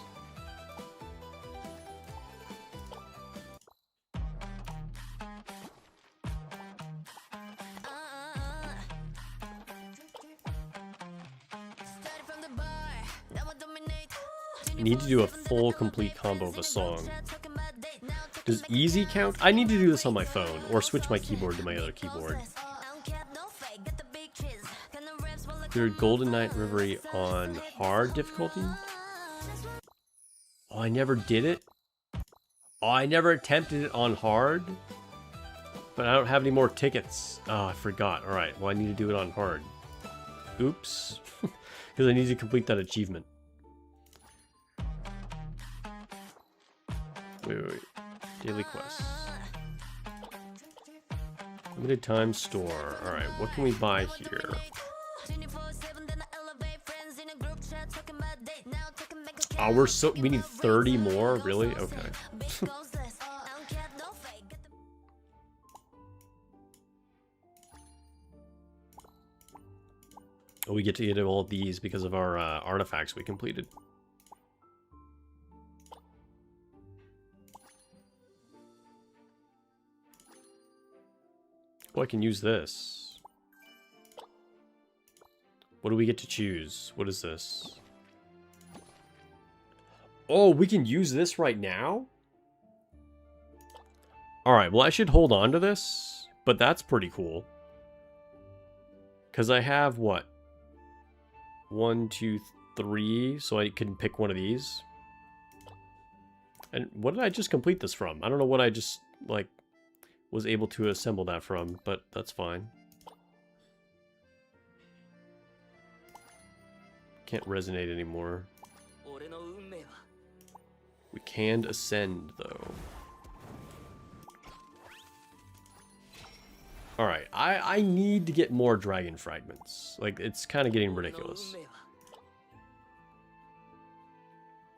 Need to do a full complete combo of a song. Does easy count? I need to do this on my phone or switch my keyboard to my other keyboard. Cleared Golden Knight Reverie on hard difficulty? Oh, I never did it? Oh, I never attempted it on hard? But I don't have any more tickets. Oh, I forgot. Alright, well I need to do it on hard. Oops. Because I need to complete that achievement. Wait. Daily quests. Limited time store. Alright, what can we buy here? Oh, we need 30 more? Really? Okay. Oh, we get to get all of these because of our artifacts we completed. Oh, I can use this. What do we get to choose? What is this? Oh, we can use this right now? Alright, well I should hold on to this, but that's pretty cool. Because I have, what? 1, 2, 3, so I can pick one of these. And what did I just complete this from? I don't know what I just, like, was able to assemble that from, but that's fine. Can't resonate anymore. We can ascend, though. Alright, I need to get more dragon fragments. Like, it's kind of getting ridiculous.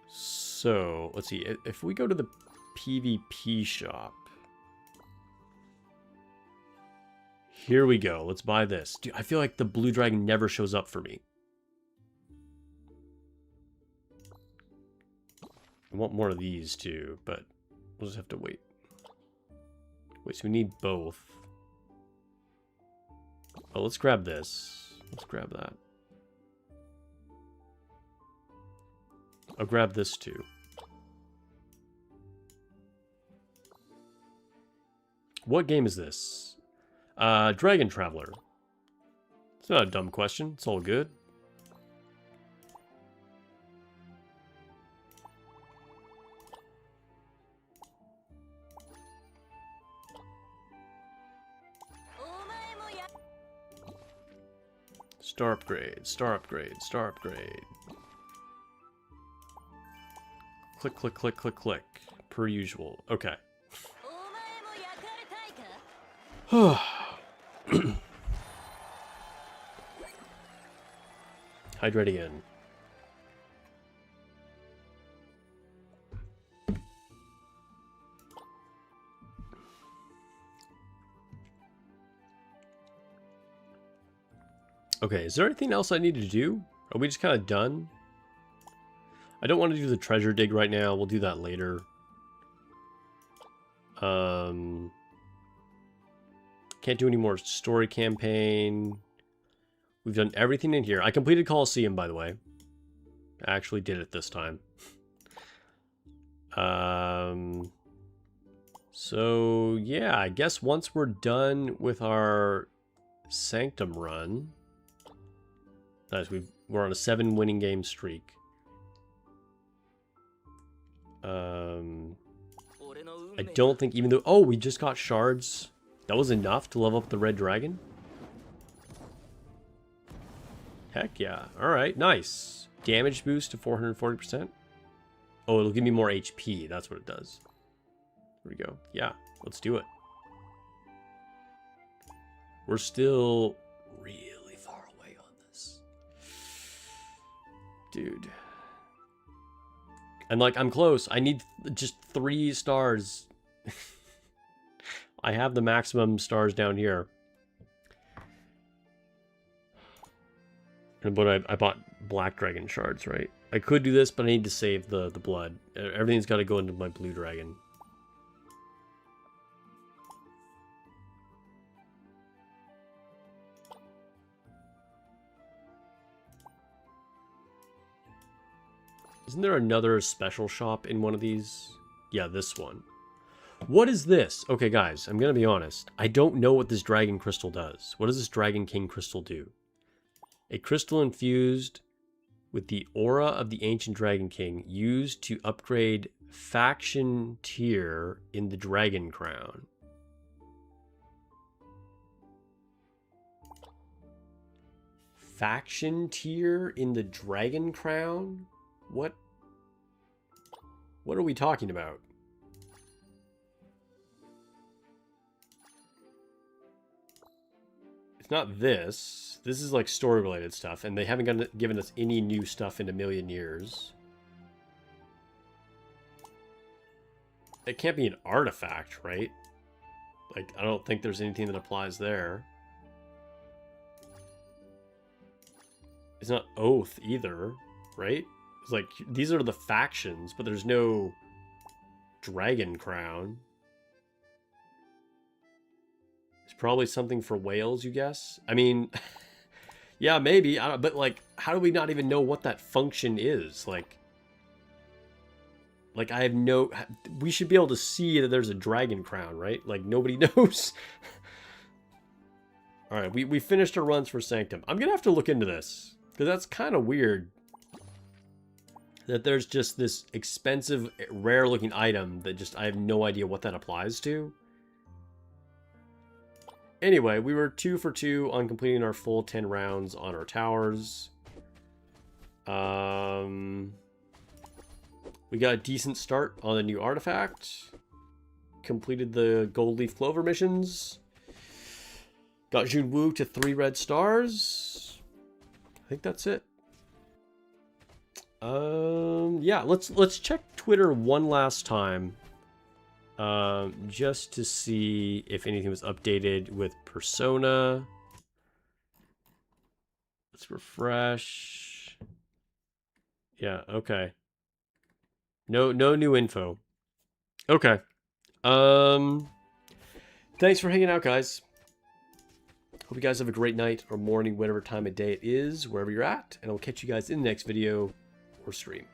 So, let's see. If we go to the PvP shop. Here we go. Let's buy this. Dude, I feel like the blue dragon never shows up for me. I want more of these too, but we'll just have to wait. Wait, so we need both. Oh, let's grab this. Let's grab that. I'll grab this too. What game is this? Dragon Traveler. It's not a dumb question. It's all good. Star upgrade, star upgrade, star upgrade. Click, click, click, click, click. Per usual. Okay. Hydrate again. Okay, is there anything else I need to do? Are we just kind of done? I don't want to do the treasure dig right now. We'll do that later. Can't do any more story campaign. We've done everything in here. I completed Colosseum, by the way. I actually did it this time. So, yeah, I guess once we're done with our Sanctum run, Nice. We're on a 7 winning game streak. I don't think even though... Oh, we just got shards. That was enough to level up the red dragon? Heck yeah. Alright, nice. Damage boost to 440%. Oh, it'll give me more HP. That's what it does. There we go. Yeah, let's do it. We're still really far away on this. Dude. And like, I'm close. I need just 3 stars. I have the maximum stars down here. But I bought black dragon shards, right? I could do this, but I need to save the blood. Everything's got to go into my blue dragon. Isn't there another special shop in one of these? Yeah, this one. What is this? Okay, guys, I'm going to be honest. I don't know what this dragon crystal does. What does this dragon king crystal do? A crystal infused with the aura of the ancient dragon king used to upgrade faction tier in the dragon crown. Faction tier in the dragon crown? What are we talking about? It's not this. This is like story-related stuff, and they haven't given us any new stuff in a million years. It can't be an artifact, right? Like, I don't think there's anything that applies there. It's not oath either, right? It's like, these are the factions, but there's no dragon crown. It's probably something for whales, you guess? I mean, yeah, maybe. But, like, how do we not even know what that function is? Like, I have no... We should be able to see that there's a dragon crown, right? Like, nobody knows. Alright, we finished our runs for Sanctum. I'm going to have to look into this, because that's kind of weird. That there's just this expensive, rare-looking item that just... I have no idea what that applies to. Anyway, we were 2 for 2 on completing our full 10 rounds on our towers. We got a decent start on the new artifact. Completed the Gold Leaf Clover missions. Got Junwoo to 3 red stars. I think that's it. Yeah, let's check Twitter one last time. Just to see if anything was updated with Persona. Let's refresh. Yeah, okay. No new info. Okay. Thanks for hanging out, guys. Hope you guys have a great night or morning, whatever time of day it is, wherever you're at. And I'll catch you guys in the next video or stream.